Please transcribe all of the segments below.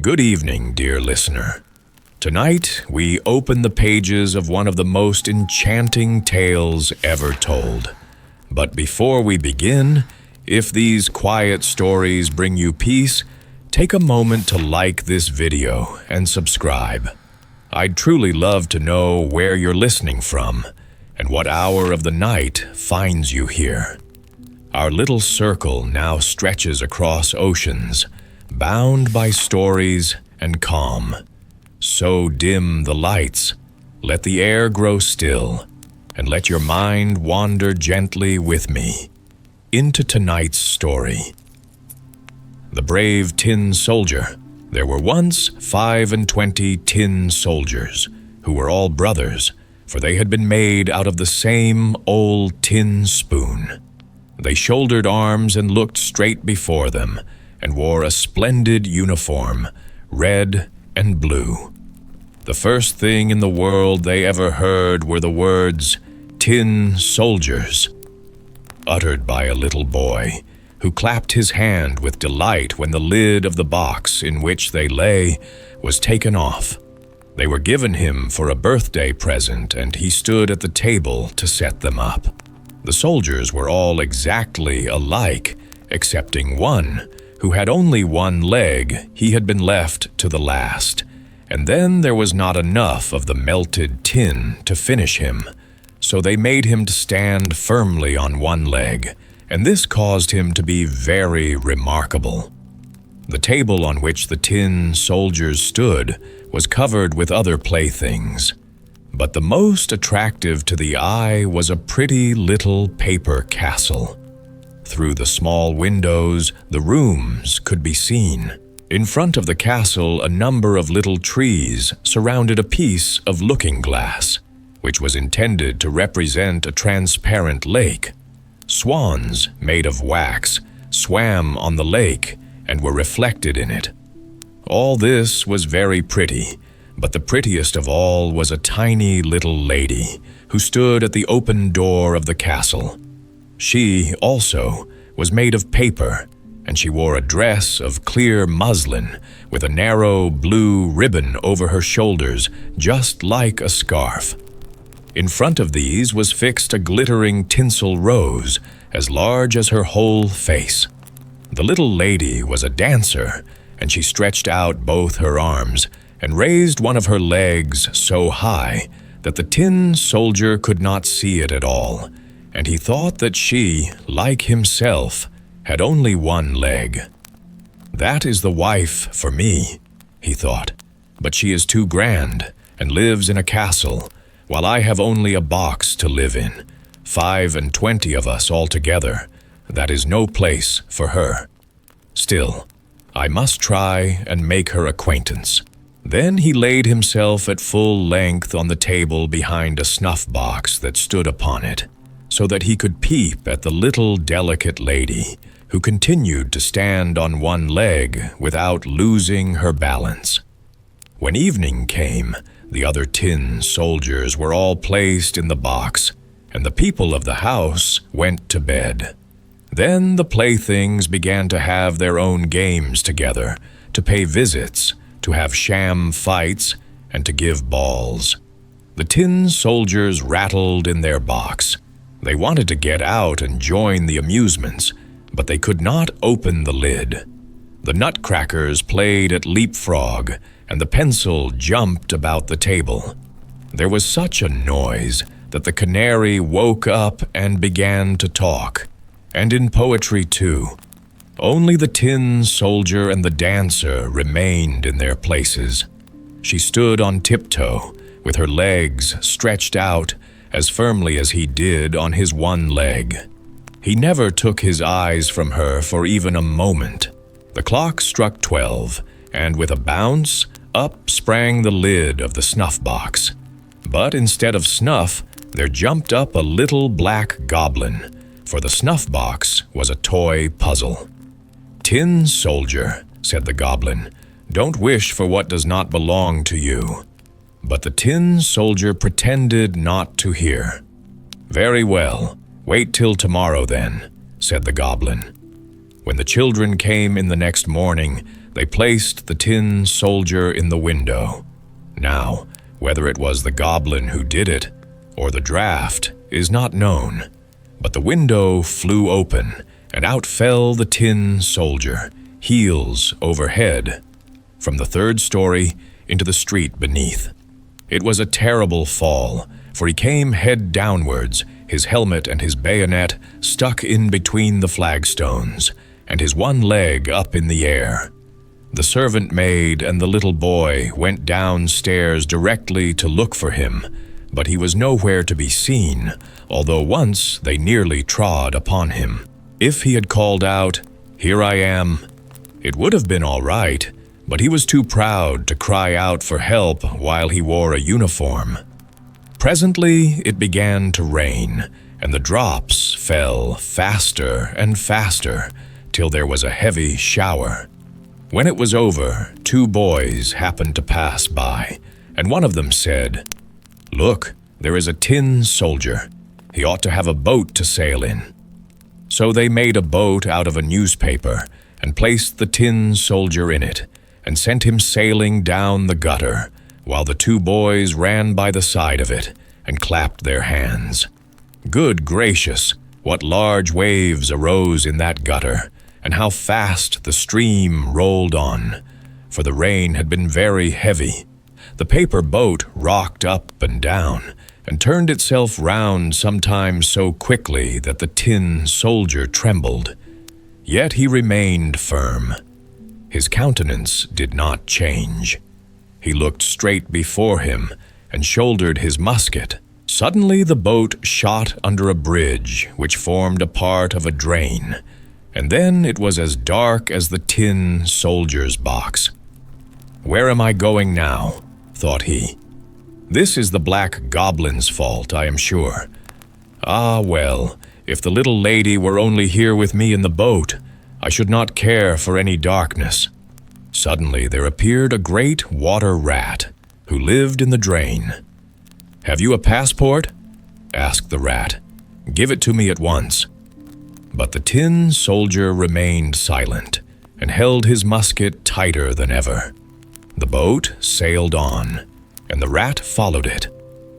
Good evening, dear listener. Tonight, we open the pages of one of the most enchanting tales ever told. But before we begin, if these quiet stories bring you peace, take a moment to like this video and subscribe. I'd truly love to know where you're listening from and what hour of the night finds you here. Our little circle now stretches across oceans, bound by stories and calm. So dim the lights, let the air grow still, and let your mind wander gently with me into tonight's story. The Brave Tin Soldier. There were once 25 tin soldiers, who were all brothers, for they had been made out of the same old tin spoon. They shouldered arms and looked straight before them, and wore a splendid uniform, red and blue. The first thing in the world they ever heard were the words, "Tin Soldiers," uttered by a little boy, who clapped his hand with delight when the lid of the box in which they lay was taken off. They were given him for a birthday present, and he stood at the table to set them up. The soldiers were all exactly alike, excepting one, who had only one leg. He had been left to the last, and then there was not enough of the melted tin to finish him, so they made him to stand firmly on one leg, and this caused him to be very remarkable. The table on which the tin soldiers stood was covered with other playthings, but the most attractive to the eye was a pretty little paper castle. Through the small windows, the rooms could be seen. In front of the castle, a number of little trees surrounded a piece of looking-glass, which was intended to represent a transparent lake. Swans, made of wax, swam on the lake and were reflected in it. All this was very pretty, but the prettiest of all was a tiny little lady who stood at the open door of the castle. She, also, was made of paper, and she wore a dress of clear muslin with a narrow blue ribbon over her shoulders, just like a scarf. In front of these was fixed a glittering tinsel rose, as large as her whole face. The little lady was a dancer, and she stretched out both her arms and raised one of her legs so high that the tin soldier could not see it at all, and he thought that she, like himself, had only one leg. "That is the wife for me," he thought, "but she is too grand and lives in a castle, while I have only a box to live in. 25 of us altogether. That is no place for her. Still, I must try and make her acquaintance." Then he laid himself at full length on the table behind a snuff box that stood upon it, so that he could peep at the little delicate lady, who continued to stand on one leg without losing her balance. When evening came, the other tin soldiers were all placed in the box, and the people of the house went to bed. Then the playthings began to have their own games together, to pay visits, to have sham fights, and to give balls. The tin soldiers rattled in their box. They wanted to get out and join the amusements, but they could not open the lid. The nutcrackers played at leapfrog, and the pencil jumped about the table. There was such a noise that the canary woke up and began to talk, and in poetry too. Only the tin soldier and the dancer remained in their places. She stood on tiptoe, with her legs stretched out as firmly as he did on his one leg. He never took his eyes from her for even a moment. The clock struck 12, and with a bounce, up sprang the lid of the snuff box. But instead of snuff, there jumped up a little black goblin, for the snuff box was a toy puzzle. "Tin soldier," said the goblin, "don't wish for what does not belong to you." But the tin soldier pretended not to hear. "Very well, wait till tomorrow then," said the goblin. When the children came in the next morning, They placed the tin soldier in the window. Now, whether it was the goblin who did it or the draft is not known, but the window flew open, and out fell the tin soldier, heels over head, from the third story into the street beneath. It was a terrible fall, for he came head downwards, his helmet and his bayonet stuck in between the flagstones, and his one leg up in the air. The servant maid and the little boy went downstairs directly to look for him, but he was nowhere to be seen, although once they nearly trod upon him. If he had called out, "Here I am," it would have been all right, but he was too proud to cry out for help while he wore a uniform. Presently it began to rain, and the drops fell faster and faster, till there was a heavy shower. When it was over, 2 boys happened to pass by, and one of them said, "Look, there is a tin soldier. He ought to have a boat to sail in." So they made a boat out of a newspaper and placed the tin soldier in it, and sent him sailing down the gutter, while the 2 boys ran by the side of it and clapped their hands. Good gracious, what large waves arose in that gutter, and how fast the stream rolled on, for the rain had been very heavy. The paper boat rocked up and down, and turned itself round sometimes so quickly that the tin soldier trembled. Yet he remained firm. His countenance did not change. He looked straight before him and shouldered his musket. Suddenly the boat shot under a bridge which formed a part of a drain, and then it was as dark as the tin soldier's box. "Where am I going now?" thought he. "This is the black goblin's fault, I am sure. Ah, well, if the little lady were only here with me in the boat, I should not care for any darkness." Suddenly there appeared a great water rat, who lived in the drain. "Have you a passport?" asked the rat. "Give it to me at once." But the tin soldier remained silent, and held his musket tighter than ever. The boat sailed on, and the rat followed it.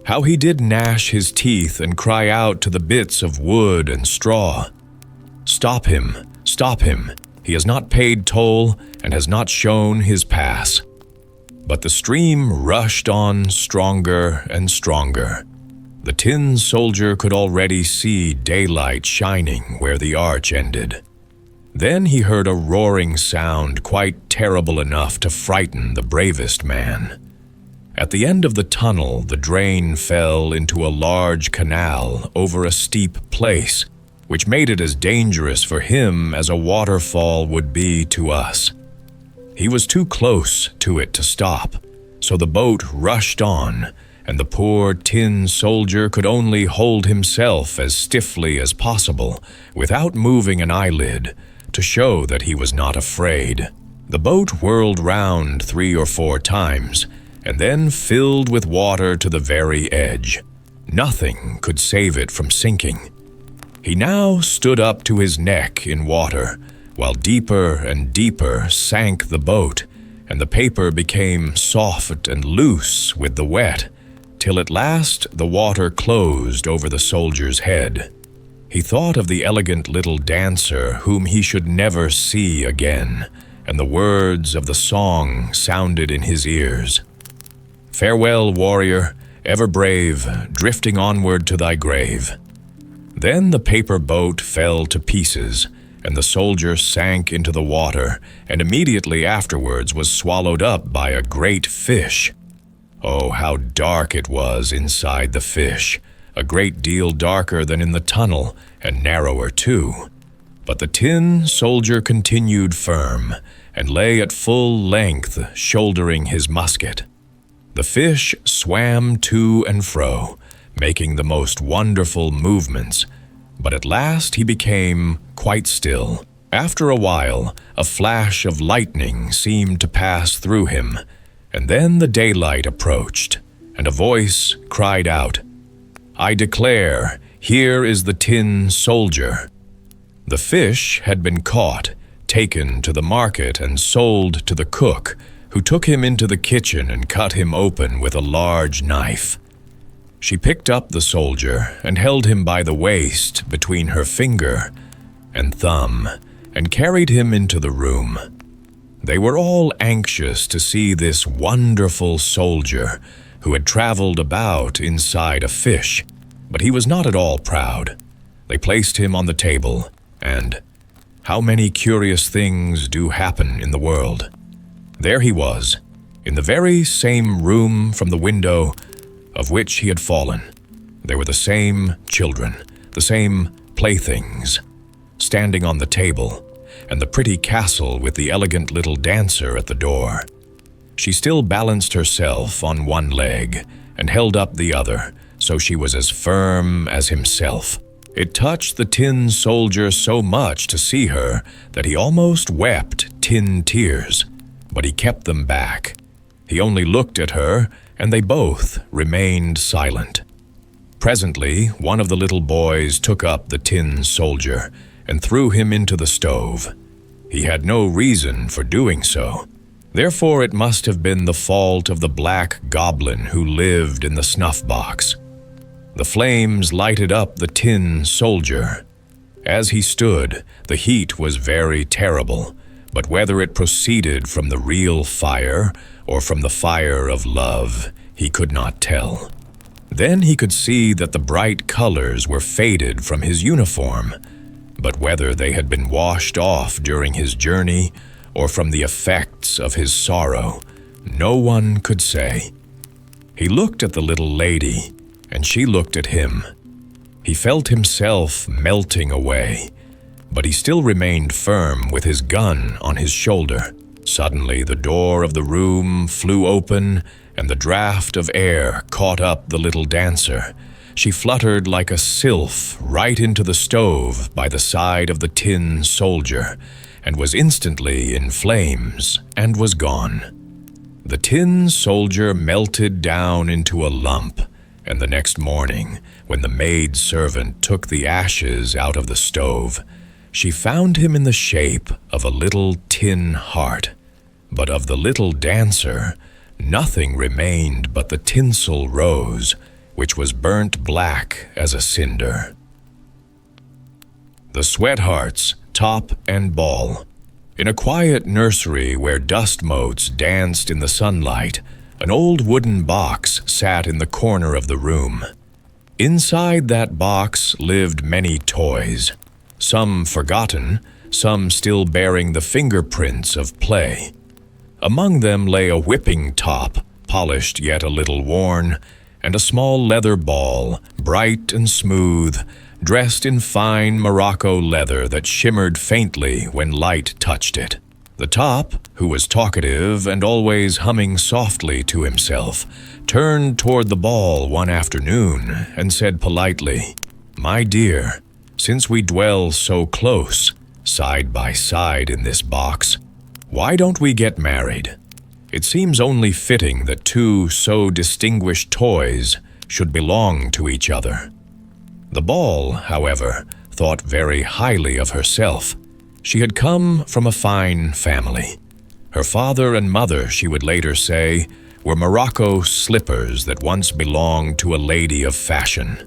How he did gnash his teeth and cry out to the bits of wood and straw, "Stop him! Stop him! He has not paid toll and has not shown his pass." But the stream rushed on stronger and stronger. The tin soldier could already see daylight shining where the arch ended. Then he heard a roaring sound quite terrible enough to frighten the bravest man. At the end of the tunnel, the drain fell into a large canal over a steep place, which made it as dangerous for him as a waterfall would be to us. He was too close to it to stop, so the boat rushed on, and the poor tin soldier could only hold himself as stiffly as possible, without moving an eyelid, to show that he was not afraid. The boat whirled round 3 or 4 times, and then filled with water to the very edge. Nothing could save it from sinking. He now stood up to his neck in water, while deeper and deeper sank the boat, and the paper became soft and loose with the wet, till at last the water closed over the soldier's head. He thought of the elegant little dancer whom he should never see again, and the words of the song sounded in his ears. "Farewell, warrior, ever brave, drifting onward to thy grave." Then the paper boat fell to pieces, and the soldier sank into the water, and immediately afterwards was swallowed up by a great fish. Oh, how dark it was inside the fish, a great deal darker than in the tunnel, and narrower too. But the tin soldier continued firm, and lay at full length, shouldering his musket. The fish swam to and fro, making the most wonderful movements, but at last he became quite still. After a while, a flash of lightning seemed to pass through him, and then the daylight approached, and a voice cried out, "I declare, here is the tin soldier." The fish had been caught, taken to the market and sold to the cook, who took him into the kitchen and cut him open with a large knife. She picked up the soldier and held him by the waist between her finger and thumb and carried him into the room. They were all anxious to see this wonderful soldier who had traveled about inside a fish, but he was not at all proud. They placed him on the table, and how many curious things do happen in the world. There he was, in the very same room from the window of which he had fallen. There were the same children, the same playthings, standing on the table, and the pretty castle with the elegant little dancer at the door. She still balanced herself on one leg and held up the other, so she was as firm as himself. It touched the tin soldier so much to see her that he almost wept tin tears, but he kept them back. He only looked at her, and they both remained silent. Presently, one of the little boys took up the tin soldier and threw him into the stove. He had no reason for doing so. Therefore, it must have been the fault of the black goblin who lived in the snuff box. The flames lighted up the tin soldier. As he stood, the heat was very terrible, but whether it proceeded from the real fire or from the fire of love, he could not tell. Then he could see that the bright colors were faded from his uniform, but whether they had been washed off during his journey or from the effects of his sorrow, no one could say. He looked at the little lady, and she looked at him. He felt himself melting away, but he still remained firm with his gun on his shoulder. Suddenly, the door of the room flew open, and the draught of air caught up the little dancer. She fluttered like a sylph right into the stove by the side of the tin soldier, and was instantly in flames and was gone. The tin soldier melted down into a lump, and the next morning, when the maid-servant took the ashes out of the stove, she found him in the shape of a little tin heart. But of the little dancer, nothing remained but the tinsel rose, which was burnt black as a cinder. The Sweathearts, Top and Ball. In a quiet nursery where dust motes danced in the sunlight, an old wooden box sat in the corner of the room. Inside that box lived many toys, some forgotten, some still bearing the fingerprints of play. Among them lay a whipping top, polished yet a little worn, and a small leather ball, bright and smooth, dressed in fine Morocco leather that shimmered faintly when light touched it. The top, who was talkative and always humming softly to himself, turned toward the ball one afternoon and said politely, "My dear, since we dwell so close, side by side in this box, why don't we get married? It seems only fitting that two so distinguished toys should belong to each other." The ball, however, thought very highly of herself. She had come from a fine family. Her father and mother, she would later say, were Morocco slippers that once belonged to a lady of fashion.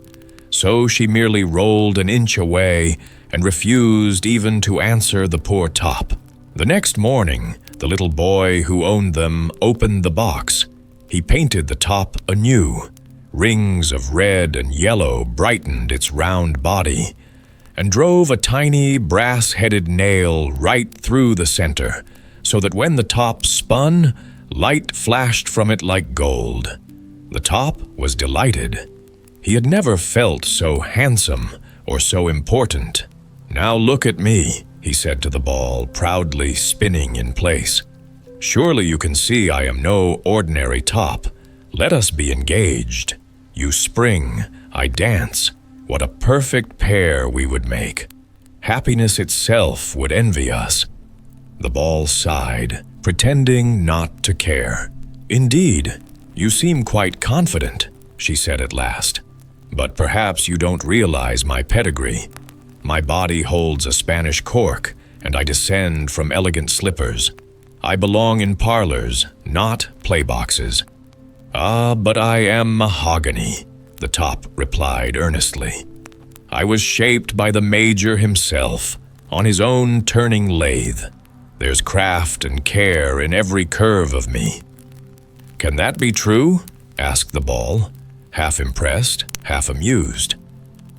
So she merely rolled an inch away and refused even to answer the poor top. The next morning, the little boy who owned them opened the box. He painted the top anew. Rings of red and yellow brightened its round body, and drove a tiny brass-headed nail right through the center, so that when the top spun, light flashed from it like gold. The top was delighted. He had never felt so handsome or so important. "Now look at me," he said to the ball, proudly spinning in place. "Surely you can see I am no ordinary top. Let us be engaged. You spring, I dance. What a perfect pair we would make. Happiness itself would envy us." The ball sighed, pretending not to care. "Indeed, you seem quite confident," she said at last. "But perhaps you don't realize my pedigree. My body holds a Spanish cork, and I descend from elegant slippers. I belong in parlors, not playboxes. Ah, but I am mahogany, the top replied earnestly. I was shaped by the Major himself, on his own turning lathe. There's craft and care in every curve of me. Can that be true? Asked the ball, half impressed, half amused.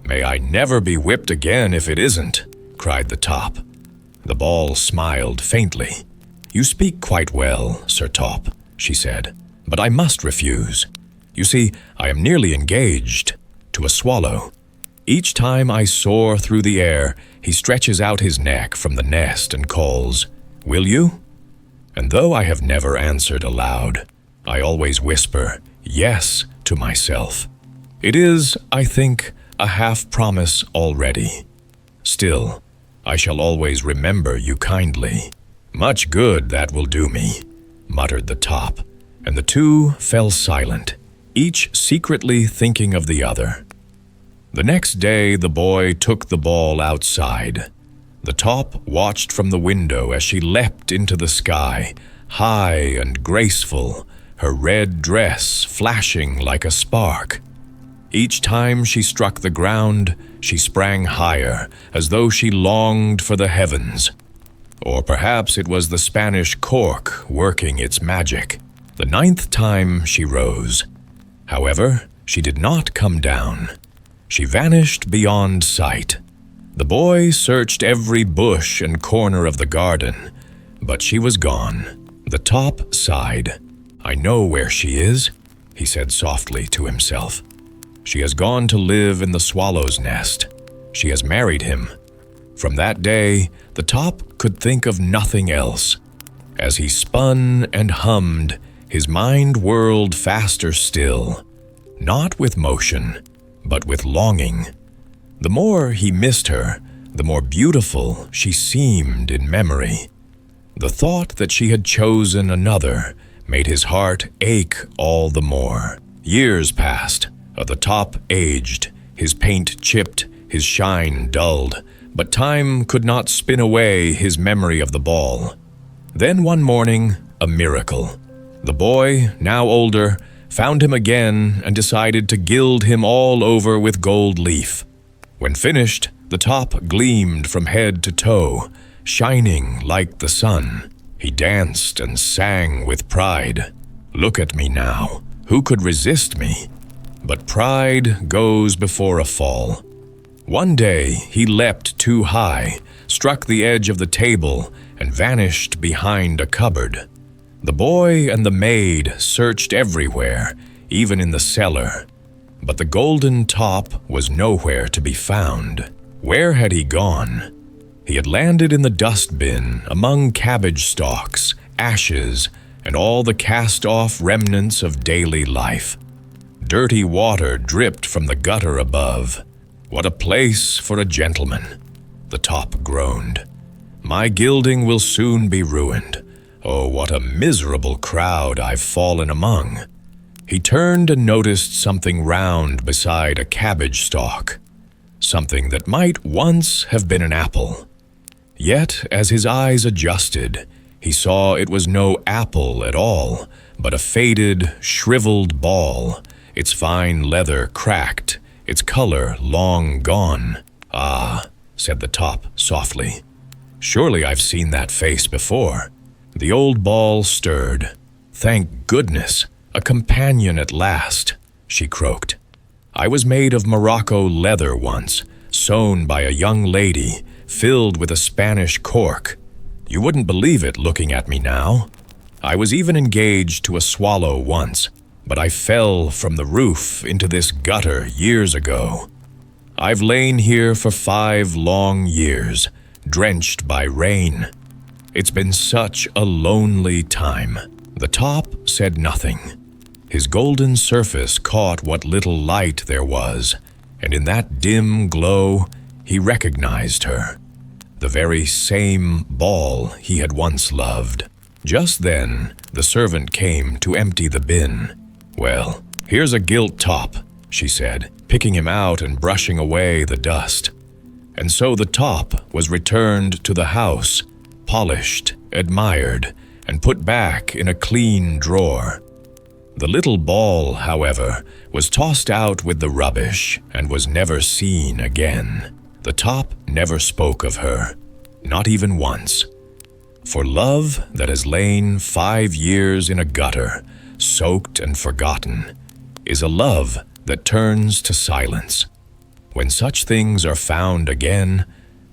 May I never be whipped again if it isn't, cried the top. The ball smiled faintly. You speak quite well, Sir Top, she said, but I must refuse. You see, I am nearly engaged to a swallow. Each time I soar through the air, he stretches out his neck from the nest and calls, "Will you?" And though I have never answered aloud, I always whisper, "Yes," to myself. It is, I think, a half-promise already. Still, I shall always remember you kindly. Much good that will do me, muttered the top, and the two fell silent, each secretly thinking of the other. The next day the boy took the ball outside. The top watched from the window as she leapt into the sky, high and graceful, her red dress flashing like a spark. Each time she struck the ground, she sprang higher, as though she longed for the heavens. Or perhaps it was the Spanish cork working its magic. The 9th time she rose. However, she did not come down. She vanished beyond sight. The boy searched every bush and corner of the garden, but she was gone. The top sighed. I know where she is, he said softly to himself. She has gone to live in the swallow's nest. She has married him. From that day, the top could think of nothing else. As he spun and hummed, his mind whirled faster still, not with motion, but with longing. The more he missed her, the more beautiful she seemed in memory. The thought that she had chosen another made his heart ache all the more. Years passed. The top aged, his paint chipped, his shine dulled, but time could not spin away his memory of the ball. Then one morning, a miracle. The boy, now older, found him again and decided to gild him all over with gold leaf. When finished, the top gleamed from head to toe, shining like the sun. He danced and sang with pride. Look at me now. Who could resist me? But pride goes before a fall. One day he leapt too high, struck the edge of the table, and vanished behind a cupboard. The boy and the maid searched everywhere, even in the cellar. But the golden top was nowhere to be found. Where had he gone? He had landed in the dustbin among cabbage stalks, ashes, and all the cast-off remnants of daily life. Dirty water dripped from the gutter above. What a place for a gentleman, the top groaned. My gilding will soon be ruined. Oh, what a miserable crowd I've fallen among. He turned and noticed something round beside a cabbage stalk, something that might once have been an apple. Yet, as his eyes adjusted, he saw it was no apple at all, but a faded, shriveled ball, its fine leather cracked, its color long gone. Ah, said the top softly. Surely I've seen that face before. The old ball stirred. Thank goodness, a companion at last, she croaked. I was made of Morocco leather once, sewn by a young lady, filled with a Spanish cork. You wouldn't believe it looking at me now. I was even engaged to a swallow once, but I fell from the roof into this gutter years ago. I've lain here for 5 long years, drenched by rain. It's been such a lonely time. The top said nothing. His golden surface caught what little light there was, and in that dim glow, he recognized her. The very same ball he had once loved. Just then, the servant came to empty the bin. Well, here's a gilt top, she said, picking him out and brushing away the dust. and so the top was returned to the house, polished, admired, and put back in a clean drawer. The little ball, however, was tossed out with the rubbish and was never seen again. The top never spoke of her, not even once. For love that has lain 5 years in a gutter, soaked and forgotten, is a love that turns to silence. When such things are found again,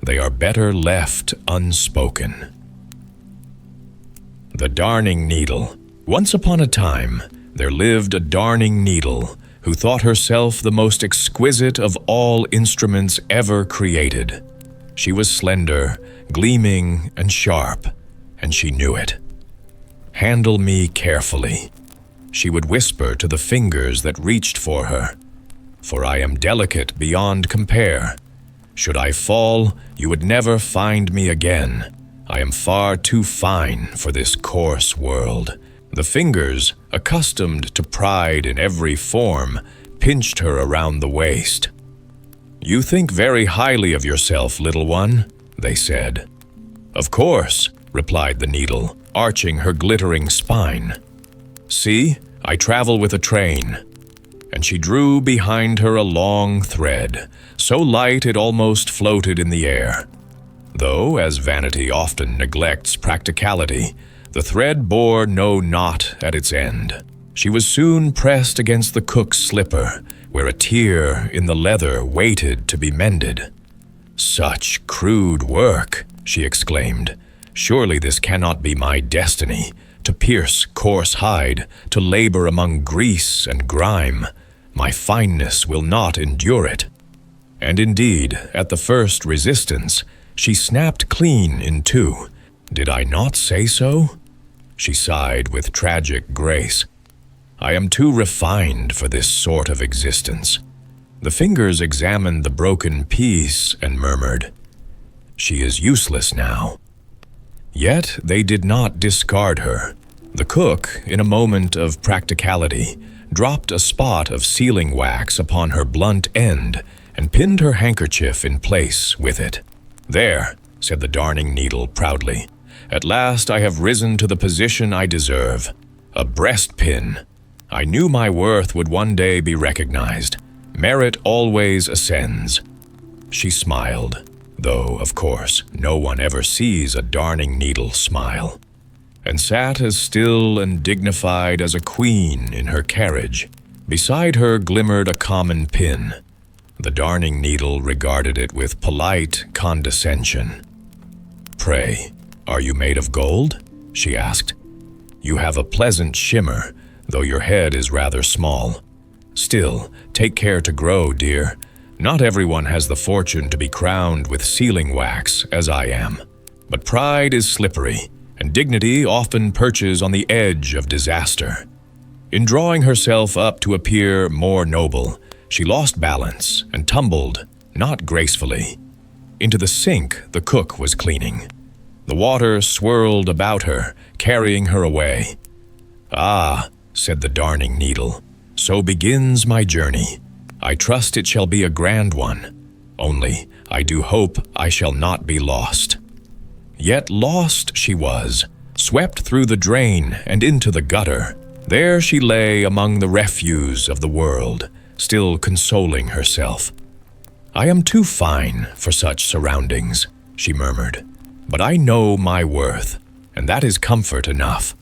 they are better left unspoken. The Darning Needle. Once upon a time, there lived a darning needle who thought herself the most exquisite of all instruments ever created. She was slender, gleaming, and sharp, and she knew it. "Handle me carefully," she would whisper to the fingers that reached for her, "for I am delicate beyond compare. Should I fall, you would never find me again. I am far too fine for this coarse world." The fingers, accustomed to pride in every form, pinched her around the waist. "You think very highly of yourself, little one," they said. "Of course," replied the needle, arching her glittering spine. "See, I travel with a train." And she drew behind her a long thread, so light it almost floated in the air. Though, as vanity often neglects practicality, the thread bore no knot at its end. She was soon pressed against the cook's slipper, where a tear in the leather waited to be mended. "Such crude work," she exclaimed. "Surely this cannot be my destiny, to pierce coarse hide, to labor among grease and grime. My fineness will not endure it." And indeed, at the first resistance, she snapped clean in two. "Did I not say so?" She sighed with tragic grace. "I am too refined for this sort of existence." The fingers examined the broken piece and murmured, "She is useless now." Yet they did not discard her. The cook, in a moment of practicality, dropped a spot of sealing wax upon her blunt end and pinned her handkerchief in place with it. "There," said the Darning Needle proudly. "At last I have risen to the position I deserve. A breastpin. I knew my worth would one day be recognized. Merit always ascends." She smiled, though, of course, no one ever sees a Darning Needle smile, and sat as still and dignified as a queen in her carriage. Beside her glimmered a common pin. The Darning Needle regarded it with polite condescension. "Pray, are you made of gold?" she asked. "You have a pleasant shimmer, though your head is rather small. Still, take care to grow, dear. Not everyone has the fortune to be crowned with sealing wax, as I am. But pride is slippery, and dignity often perches on the edge of disaster." In drawing herself up to appear more noble, she lost balance and tumbled, not gracefully, into the sink the cook was cleaning. The water swirled about her, carrying her away. "Ah," said the Darning Needle, "so begins my journey. I trust it shall be a grand one. Only, I do hope I shall not be lost." Yet lost she was, swept through the drain and into the gutter. There she lay among the refuse of the world, still consoling herself. "I am too fine for such surroundings," she murmured, "but I know my worth, and that is comfort enough."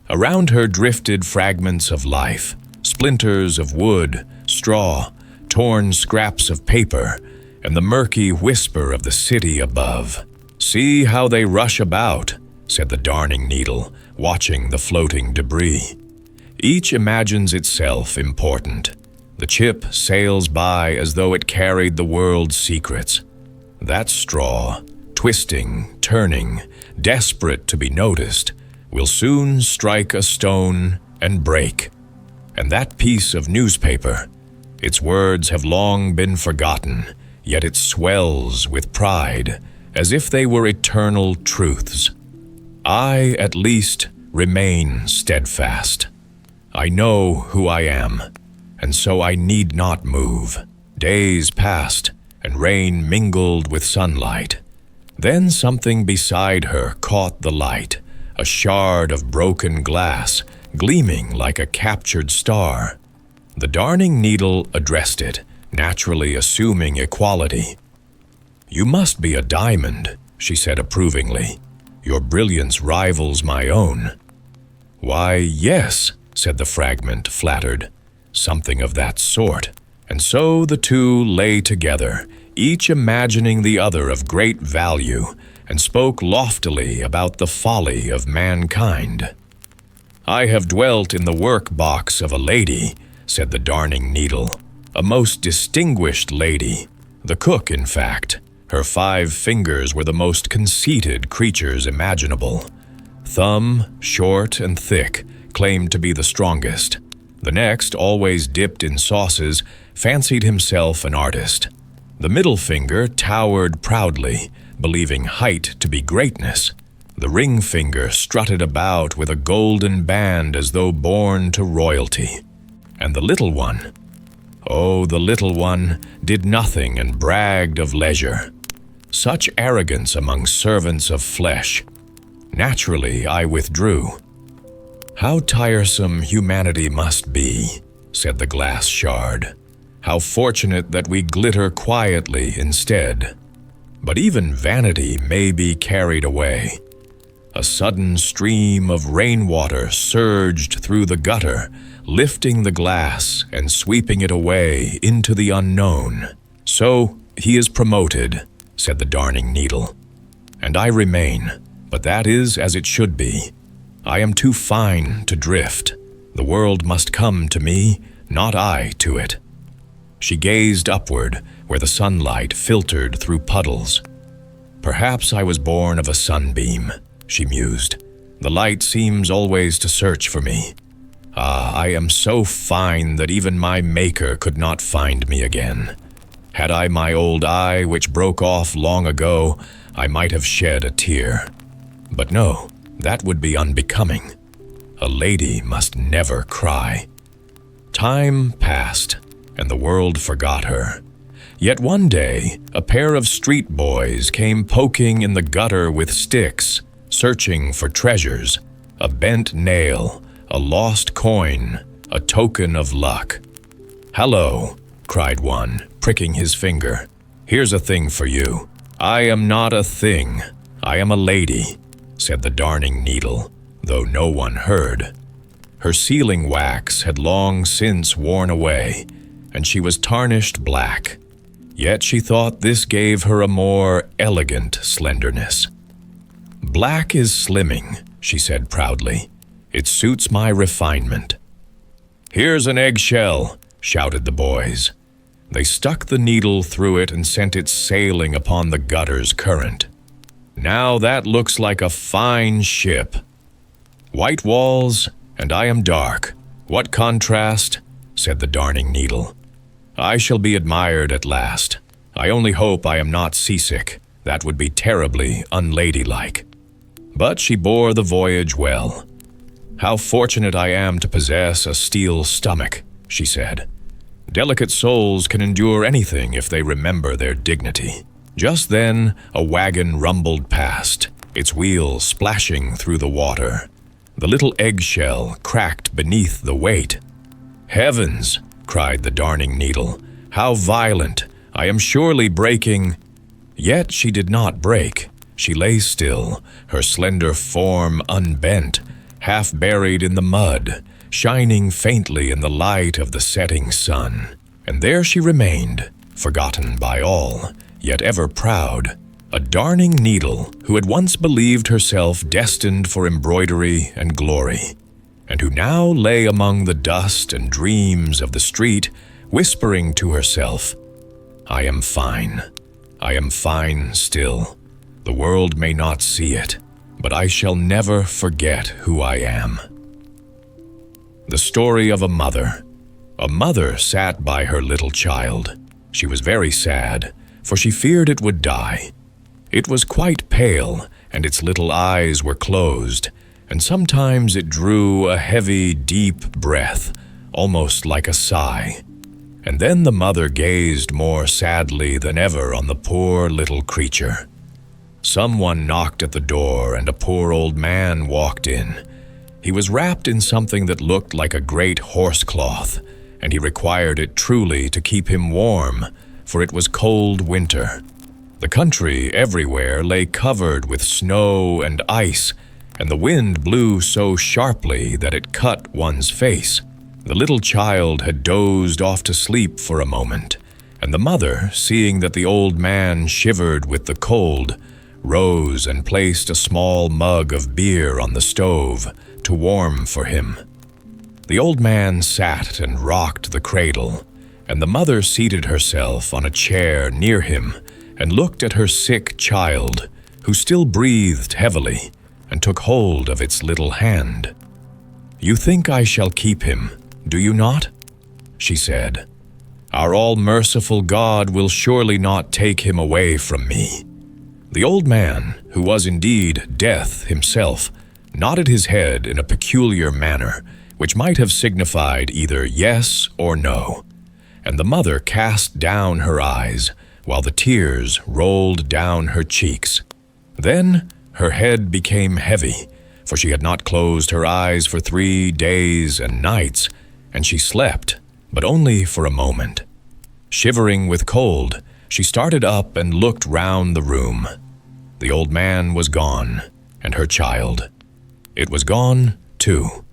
Around her drifted fragments of life, splinters of wood, straw, torn scraps of paper, and the murky whisper of the city above. "See how they rush about," said the Darning Needle, watching the floating debris. "Each imagines itself important. The chip sails by as though it carried the world's secrets. That straw, twisting, turning, desperate to be noticed, will soon strike a stone and break. And that piece of newspaper, its words have long been forgotten, yet it swells with pride, as if they were eternal truths. I, at least, remain steadfast. I know who I am, and so I need not move. Days passed, and rain mingled with sunlight. Then something beside her caught the light, a shard of broken glass, gleaming like a captured star. The darning needle addressed it, naturally assuming equality. "You must be a diamond," she said approvingly. "Your brilliance rivals my own." "Why, yes," said the fragment, flattered. "Something of that sort." And so the two lay together, each imagining the other of great value, and spoke loftily about the folly of mankind. "I have dwelt in the work-box of a lady," said the darning needle, "a most distinguished lady, the cook, in fact. Her 5 fingers were the most conceited creatures imaginable. Thumb, short and thick, claimed to be the strongest. The next, always dipped in sauces, fancied himself an artist. The middle finger towered proudly, believing height to be greatness. The ring finger strutted about with a golden band as though born to royalty. And the little one, oh, the little one, did nothing and bragged of leisure. Such arrogance among servants of flesh. Naturally, I withdrew. "How tiresome humanity must be," said the glass shard. "How fortunate that we glitter quietly instead. But even vanity may be carried away." A sudden stream of rainwater surged through the gutter, lifting the glass and sweeping it away into the unknown. "So he is promoted," said the darning needle. "And I remain, but that is as it should be. I am too fine to drift. The world must come to me, not I to it." She gazed upward, where the sunlight filtered through puddles. "Perhaps I was born of a sunbeam," she mused. "The light seems always to search for me. Ah, I am so fine that even my Maker could not find me again. Had I my old eye, which broke off long ago, I might have shed a tear. But no, that would be unbecoming. A lady must never cry." Time passed, and the world forgot her. Yet one day, a pair of street boys came poking in the gutter with sticks, searching for treasures, a bent nail, a lost coin, a token of luck. "Hello," cried one, pricking his finger. "Here's a thing for you." "I am not a thing, I am a lady," said the darning needle, though no one heard. Her sealing wax had long since worn away, and she was tarnished black. Yet she thought this gave her a more elegant slenderness. "Black is slimming," she said proudly. "It suits my refinement." "Here's an eggshell," shouted the boys. They stuck the needle through it and sent it sailing upon the gutter's current. "Now that looks like a fine ship. White walls, and I am dark. What contrast," said the darning needle. "I shall be admired at last. I only hope I am not seasick. That would be terribly unladylike." But she bore the voyage well. "How fortunate I am to possess a steel stomach," she said. "Delicate souls can endure anything if they remember their dignity." Just then, a wagon rumbled past, its wheels splashing through the water. The little eggshell cracked beneath the weight. "Heavens!" cried the darning needle. "How violent! I am surely breaking—" Yet she did not break. She lay still, her slender form unbent, half buried in the mud, shining faintly in the light of the setting sun. And there she remained, forgotten by all, yet ever proud, a darning needle who had once believed herself destined for embroidery and glory, and who now lay among the dust and dreams of the street, whispering to herself, "I am fine. I am fine still. The world may not see it, but I shall never forget who I am." The story of a mother. A mother sat by her little child. She was very sad, for she feared it would die. It was quite pale, and its little eyes were closed, and sometimes it drew a heavy, deep breath, almost like a sigh. and then the mother gazed more sadly than ever on the poor little creature. Someone knocked at the door, and a poor old man walked in. He was wrapped in something that looked like a great horsecloth, and he required it truly to keep him warm, for it was cold winter. The country everywhere lay covered with snow and ice, and the wind blew so sharply that it cut one's face. The little child had dozed off to sleep for a moment, and the mother, seeing that the old man shivered with the cold, rose and placed a small mug of beer on the stove to warm for him. The old man sat and rocked the cradle, and the mother seated herself on a chair near him and looked at her sick child, who still breathed heavily, and took hold of its little hand. "You think I shall keep him, do you not?" she said. "Our all-merciful God will surely not take him away from me." The old man, who was indeed Death himself, nodded his head in a peculiar manner, which might have signified either yes or no, and the mother cast down her eyes, while the tears rolled down her cheeks. Then her head became heavy, for she had not closed her eyes for 3 days and nights, and she slept, but only for a moment. Shivering with cold, she started up and looked round the room. The old man was gone, and her child. It was gone, too.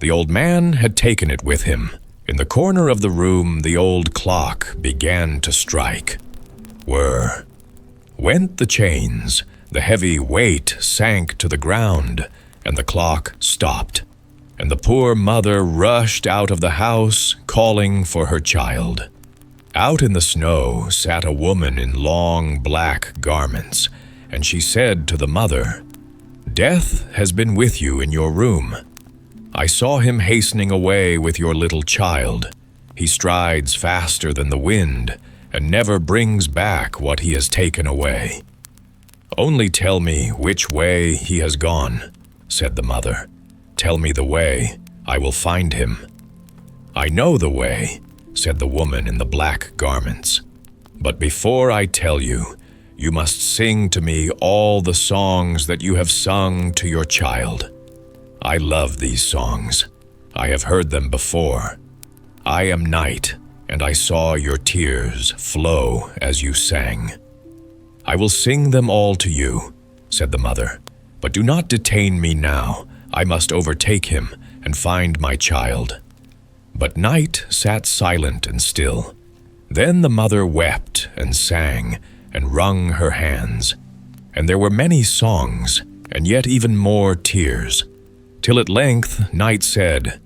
The old man had taken it with him. In the corner of the room, the old clock began to strike. Whir. Went the chains, the heavy weight sank to the ground, and the clock stopped, and the poor mother rushed out of the house, calling for her child. Out in the snow sat a woman in long black garments, and she said to the mother, "Death has been with you in your room. I saw him hastening away with your little child. He strides faster than the wind, and never brings back what he has taken away." "Only tell me which way he has gone," said the mother. "Tell me the way, I will find him." "I know the way," said the woman in the black garments. "But before I tell you, you must sing to me all the songs that you have sung to your child. I love these songs. I have heard them before. I am night, and I saw your tears flow as you sang." "I will sing them all to you," said the mother, "but do not detain me now. I must overtake him and find my child." But night sat silent and still. Then the mother wept and sang and wrung her hands. And there were many songs, and yet even more tears, till at length night said,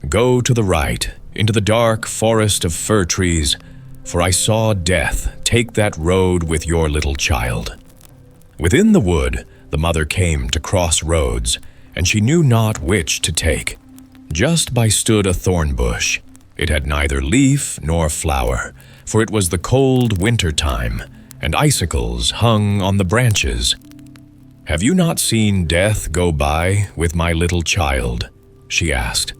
"Go to the right, into the dark forest of fir trees, for I saw Death take that road with your little child." Within the wood, the mother came to cross roads, and she knew not which to take. Just by stood a thorn bush. It had neither leaf nor flower, for it was the cold winter time, and icicles hung on the branches. "Have you not seen Death go by with my little child?" she asked.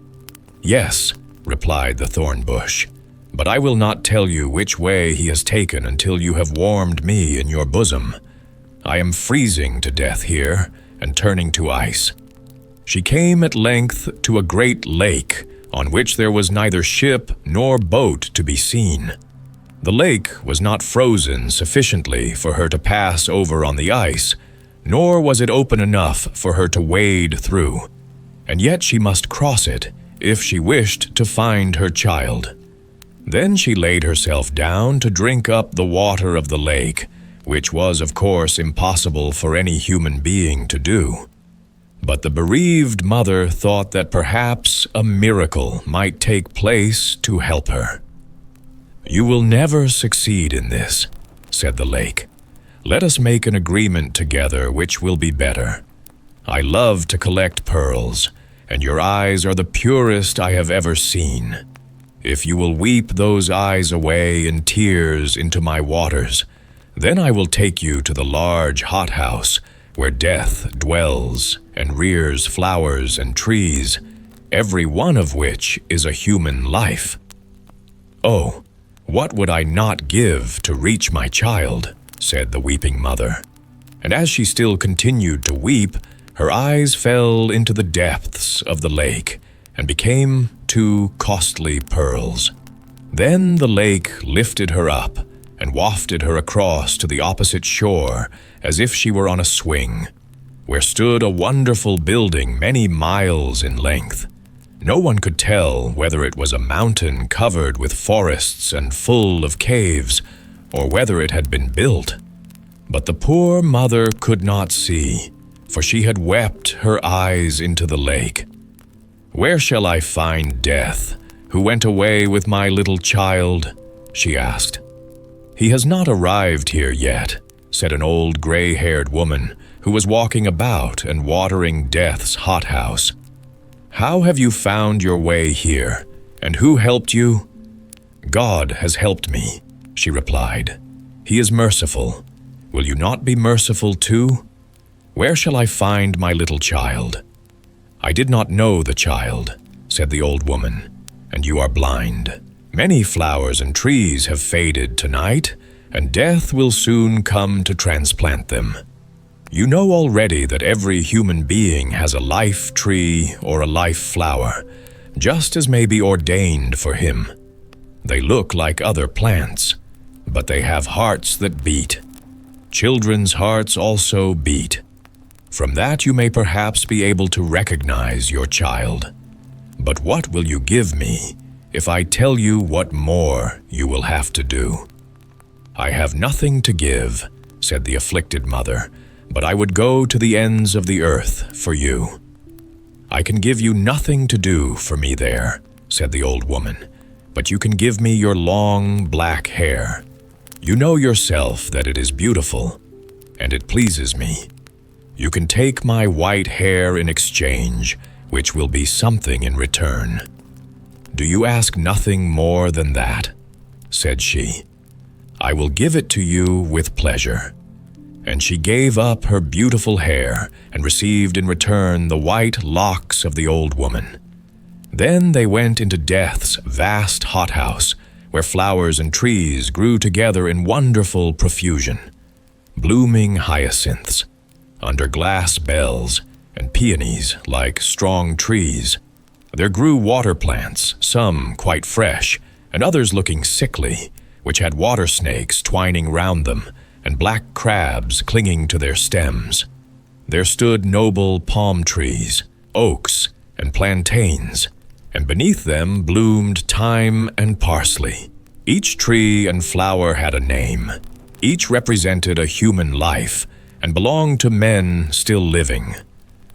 "Yes," replied the thorn bush, "but I will not tell you which way he has taken until you have warmed me in your bosom. I am freezing to death here and turning to ice." She came at length to a great lake, on which there was neither ship nor boat to be seen. The lake was not frozen sufficiently for her to pass over on the ice, nor was it open enough for her to wade through, and yet she must cross it if she wished to find her child. Then she laid herself down to drink up the water of the lake, which was of course impossible for any human being to do. But the bereaved mother thought that perhaps a miracle might take place to help her. "You will never succeed in this," said the lake. "Let us make an agreement together which will be better. I love to collect pearls, and your eyes are the purest I have ever seen. If you will weep those eyes away in tears into my waters, then I will take you to the large hothouse where Death dwells and rears flowers and trees, every one of which is a human life." "Oh," "What would I not give to reach my child?" said the weeping mother. And as she still continued to weep, her eyes fell into the depths of the lake and became 2 costly pearls. Then the lake lifted her up and wafted her across to the opposite shore as if she were on a swing, where stood a wonderful building many miles in length. No one could tell whether it was a mountain covered with forests and full of caves, or whether it had been built. But the poor mother could not see, for she had wept her eyes into the lake. "Where shall I find Death, who went away with my little child?" she asked. "He has not arrived here yet," said an old gray-haired woman who was walking about and watering Death's hothouse. "How have you found your way here, and who helped you?" "God has helped me," she replied. "He is merciful. Will you not be merciful too? Where shall I find my little child?" "I did not know the child," said the old woman, "and you are blind. Many flowers and trees have faded tonight, and Death will soon come to transplant them. You know already that every human being has a life tree or a life flower, just as may be ordained for him. They look like other plants, but they have hearts that beat. Children's hearts also beat. From that you may perhaps be able to recognize your child. But what will you give me if I tell you what more you will have to do?" "I have nothing to give," said the afflicted mother, "but I would go to the ends of the earth for you." "I can give you nothing to do for me there," said the old woman, "but you can give me your long black hair. You know yourself that it is beautiful, and it pleases me. You can take my white hair in exchange, which will be something in return." "Do you ask nothing more than that?" said she. "I will give it to you with pleasure." And she gave up her beautiful hair and received in return the white locks of the old woman. Then they went into Death's vast hothouse, where flowers and trees grew together in wonderful profusion. Blooming hyacinths, under glass bells, and peonies like strong trees. There grew water plants, some quite fresh, and others looking sickly, which had water snakes twining round them, and black crabs clinging to their stems. There stood noble palm trees, oaks, and plantains, and beneath them bloomed thyme and parsley. Each tree and flower had a name. Each represented a human life, and belonged to men still living.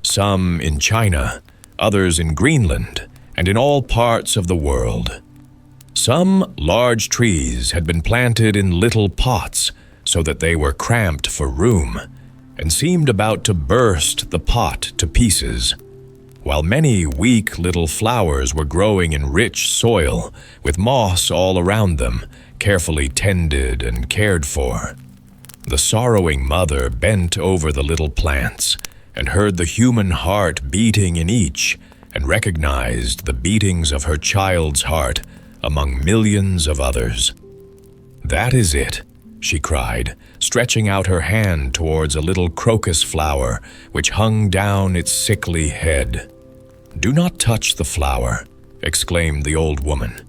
Some in China, others in Greenland, and in all parts of the world. Some large trees had been planted in little pots, so that they were cramped for room, and seemed about to burst the pot to pieces, while many weak little flowers were growing in rich soil, with moss all around them, carefully tended and cared for. The sorrowing mother bent over the little plants, and heard the human heart beating in each, and recognized the beatings of her child's heart among millions of others. "That is it," she cried, stretching out her hand towards a little crocus flower which hung down its sickly head. "Do not touch the flower," exclaimed the old woman,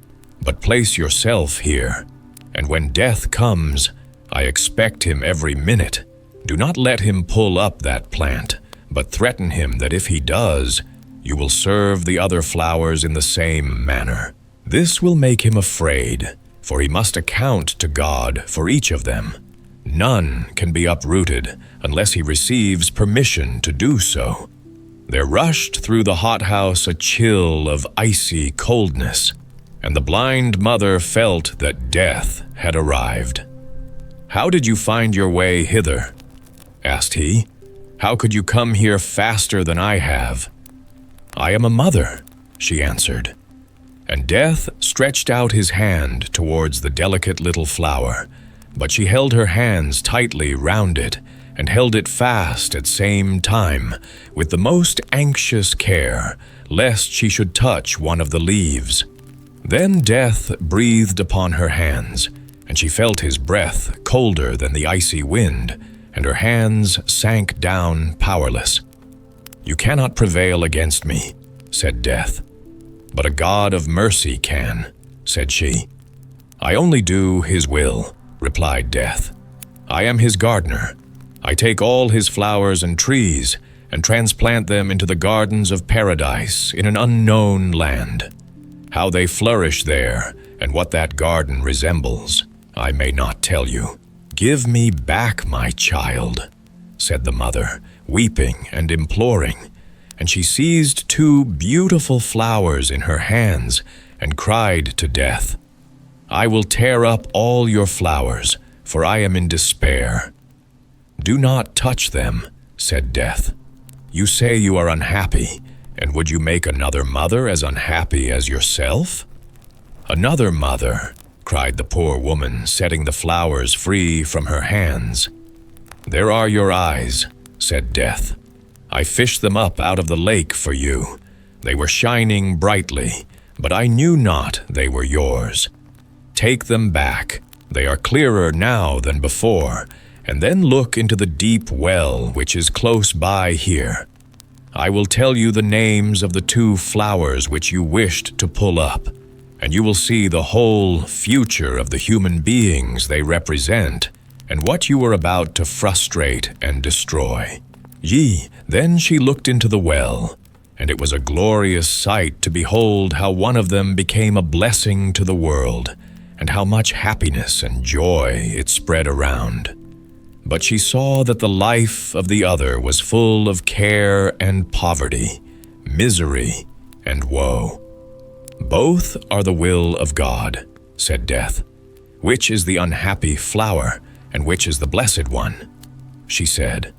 "but place yourself here, and when Death comes, I expect him every minute. Do not let him pull up that plant, but threaten him that if he does, you will serve the other flowers in the same manner. This will make him afraid, for he must account to God for each of them. None can be uprooted unless he receives permission to do so." There rushed through the hothouse a chill of icy coldness, and the blind mother felt that Death had arrived. "How did you find your way hither?" asked he. "How could you come here faster than I have?" "I am a mother," she answered. And Death stretched out his hand towards the delicate little flower, but she held her hands tightly round it, and held it fast at same time, with the most anxious care, lest she should touch one of the leaves. Then Death breathed upon her hands, and she felt his breath colder than the icy wind, and her hands sank down powerless. "You cannot prevail against me," said Death. "But a God of mercy can," said she. "I only do his will," replied Death. "I am his gardener. I take all his flowers and trees and transplant them into the gardens of paradise in an unknown land. How they flourish there and what that garden resembles, I may not tell you. Give me back my child," said the mother, weeping and imploring, and she seized 2 beautiful flowers in her hands and cried to Death, "I will tear up all your flowers, for I am in despair." "Do not touch them," said Death. "You say you are unhappy, and would you make another mother as unhappy as yourself?" "Another mother," cried the poor woman, setting the flowers free from her hands. "There are your eyes," said Death. "I fished them up out of the lake for you. They were shining brightly, but I knew not they were yours. Take them back. They are clearer now than before, and then look into the deep well which is close by here. I will tell you the names of the 2 flowers which you wished to pull up, and you will see the whole future of the human beings they represent, and what you were about to frustrate and destroy." Then she looked into the well, and it was a glorious sight to behold how one of them became a blessing to the world, and how much happiness and joy it spread around. But she saw that the life of the other was full of care and poverty, misery and woe. "Both are the will of God," said Death. "Which is the unhappy flower, and which is the blessed one?" She said.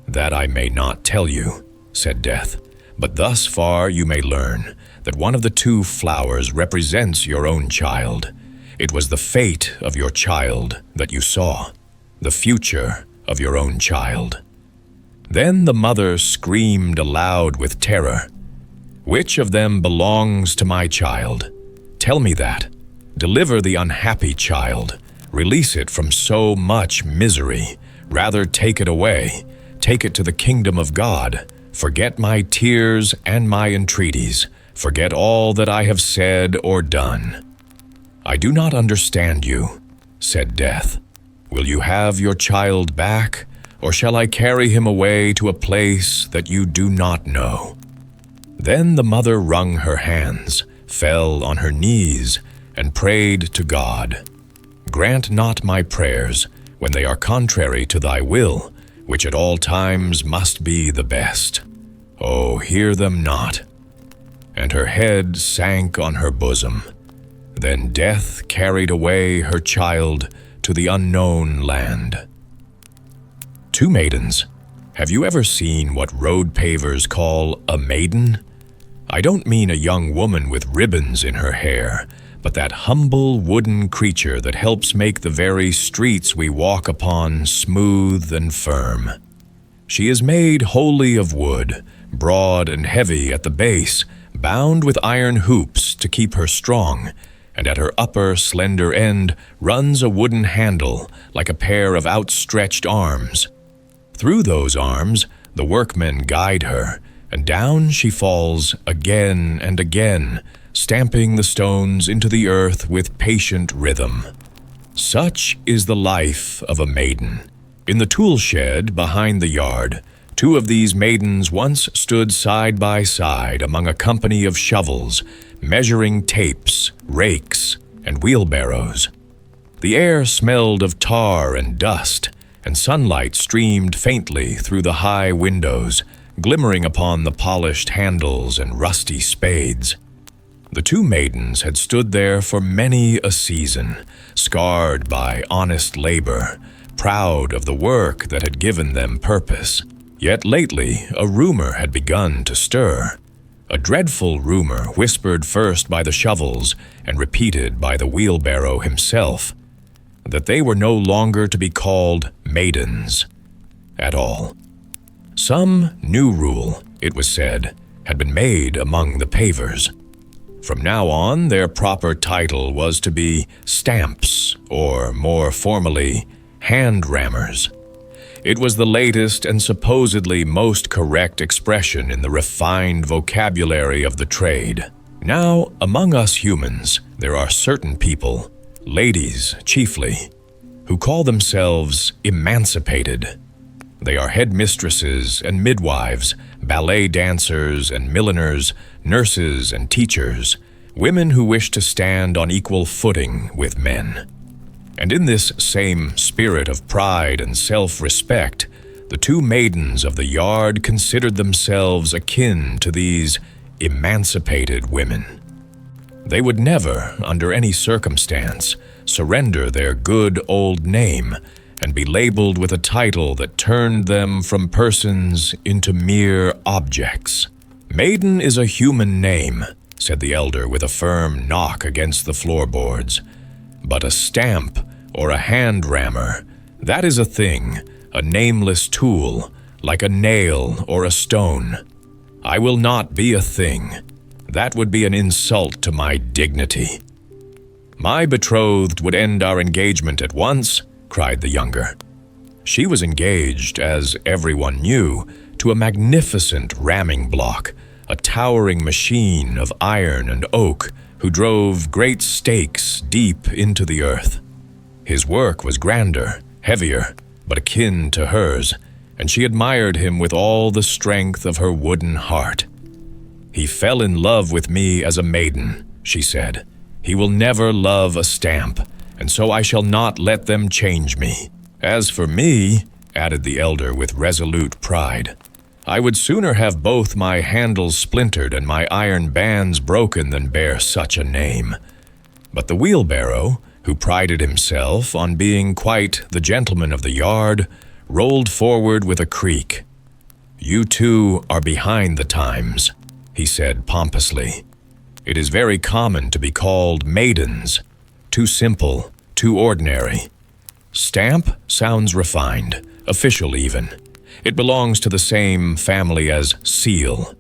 "That I may not tell you," said Death, "but thus far you may learn that one of the 2 flowers represents your own child. It was the fate of your child that you saw, the future of your own child." Then the mother screamed aloud with terror. "Which of them belongs to my child? Tell me that. Deliver the unhappy child. Release it from so much misery. Rather take it away. Take it to the kingdom of God. Forget my tears and my entreaties. Forget all that I have said or done." "I do not understand you," said Death. "Will you have your child back, or shall I carry him away to a place that you do not know?" Then the mother wrung her hands, fell on her knees, and prayed to God. "Grant not my prayers when they are contrary to thy will, which at all times must be the best. Oh, hear them not." And her head sank on her bosom. Then Death carried away her child to the unknown land. 2 maidens. Have you ever seen what road pavers call a maiden? I don't mean a young woman with ribbons in her hair, but that humble wooden creature that helps make the very streets we walk upon smooth and firm. She is made wholly of wood, broad and heavy at the base, bound with iron hoops to keep her strong, and at her upper slender end runs a wooden handle like a pair of outstretched arms. Through those arms the workmen guide her, and down she falls again and again, stamping the stones into the earth with patient rhythm. Such is the life of a maiden. In the tool shed behind the yard, 2 of these maidens once stood side by side among a company of shovels, measuring tapes, rakes, and wheelbarrows. The air smelled of tar and dust, and sunlight streamed faintly through the high windows, glimmering upon the polished handles and rusty spades. The 2 maidens had stood there for many a season, scarred by honest labor, proud of the work that had given them purpose. Yet lately a rumor had begun to stir. A dreadful rumor whispered first by the shovels and repeated by the wheelbarrow himself, that they were no longer to be called maidens at all. Some new rule, it was said, had been made among the pavers. From now on, their proper title was to be stamps, or more formally, hand-rammers. It was the latest and supposedly most correct expression in the refined vocabulary of the trade. Now, among us humans, there are certain people, ladies chiefly, who call themselves emancipated. They are headmistresses and midwives, ballet dancers and milliners, nurses and teachers, women who wish to stand on equal footing with men. And in this same spirit of pride and self-respect, the two maidens of the yard considered themselves akin to these emancipated women. They would never, under any circumstance, surrender their good old name and be labeled with a title that turned them from persons into mere objects. "Maiden is a human name," said the elder with a firm knock against the floorboards. "But a stamp or a hand-rammer, that is a thing, a nameless tool, like a nail or a stone. I will not be a thing. That would be an insult to my dignity." "My betrothed would end our engagement at once," cried the younger. She was engaged, as everyone knew, to a magnificent ramming block, a towering machine of iron and oak who drove great stakes deep into the earth. His work was grander, heavier, but akin to hers, and she admired him with all the strength of her wooden heart. "He fell in love with me as a maiden," she said. "He will never love a stamp, and so I shall not let them change me. As for me," added the elder with resolute pride, "I would sooner have both my handles splintered and my iron bands broken than bear such a name." But the wheelbarrow, who prided himself on being quite the gentleman of the yard, rolled forward with a creak. "You two are behind the times," he said pompously. "It is very common to be called maidens. Too simple, too ordinary. Stamp sounds refined, official even. It belongs to the same family as seal.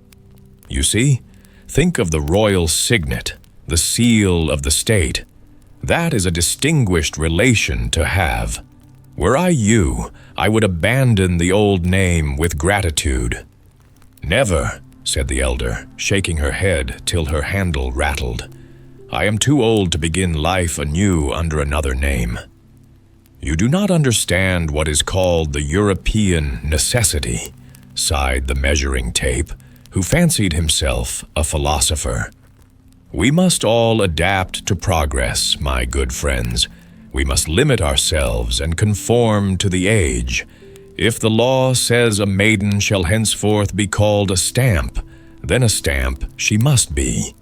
You see, think of the royal signet, the seal of the state. That is a distinguished relation to have. Were I you, I would abandon the old name with gratitude." "Never," said the elder, shaking her head till her handle rattled. "I am too old to begin life anew under another name." "You do not understand what is called the European necessity," sighed the measuring tape, who fancied himself a philosopher. "We must all adapt to progress, my good friends. We must limit ourselves and conform to the age. If the law says a maiden shall henceforth be called a stamp, then a stamp she must be.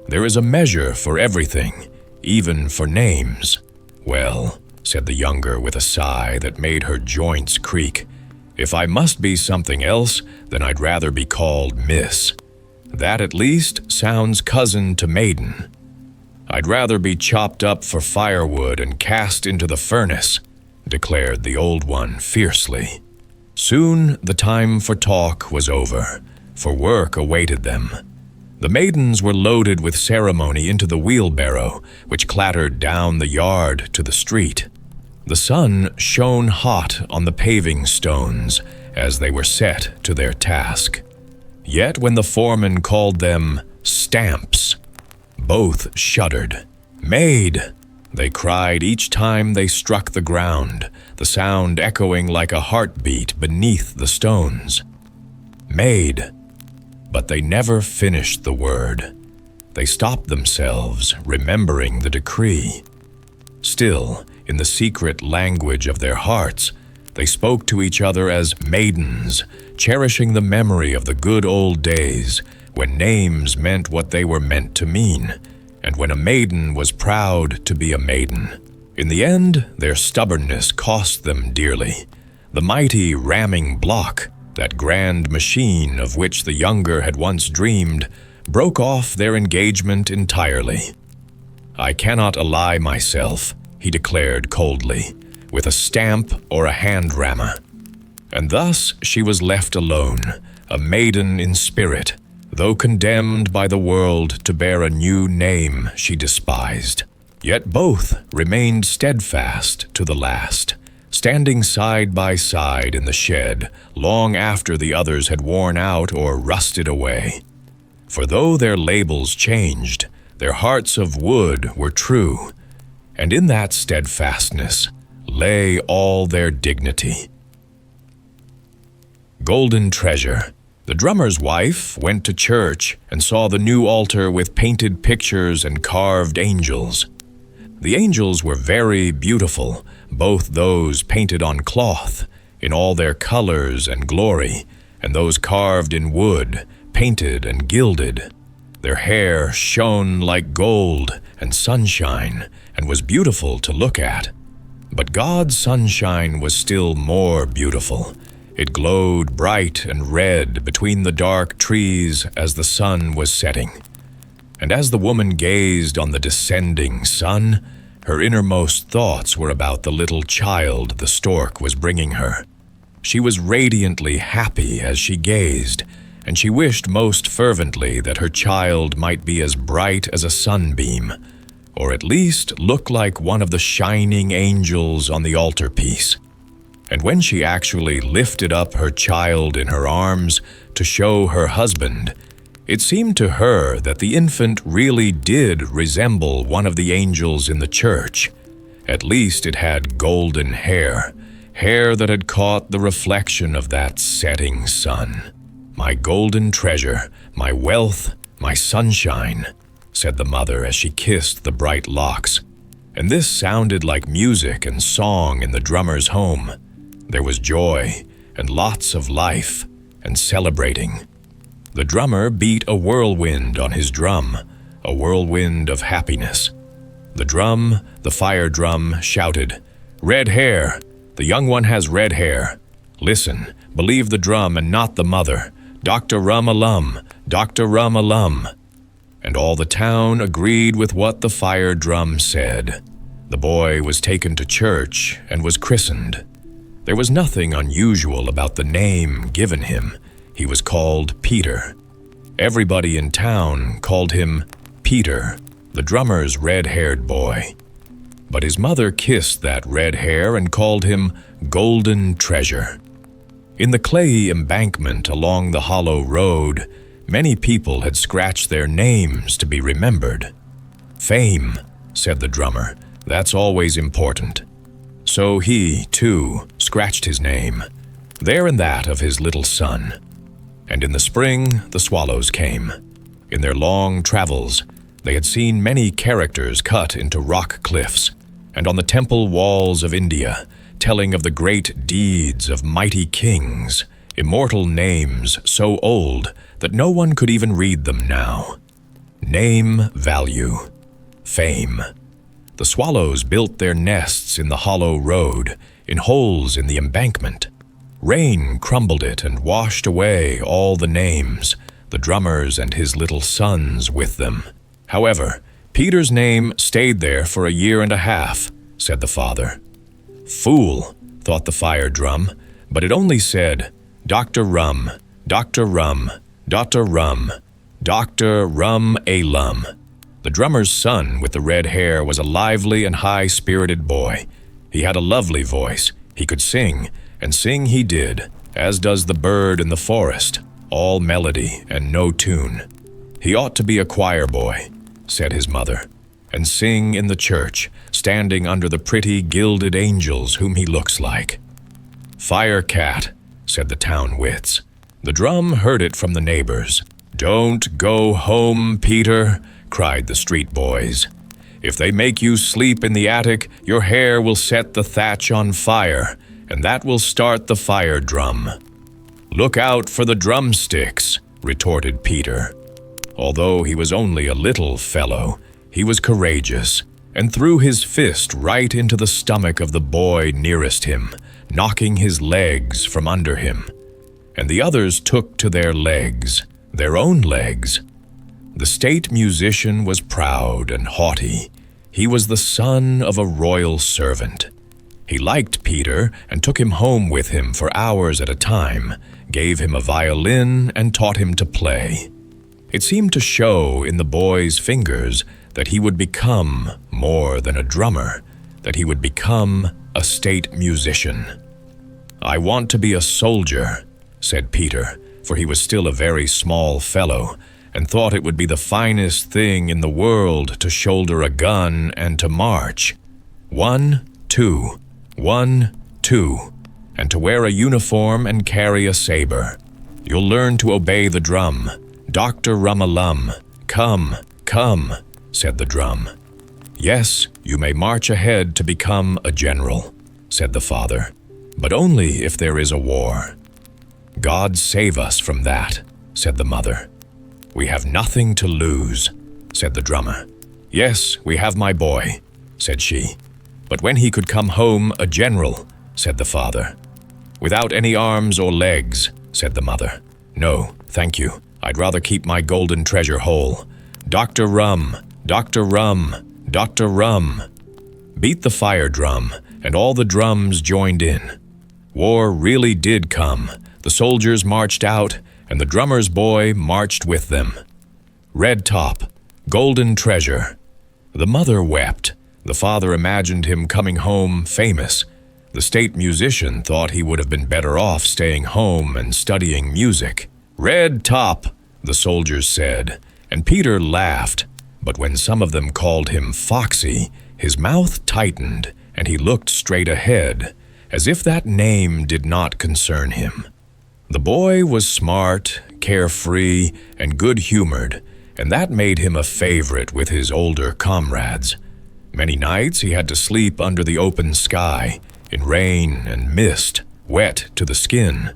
There is a measure for everything, even for names." "Well," said the younger with a sigh that made her joints creak, "if I must be something else, then I'd rather be called Miss. That at least sounds cousin to maiden. I'd rather be chopped up for firewood and cast into the furnace," declared the old one fiercely. Soon the time for talk was over, for work awaited them. The maidens were loaded with ceremony into the wheelbarrow, which clattered down the yard to the street. The sun shone hot on the paving stones as they were set to their task. Yet when the foreman called them stamps, both shuddered. "Maid!" they cried each time they struck the ground, the sound echoing like a heartbeat beneath the stones. "Maid!" But they never finished the word. They stopped themselves, remembering the decree. Still, in the secret language of their hearts, they spoke to each other as maidens, cherishing the memory of the good old days when names meant what they were meant to mean, and when a maiden was proud to be a maiden. In the end, their stubbornness cost them dearly. The mighty ramming block, that grand machine of which the younger had once dreamed, broke off their engagement entirely. "I cannot ally myself," he declared coldly, "with a stamp or a hand-rammer." And thus she was left alone, a maiden in spirit, Though condemned by the world to bear a new name she despised, yet both remained steadfast to the last, standing side by side in the shed long after the others had worn out or rusted away. For though their labels changed, their hearts of wood were true, and in that steadfastness lay all their dignity. Golden Treasure. The drummer's wife went to church and saw the new altar with painted pictures and carved angels. The angels were very beautiful, both those painted on cloth, in all their colors and glory, and those carved in wood, painted and gilded. Their hair shone like gold and sunshine, and was beautiful to look at. But God's sunshine was still more beautiful. It glowed bright and red between the dark trees as the sun was setting. And as the woman gazed on the descending sun, her innermost thoughts were about the little child the stork was bringing her. She was radiantly happy as she gazed, and she wished most fervently that her child might be as bright as a sunbeam, or at least look like one of the shining angels on the altarpiece. And when she actually lifted up her child in her arms to show her husband, it seemed to her that the infant really did resemble one of the angels in the church. At least it had golden hair, hair that had caught the reflection of that setting sun. "My golden treasure, my wealth, my sunshine," said the mother as she kissed the bright locks. And this sounded like music and song in the drummer's home. There was joy and lots of life and celebrating. The drummer beat a whirlwind on his drum, a whirlwind of happiness. The fire drum, shouted, "Red hair! The young one has red hair. Listen, believe the drum and not the mother. Dr. Rum alum, Dr. Rum alum." And all the town agreed with what the fire drum said. The boy was taken to church and was christened. There was nothing unusual about the name given him. He was called Peter. Everybody in town called him Peter, the drummer's red-haired boy. But his mother kissed that red hair and called him Golden Treasure. In the clayey embankment along the hollow road, many people had scratched their names to be remembered. "Fame," said the drummer, "that's always important." So he, too, scratched his name, there and that of his little son. And in the spring, the swallows came. In their long travels, they had seen many characters cut into rock cliffs, and on the temple walls of India, telling of the great deeds of mighty kings, immortal names so old that no one could even read them now. Name value. Fame. The swallows built their nests in the hollow road, in holes in the embankment. Rain crumbled it and washed away all the names, the drummer's and his little sons with them. However, Peter's name stayed there for a year and a half, said the father. Fool, thought the fire drum, but it only said, Dr. Rum, Dr. Rum, Dr. Rum, Dr. Rum Alum. The drummer's son with the red hair was a lively and high-spirited boy. He had a lovely voice. He could sing, and sing he did, as does the bird in the forest, all melody and no tune. He ought to be a choir boy, said his mother, and sing in the church, standing under the pretty gilded angels whom he looks like. Fire cat, said the town wits. The drum heard it from the neighbors. Don't go home, Peter, cried the street boys. If they make you sleep in the attic, your hair will set the thatch on fire, and that will start the fire drum. Look out for the drumsticks, retorted Peter. Although he was only a little fellow, he was courageous, and threw his fist right into the stomach of the boy nearest him, knocking his legs from under him. And the others took to their legs, their own legs. The state musician was proud and haughty. He was the son of a royal servant. He liked Peter and took him home with him for hours at a time, gave him a violin and taught him to play. It seemed to show in the boy's fingers that he would become more than a drummer, that he would become a state musician. "I want to be a soldier," said Peter, for he was still a very small fellow, and thought it would be the finest thing in the world to shoulder a gun and to march. 1, 2, 1, 2, and to wear a uniform and carry a saber. "You'll learn to obey the drum. Dr. Rum-a-Lum, come, come," said the drum. "Yes, you may march ahead to become a general," said the father, "but only if there is a war." "God save us from that," said the mother. "We have nothing to lose," said the drummer. "Yes, we have my boy," said she. "But when he could come home a general," said the father. "Without any arms or legs," said the mother. "No, thank you. I'd rather keep my golden treasure whole. Dr. Rum, Dr. Rum, Dr. Rum." Beat the fire drum, and all the drums joined in. War really did come. The soldiers marched out, and the drummer's boy marched with them. Red top, golden treasure. The mother wept. The father imagined him coming home famous. The state musician thought he would have been better off staying home and studying music. "Red top," the soldiers said, and Peter laughed. But when some of them called him Foxy, his mouth tightened, and he looked straight ahead, as if that name did not concern him. The boy was smart, carefree, and good-humored, and that made him a favorite with his older comrades. Many nights he had to sleep under the open sky, in rain and mist, wet to the skin.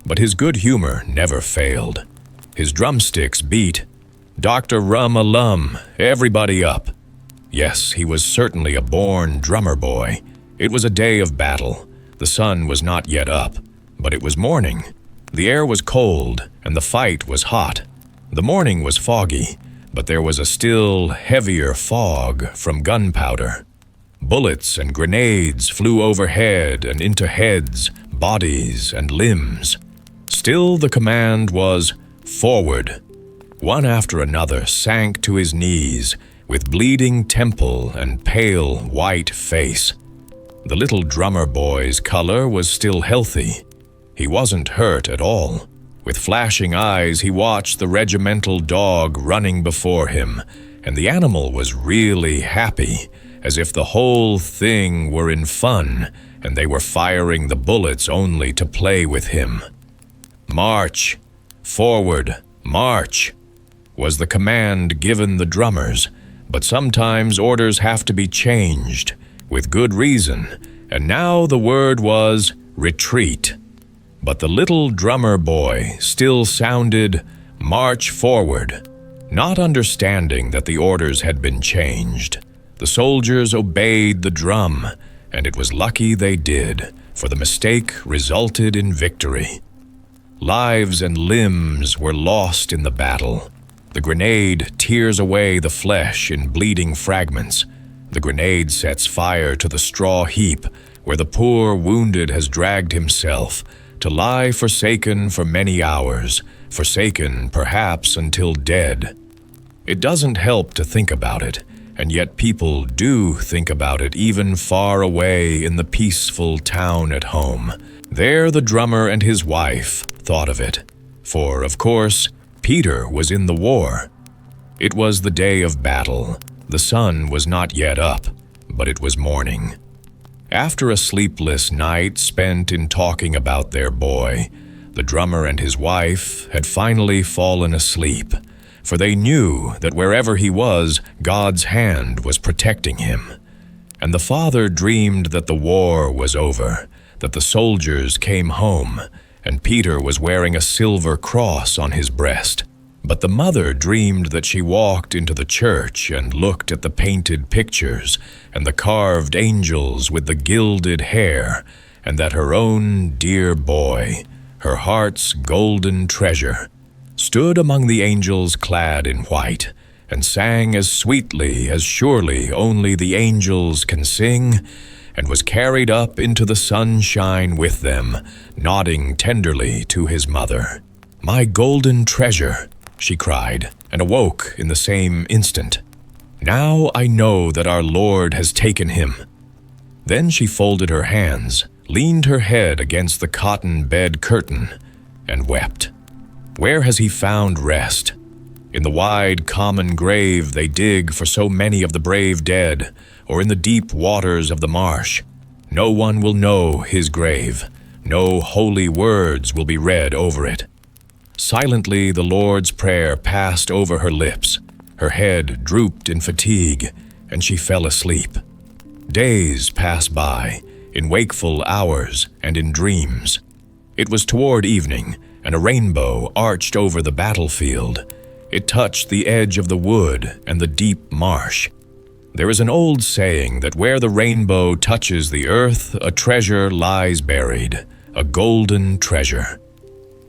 But his good humor never failed. His drumsticks beat, "Dr. Rum-a-Lum, everybody up." Yes, he was certainly a born drummer boy. It was a day of battle. The sun was not yet up, but it was morning. The air was cold, and the fight was hot. The morning was foggy, but there was a still heavier fog from gunpowder. Bullets and grenades flew overhead and into heads, bodies, and limbs. Still the command was, "Forward." One after another sank to his knees, with bleeding temple and pale white face. The little drummer boy's color was still healthy. He wasn't hurt at all. With flashing eyes, he watched the regimental dog running before him, and the animal was really happy, as if the whole thing were in fun, and they were firing the bullets only to play with him. "March! Forward! March!" was the command given the drummers, but sometimes orders have to be changed, with good reason, and now the word was retreat. But the little drummer boy still sounded, "March forward," not understanding that the orders had been changed. The soldiers obeyed the drum, and it was lucky they did, for the mistake resulted in victory. Lives and limbs were lost in the battle. The grenade tears away the flesh in bleeding fragments. The grenade sets fire to the straw heap where the poor wounded has dragged himself, to lie forsaken for many hours, forsaken perhaps until dead. It doesn't help to think about it, and yet people do think about it even far away in the peaceful town at home. There the drummer and his wife thought of it, for, of course, Peter was in the war. It was the day of battle. The sun was not yet up, but it was morning. After a sleepless night spent in talking about their boy, the drummer and his wife had finally fallen asleep, for they knew that wherever he was, God's hand was protecting him. And the father dreamed that the war was over, that the soldiers came home, and Peter was wearing a silver cross on his breast. But the mother dreamed that she walked into the church and looked at the painted pictures and the carved angels with the gilded hair, and that her own dear boy, her heart's golden treasure, stood among the angels clad in white, and sang as sweetly as surely only the angels can sing, and was carried up into the sunshine with them, nodding tenderly to his mother. "My golden treasure," she cried, and awoke in the same instant. "Now I know that our Lord has taken him." Then she folded her hands, leaned her head against the cotton bed curtain, and wept. Where has he found rest? In the wide common grave they dig for so many of the brave dead, or in the deep waters of the marsh. No one will know his grave. No holy words will be read over it. Silently the Lord's Prayer passed over her lips. Her head drooped in fatigue, and she fell asleep. Days passed by, in wakeful hours and in dreams. It was toward evening, and a rainbow arched over the battlefield. It touched the edge of the wood and the deep marsh. There is an old saying that where the rainbow touches the earth, a treasure lies buried, a golden treasure.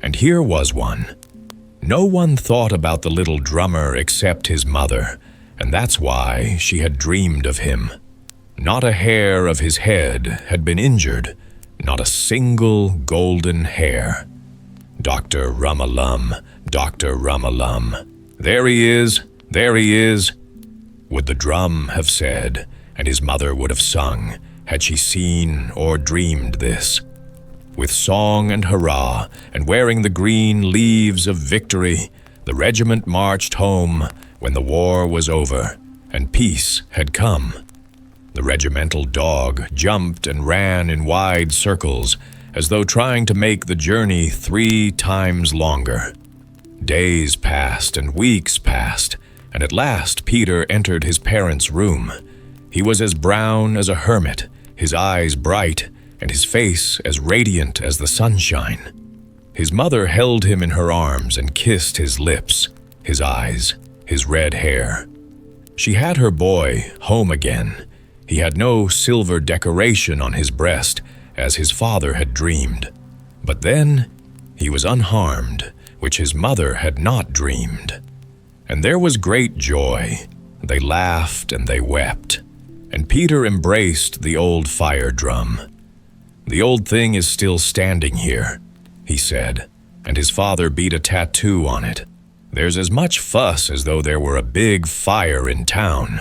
And here was one. No one thought about the little drummer except his mother, and that's why she had dreamed of him. Not a hair of his head had been injured, not a single golden hair. Dr. Rum-a-Lum, Dr. Rum-a-Lum. There he is, there he is, would the drum have said, and his mother would have sung, had she seen or dreamed this. With song and hurrah, and wearing the green leaves of victory, the regiment marched home when the war was over, and peace had come. The regimental dog jumped and ran in wide circles, as though trying to make the journey 3 times longer. Days passed and weeks passed, and at last Peter entered his parents' room. He was as brown as a hermit, his eyes bright, and his face as radiant as the sunshine. His mother held him in her arms and kissed his lips, his eyes, his red hair. She had her boy home again. He had no silver decoration on his breast, as his father had dreamed. But then he was unharmed, which his mother had not dreamed. And there was great joy. They laughed and they wept. And Peter embraced the old fire drum. "The old thing is still standing here," he said, and his father beat a tattoo on it. "There's as much fuss as though there were a big fire in town,"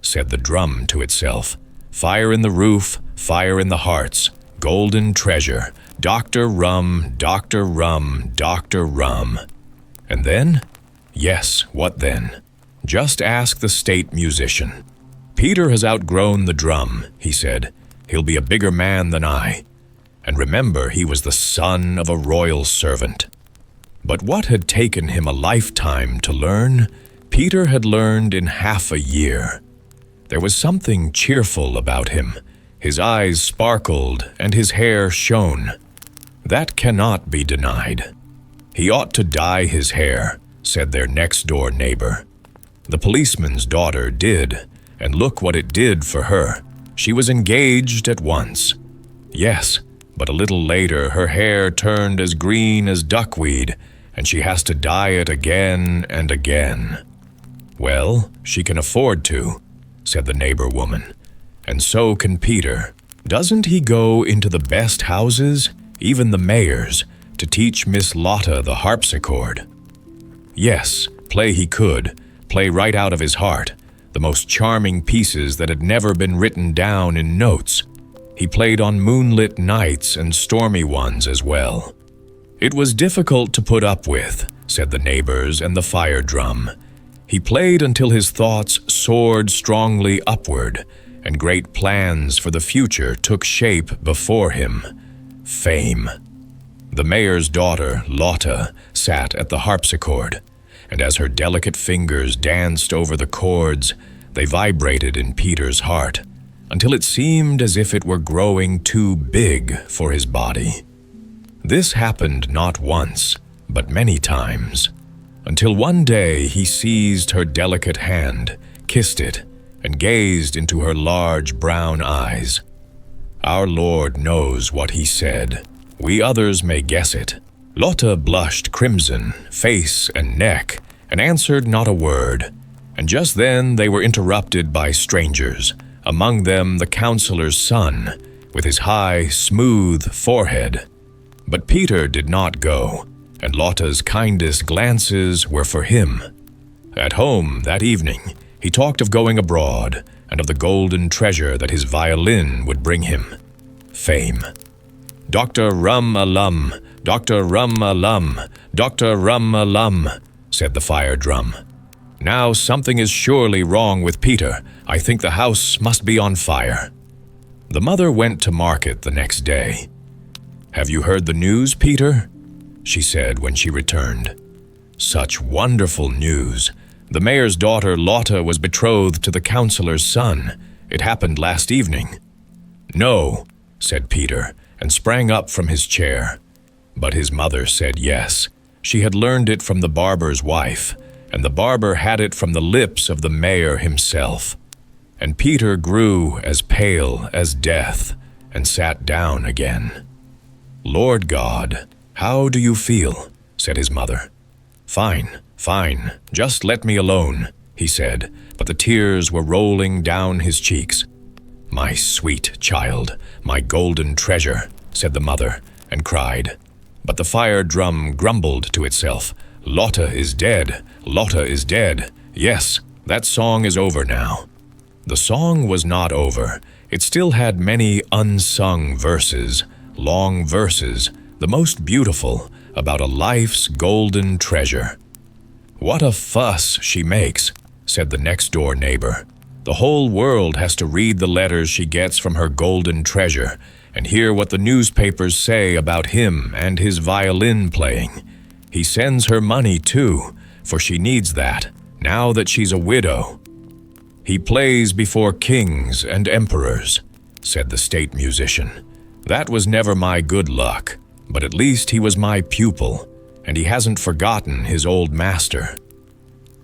said the drum to itself. "Fire in the roof, fire in the hearts, golden treasure, Dr. Rum, Dr. Rum, Dr. Rum." And then? Yes, what then? Just ask the state musician. "Peter has outgrown the drum," he said. "He'll be a bigger man than I." And remember, he was the son of a royal servant. But what had taken him a lifetime to learn, Peter had learned in half a year. There was something cheerful about him. His eyes sparkled and his hair shone. That cannot be denied. "He ought to dye his hair," said their next-door neighbor. The policeman's daughter did, and look what it did for her. She was engaged at once. Yes, but a little later her hair turned as green as duckweed, and she has to dye it again and again. "Well, she can afford to," said the neighbor woman. "And so can Peter. Doesn't he go into the best houses, even the mayor's, to teach Miss Lotta the harpsichord?" Yes, play he could, play right out of his heart, the most charming pieces that had never been written down in notes. He played on moonlit nights and stormy ones as well. It was difficult to put up with, said the neighbors and the fire drum. He played until his thoughts soared strongly upward, and great plans for the future took shape before him. Fame. The mayor's daughter, Lotta, sat at the harpsichord, and as her delicate fingers danced over the chords, they vibrated in Peter's heart, until it seemed as if it were growing too big for his body. This happened not once, but many times, until one day he seized her delicate hand, kissed it, and gazed into her large brown eyes. Our Lord knows what he said. We others may guess it. Lotta blushed crimson, face and neck, and answered not a word. And just then they were interrupted by strangers, among them the counselor's son, with his high, smooth forehead. But Peter did not go, and Lotta's kindest glances were for him. At home that evening, he talked of going abroad and of the golden treasure that his violin would bring him: fame. "Dr. Rum-a-lum, Dr. Rum-a-lum, Dr. Rum-a-lum," said the fire drum. "Now something is surely wrong with Peter. I think the house must be on fire." The mother went to market the next day. "Have you heard the news, Peter?" she said when she returned. Such wonderful news! The mayor's daughter Lotta was betrothed to the councillor's son. It happened last evening. "No," said Peter, and sprang up from his chair. But his mother said yes. She had learned it from the barber's wife, and the barber had it from the lips of the mayor himself. And Peter grew as pale as death and sat down again. "Lord God, how do you feel?" said his mother. "Fine, fine, just let me alone," he said, but the tears were rolling down his cheeks. "My sweet child, my golden treasure," said the mother, and cried. But the fire drum grumbled to itself, "Lotta is dead, Lotta is dead. Yes, that song is over now." The song was not over. It still had many unsung verses, long verses, the most beautiful, about a life's golden treasure. "What a fuss she makes," said the next-door neighbor. "The whole world has to read the letters she gets from her golden treasure and hear what the newspapers say about him and his violin playing. He sends her money, too, for she needs that, now that she's a widow." "He plays before kings and emperors," said the state musician. "That was never my good luck, but at least he was my pupil, and he hasn't forgotten his old master."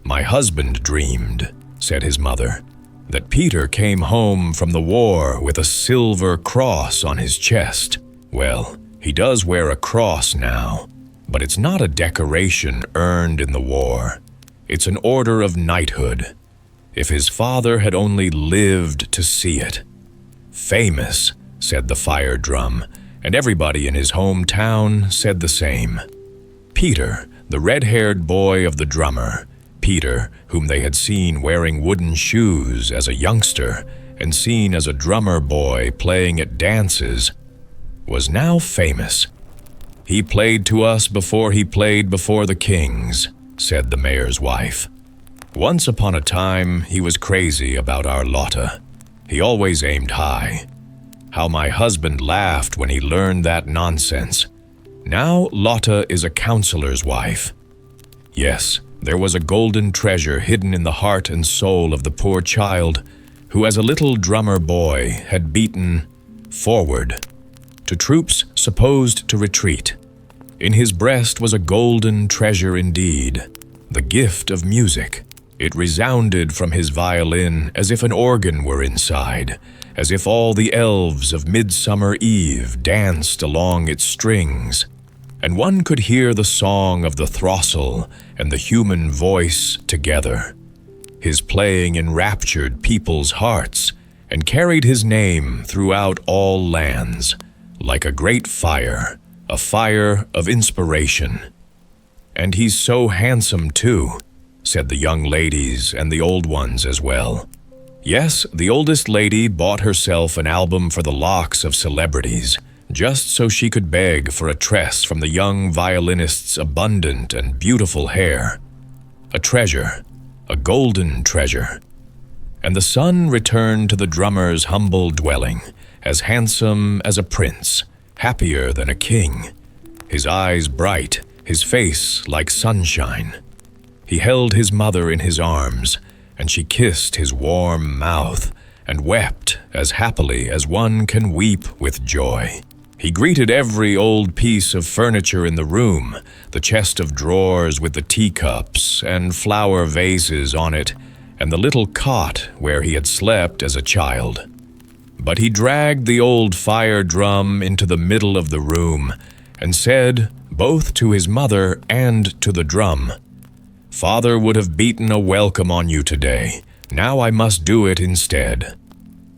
"My husband dreamed," said his mother, "that Peter came home from the war with a silver cross on his chest. Well, he does wear a cross now, but it's not a decoration earned in the war. It's an order of knighthood. If his father had only lived to see it." "Famous," said the fire drum, and everybody in his hometown said the same. Peter, the red-haired boy of the drummer, Peter, whom they had seen wearing wooden shoes as a youngster and seen as a drummer boy playing at dances, was now famous. "He played to us before he played before the kings," said the mayor's wife. "Once upon a time, he was crazy about our Lotta. He always aimed high. How my husband laughed when he learned that nonsense. Now Lotta is a councillor's wife. Yes, there was a golden treasure hidden in the heart and soul of the poor child, who as a little drummer boy had beaten forward to troops supposed to retreat. In his breast was a golden treasure indeed, the gift of music. It resounded from his violin as if an organ were inside, as if all the elves of Midsummer Eve danced along its strings, and one could hear the song of the throstle and the human voice together. His playing enraptured people's hearts and carried his name throughout all lands, like a great fire, a fire of inspiration. "And he's so handsome, too," said the young ladies and the old ones as well. Yes, the oldest lady bought herself an album for the locks of celebrities, just so she could beg for a tress from the young violinist's abundant and beautiful hair. A treasure, a golden treasure. And the son returned to the drummer's humble dwelling, as handsome as a prince, happier than a king, his eyes bright, his face like sunshine. He held his mother in his arms, and she kissed his warm mouth and wept as happily as one can weep with joy. He greeted every old piece of furniture in the room, the chest of drawers with the teacups and flower vases on it, and the little cot where he had slept as a child. But he dragged the old fire drum into the middle of the room and said, both to his mother and to the drum, "Father would have beaten a welcome on you today. Now I must do it instead."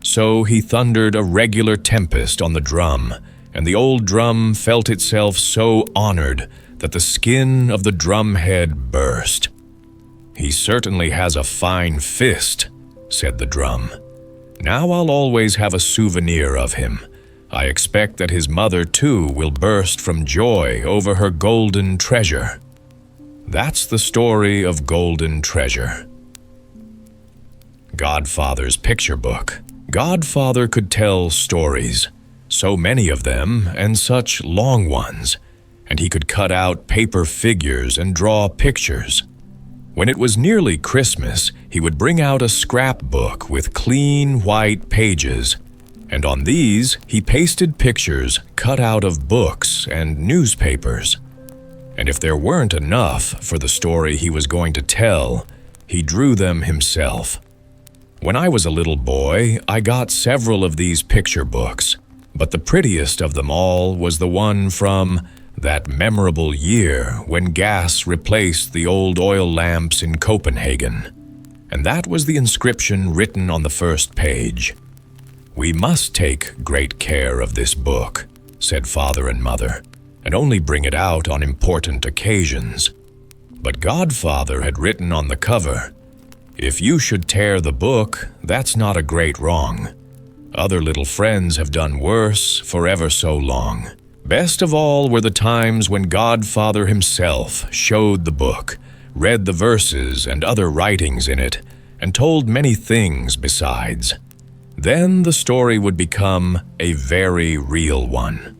So he thundered a regular tempest on the drum, and the old drum felt itself so honored that the skin of the drumhead burst. "He certainly has a fine fist," said the drum. "Now I'll always have a souvenir of him. I expect that his mother, too, will burst from joy over her golden treasure." That's the story of Golden Treasure. Godfather's picture book. Godfather could tell stories, so many of them and such long ones, and he could cut out paper figures and draw pictures. When it was nearly Christmas, he would bring out a scrapbook with clean white pages, and on these he pasted pictures cut out of books and newspapers. And if there weren't enough for the story he was going to tell, he drew them himself. When I was a little boy, I got several of these picture books, but the prettiest of them all was the one from that memorable year when gas replaced the old oil lamps in Copenhagen. And that was the inscription written on the first page. "We must take great care of this book," said Father and Mother, "and only bring it out on important occasions." But Godfather had written on the cover, "If you should tear the book, that's not a great wrong. Other little friends have done worse for ever so long. Best of all were the times when Godfather himself showed the book, read the verses and other writings in it, and told many things besides. Then the story would become a very real one."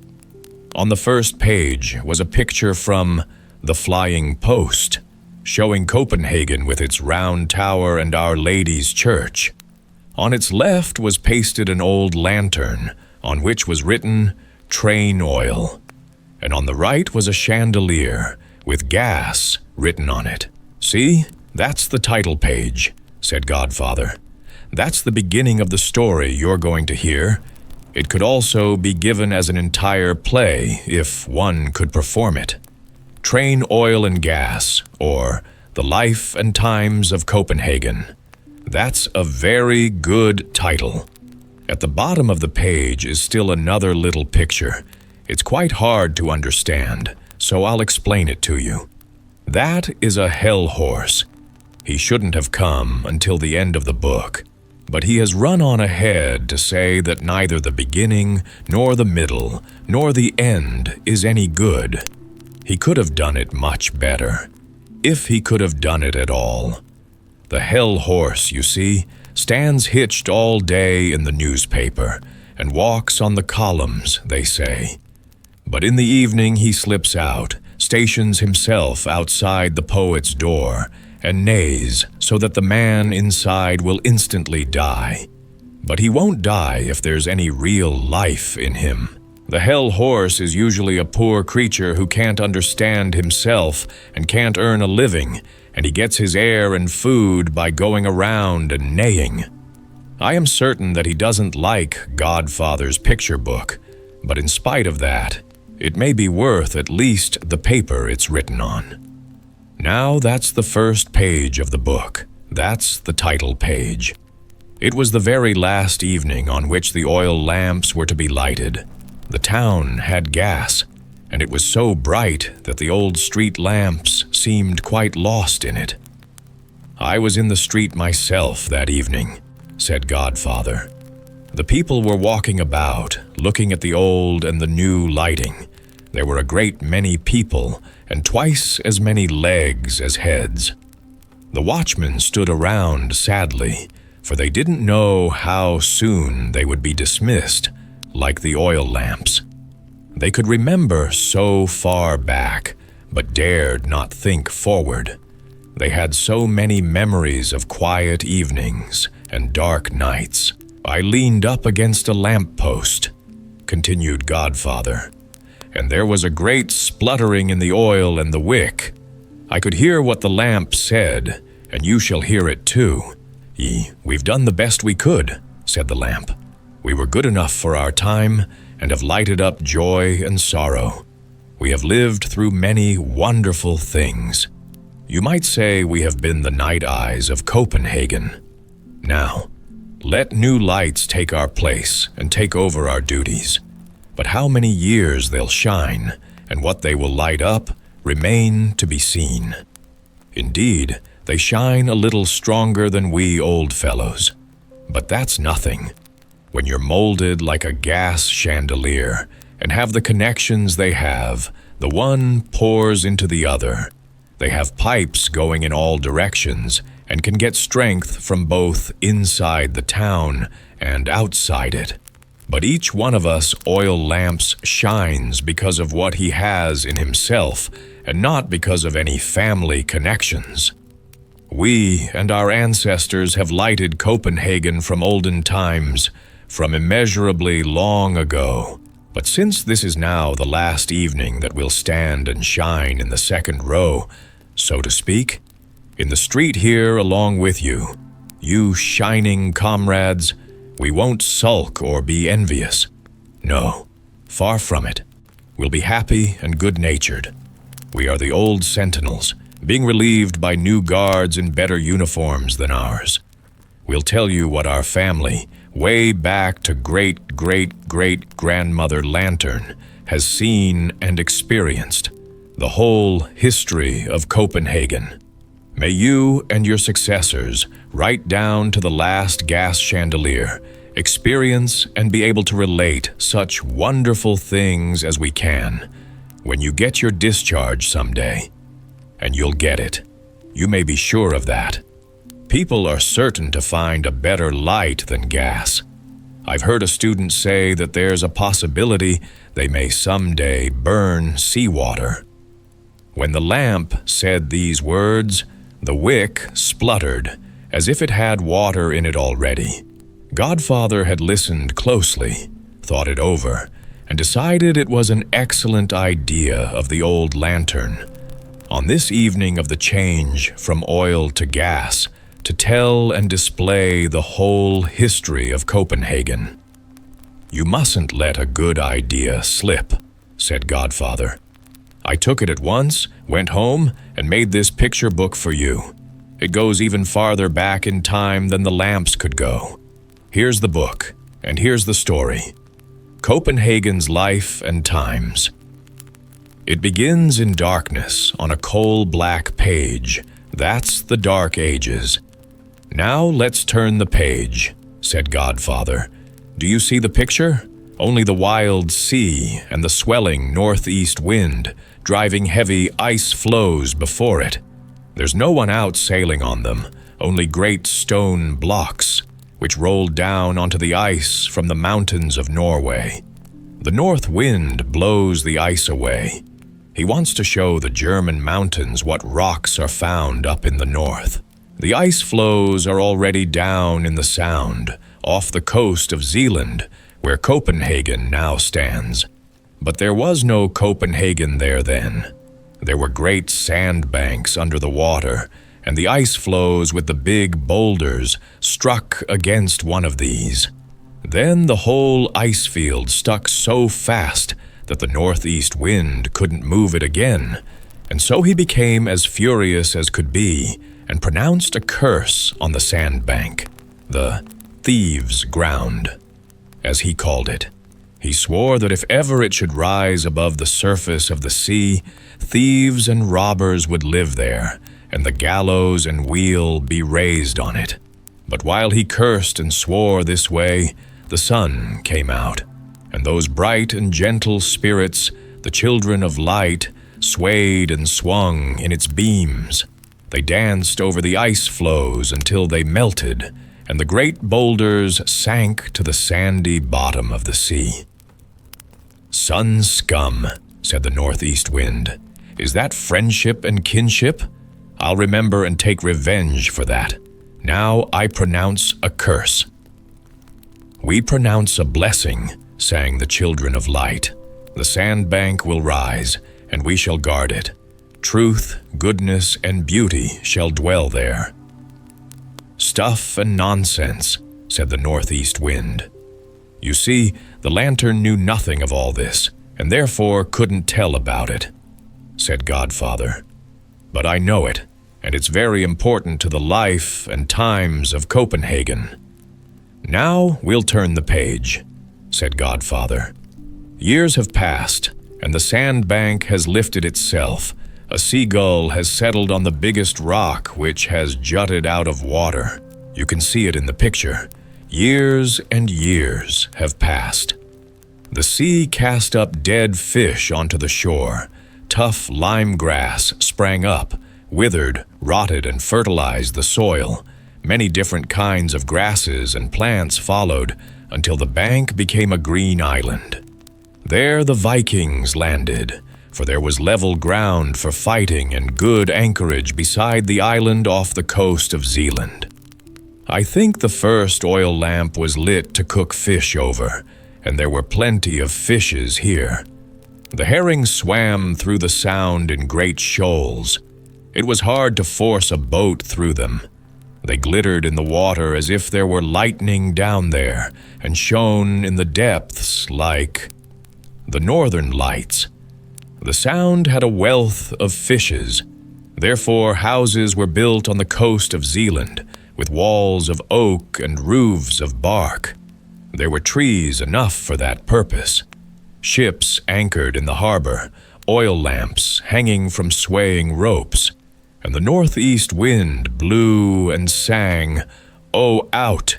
On the first page was a picture from The Flying Post, showing Copenhagen with its round tower and Our Lady's Church. On its left was pasted an old lantern, on which was written, "Train Oil." And on the right was a chandelier, with gas written on it. "See, that's the title page," said Godfather. "That's the beginning of the story you're going to hear. It could also be given as an entire play, if one could perform it. Train Oil and Gas, or The Life and Times of Copenhagen. That's a very good title. At the bottom of the page is still another little picture. It's quite hard to understand, so I'll explain it to you. That is a hell horse. He shouldn't have come until the end of the book, but he has run on ahead to say that neither the beginning, nor the middle, nor the end is any good. He could have done it much better, if he could have done it at all. The hell horse, you see, stands hitched all day in the newspaper and walks on the columns, they say. But in the evening he slips out, stations himself outside the poet's door, and neighs so that the man inside will instantly die. But he won't die if there's any real life in him. The hell horse is usually a poor creature who can't understand himself and can't earn a living, and he gets his air and food by going around and neighing. I am certain that he doesn't like Godfather's picture book, but in spite of that, it may be worth at least the paper it's written on. Now that's the first page of the book. That's the title page. It was the very last evening on which the oil lamps were to be lighted. The town had gas, and it was so bright that the old street lamps seemed quite lost in it. "I was in the street myself that evening," said Godfather. "The people were walking about, looking at the old and the new lighting. There were a great many people, and twice as many legs as heads. The watchmen stood around sadly, for they didn't know how soon they would be dismissed, like the oil lamps. They could remember so far back, but dared not think forward. They had so many memories of quiet evenings and dark nights. I leaned up against a lamp-post," continued Godfather, "and there was a great spluttering in the oil and the wick. I could hear what the lamp said, and you shall hear it too. We've done the best we could," said the lamp. "We were good enough for our time, and have lighted up joy and sorrow. We have lived through many wonderful things. You might say we have been the night eyes of Copenhagen. Now, let new lights take our place and take over our duties. But how many years they'll shine, and what they will light up, remain to be seen. Indeed, they shine a little stronger than we old fellows. But that's nothing. When you're molded like a gas chandelier and have the connections they have, the one pours into the other. They have pipes going in all directions and can get strength from both inside the town and outside it. But each one of us oil lamps shines because of what he has in himself and not because of any family connections. We and our ancestors have lighted Copenhagen from olden times, from immeasurably long ago. But since this is now the last evening that we'll stand and shine in the second row, so to speak, in the street here along with you, you shining comrades, we won't sulk or be envious. No, far from it. We'll be happy and good-natured. We are the old sentinels, being relieved by new guards in better uniforms than ours. We'll tell you what our family, way back to great-great-great-grandmother Lantern, has seen and experienced, the whole history of Copenhagen. May you and your successors, right down to the last gas chandelier, experience and be able to relate such wonderful things as we can when you get your discharge someday. And you'll get it. You may be sure of that. People are certain to find a better light than gas. I've heard a student say that there's a possibility they may someday burn seawater. When the lamp said these words, the wick spluttered, as if it had water in it already. Godfather had listened closely, thought it over, and decided it was an excellent idea of the old lantern, on this evening of the change from oil to gas, to tell and display the whole history of Copenhagen. "You mustn't let a good idea slip," said Godfather. "I took it at once, went home, and made this picture book for you. It goes even farther back in time than the lamps could go. Here's the book, and here's the story. Copenhagen's Life and Times. It begins in darkness on a coal-black page. That's the Dark Ages. Now let's turn the page," said Godfather. "Do you see the picture? Only the wild sea and the swelling northeast wind, driving heavy ice floes before it. There's no one out sailing on them, only great stone blocks, which roll down onto the ice from the mountains of Norway. The north wind blows the ice away. He wants to show the German mountains what rocks are found up in the north. The ice floes are already down in the Sound, off the coast of Zealand, where Copenhagen now stands. But there was no Copenhagen there then. There were great sandbanks under the water, and the ice floes with the big boulders struck against one of these. Then the whole ice field stuck so fast that the northeast wind couldn't move it again, and so he became as furious as could be and pronounced a curse on the sandbank, the thieves' ground, as he called it. He swore that if ever it should rise above the surface of the sea, thieves and robbers would live there, and the gallows and wheel be raised on it. But while he cursed and swore this way, the sun came out, and those bright and gentle spirits, the children of light, swayed and swung in its beams. They danced over the ice floes until they melted, and the great boulders sank to the sandy bottom of the sea. "Sun scum," said the northeast wind. "Is that friendship and kinship? I'll remember and take revenge for that. Now I pronounce a curse." "We pronounce a blessing," sang the children of light. "The sandbank will rise, and we shall guard it. Truth, goodness, and beauty shall dwell there." "Stuff and nonsense," said the northeast wind. "You see, the lantern knew nothing of all this, and therefore couldn't tell about it," said Godfather. "But I know it, and it's very important to the life and times of Copenhagen. Now we'll turn the page," said Godfather. "Years have passed, and the sandbank has lifted itself, A seagull has settled on the biggest rock which has jutted out of water. You can see it in the picture. Years and years have passed. The sea cast up dead fish onto the shore. Tough lime grass sprang up, withered, rotted, and fertilized the soil. Many different kinds of grasses and plants followed until the bank became a green island. There the Vikings landed, for there was level ground for fighting and good anchorage beside the island off the coast of Zealand. I think the first oil lamp was lit to cook fish over, and there were plenty of fishes here. The herrings swam through the sound in great shoals. It was hard to force a boat through them. They glittered in the water as if there were lightning down there, and shone in the depths like the northern lights. The Sound had a wealth of fishes. Therefore, houses were built on the coast of Zealand, with walls of oak and roofs of bark. There were trees enough for that purpose. Ships anchored in the harbor, oil lamps hanging from swaying ropes, and the northeast wind blew and sang, "Oh, out!"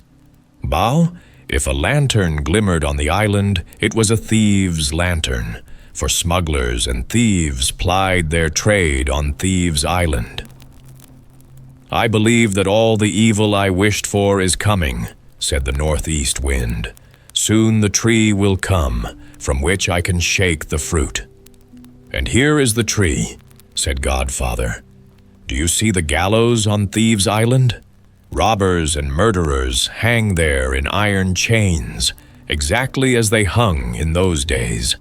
Bow, if a lantern glimmered on the island, it was a thieves' lantern, for smugglers and thieves plied their trade on Thieves' Island. "I believe that all the evil I wished for is coming," said the northeast wind. "Soon the tree will come, from which I can shake the fruit." "And here is the tree," said Godfather. "Do you see the gallows on Thieves' Island? Robbers and murderers hang there in iron chains, exactly as they hung in those days.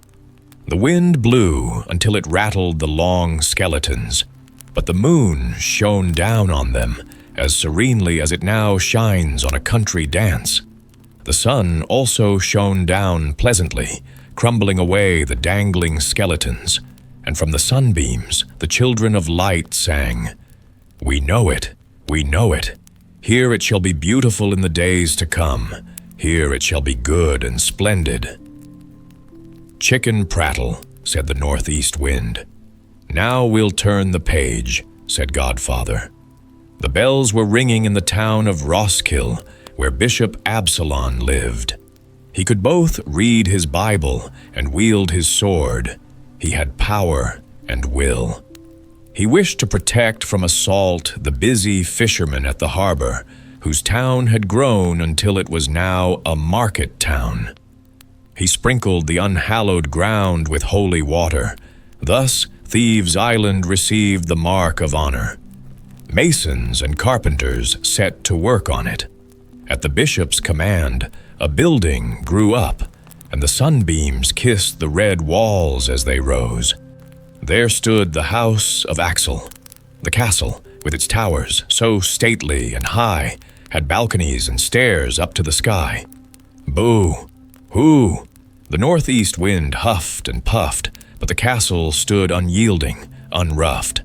The wind blew until it rattled the long skeletons, but the moon shone down on them as serenely as it now shines on a country dance. The sun also shone down pleasantly, crumbling away the dangling skeletons, and from the sunbeams the children of light sang, "We know it, we know it. Here it shall be beautiful in the days to come. Here it shall be good and splendid." "Chicken prattle," said the northeast wind. "Now we'll turn the page," said Godfather. The bells were ringing in the town of Roskill, where Bishop Absalon lived. He could both read his Bible and wield his sword. He had power and will. He wished to protect from assault the busy fishermen at the harbor, whose town had grown until it was now a market town. He sprinkled the unhallowed ground with holy water. Thus, Thieves' Island received the mark of honor. Masons and carpenters set to work on it. At the bishop's command, a building grew up, and the sunbeams kissed the red walls as they rose. There stood the house of Axel. The castle, with its towers, so stately and high, had balconies and stairs up to the sky. Boo! Hoo! The northeast wind huffed and puffed, but the castle stood unyielding, unroughed.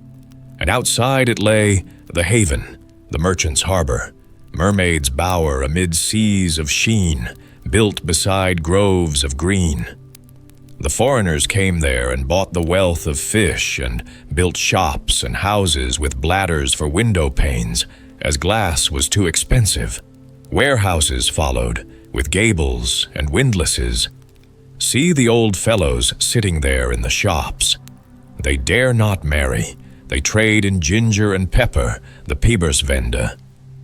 And outside it lay the haven, the merchant's harbor, mermaid's bower amid seas of sheen, built beside groves of green. The foreigners came there and bought the wealth of fish and built shops and houses with bladders for window panes, as glass was too expensive. Warehouses followed, with gables and windlasses. See the old fellows sitting there in the shops. They dare not marry. They trade in ginger and pepper, the Pebersvende.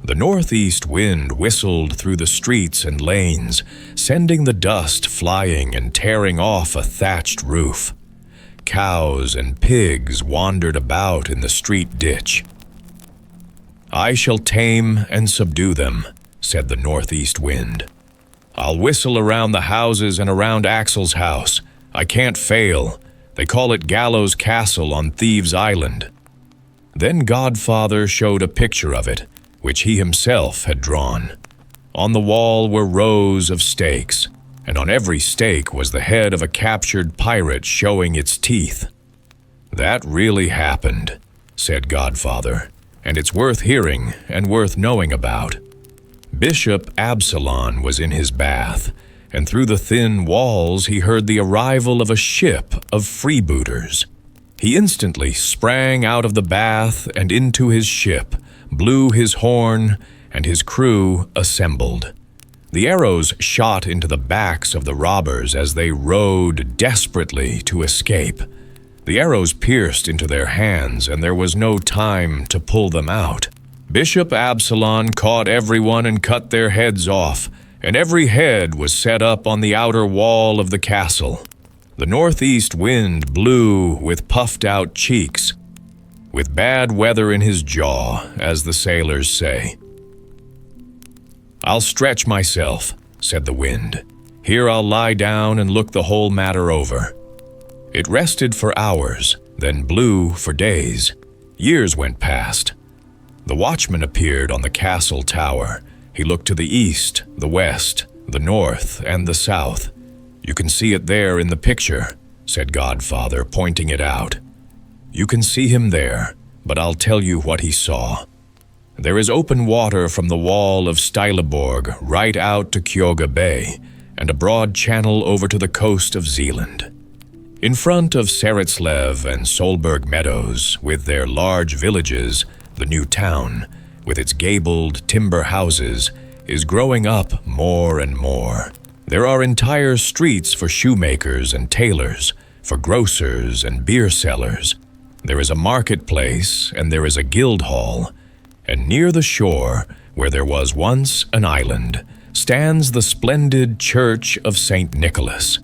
The northeast wind whistled through the streets and lanes, sending the dust flying and tearing off a thatched roof. Cows and pigs wandered about in the street ditch. "I shall tame and subdue them," said the northeast wind. "I'll whistle around the houses and around Axel's house. I can't fail. They call it Gallows Castle on Thieves' Island." Then Godfather showed a picture of it, which he himself had drawn. On the wall were rows of stakes, and on every stake was the head of a captured pirate showing its teeth. "That really happened," said Godfather, "and it's worth hearing and worth knowing about." Bishop Absalon was in his bath, and through the thin walls he heard the arrival of a ship of freebooters. He instantly sprang out of the bath and into his ship, blew his horn, and his crew assembled. The arrows shot into the backs of the robbers as they rowed desperately to escape. The arrows pierced into their hands, and there was no time to pull them out. Bishop Absalom caught everyone and cut their heads off, and every head was set up on the outer wall of the castle. The northeast wind blew with puffed-out cheeks, with bad weather in his jaw, as the sailors say. "I'll stretch myself," said the wind. "Here I'll lie down and look the whole matter over." It rested for hours, then blew for days. Years went past. The watchman appeared on the castle tower. He looked to the east, the west, the north, and the south. "You can see it there in the picture," said Godfather, pointing it out. "You can see him there, but I'll tell you what he saw. There is open water from the wall of Styleborg right out to Kyoga Bay, and a broad channel over to the coast of Zealand. In front of Seretslev and Solberg meadows, with their large villages, the new town, with its gabled timber houses, is growing up more and more. There are entire streets for shoemakers and tailors, for grocers and beer sellers. There is a marketplace, and there is a guild hall. And near the shore, where there was once an island, stands the splendid church of St. Nicholas.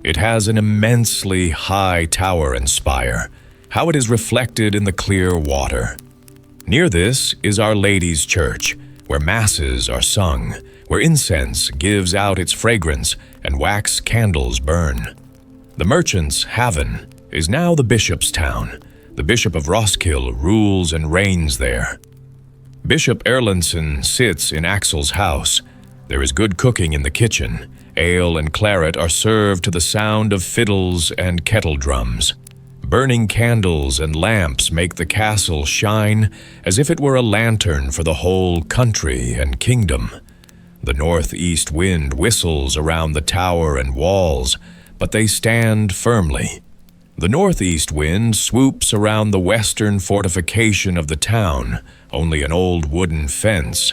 It has an immensely high tower and spire. How it is reflected in the clear water. Near this is Our Lady's Church, where masses are sung, where incense gives out its fragrance and wax candles burn. The merchant's haven is now the bishop's town. The Bishop of Roskilde rules and reigns there. Bishop Erlandsen sits in Axel's house. There is good cooking in the kitchen. Ale and claret are served to the sound of fiddles and kettle drums. Burning candles and lamps make the castle shine as if it were a lantern for the whole country and kingdom. The northeast wind whistles around the tower and walls, but they stand firmly. The northeast wind swoops around the western fortification of the town, only an old wooden fence,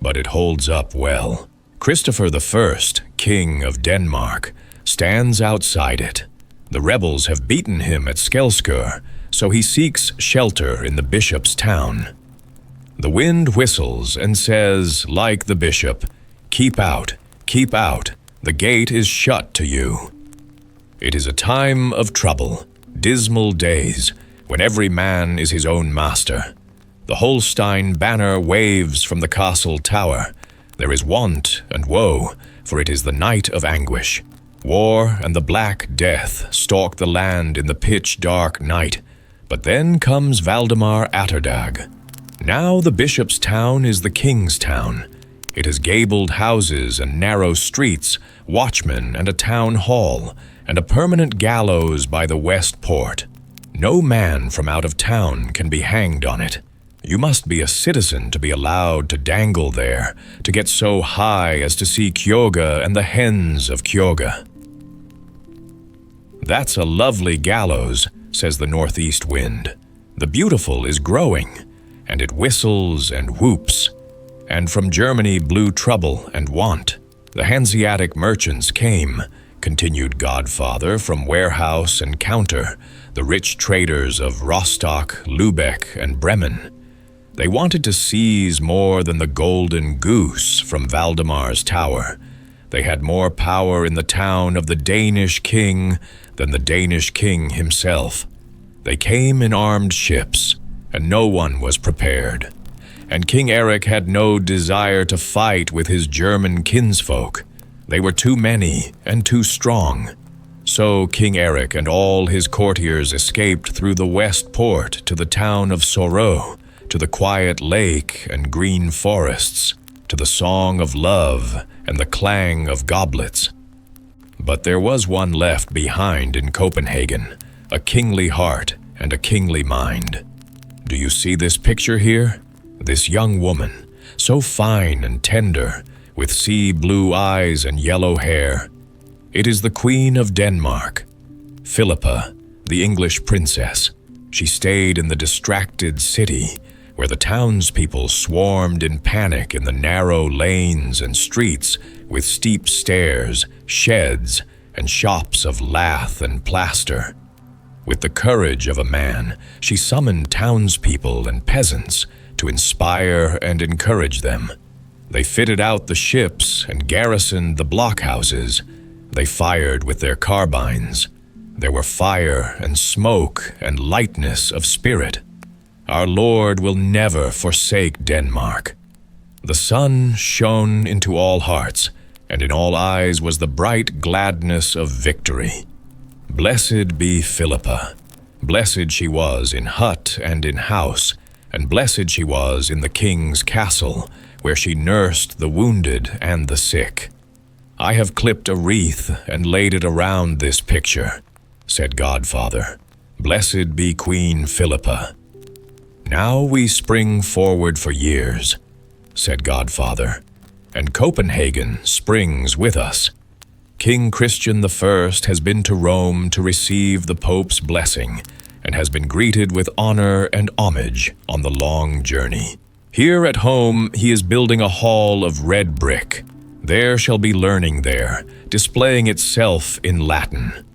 but it holds up well. Christopher I, King of Denmark, stands outside it. The rebels have beaten him at Skelskør, so he seeks shelter in the bishop's town. The wind whistles and says, like the bishop, keep out, the gate is shut to you." It is a time of trouble, dismal days, when every man is his own master. The Holstein banner waves from the castle tower. There is want and woe, for it is the night of anguish. War and the Black Death stalk the land in the pitch-dark night. But then comes Valdemar Atterdag. Now the bishop's town is the king's town. It has gabled houses and narrow streets, watchmen and a town hall, and a permanent gallows by the west port. No man from out of town can be hanged on it. You must be a citizen to be allowed to dangle there, to get so high as to see Kyoga and the hens of Kyoga. "That's a lovely gallows," says the northeast wind. "The beautiful is growing, and it whistles and whoops. And from Germany blew trouble and want. The Hanseatic merchants came," continued Godfather, "from warehouse and counter, the rich traders of Rostock, Lübeck, and Bremen. They wanted to seize more than the golden goose from Valdemar's tower. They had more power in the town of the Danish king than the Danish king himself. They came in armed ships, and no one was prepared. And King Eric had no desire to fight with his German kinsfolk. They were too many and too strong. So King Eric and all his courtiers escaped through the west port to the town of Sorø, to the quiet lake and green forests, to the song of love and the clang of goblets. But there was one left behind in Copenhagen, a kingly heart and a kingly mind. Do you see this picture here? This young woman, so fine and tender, with sea-blue eyes and yellow hair. It is the Queen of Denmark, Philippa, the English princess. She stayed in the distracted city, where the townspeople swarmed in panic in the narrow lanes and streets with steep stairs, sheds, and shops of lath and plaster. With the courage of a man, she summoned townspeople and peasants to inspire and encourage them. They fitted out the ships and garrisoned the blockhouses. They fired with their carbines. There were fire and smoke and lightness of spirit. Our Lord will never forsake Denmark. The sun shone into all hearts, and in all eyes was the bright gladness of victory. Blessed be Philippa. Blessed she was in hut and in house, and blessed she was in the king's castle, where she nursed the wounded and the sick. I have clipped a wreath and laid it around this picture, said Godfather. Blessed be Queen Philippa. Now we spring forward for years, said Godfather, and Copenhagen springs with us. King Christian I has been to Rome to receive the Pope's blessing, and has been greeted with honor and homage on the long journey. Here at home he is building a hall of red brick. There shall be learning there, displaying itself in Latin.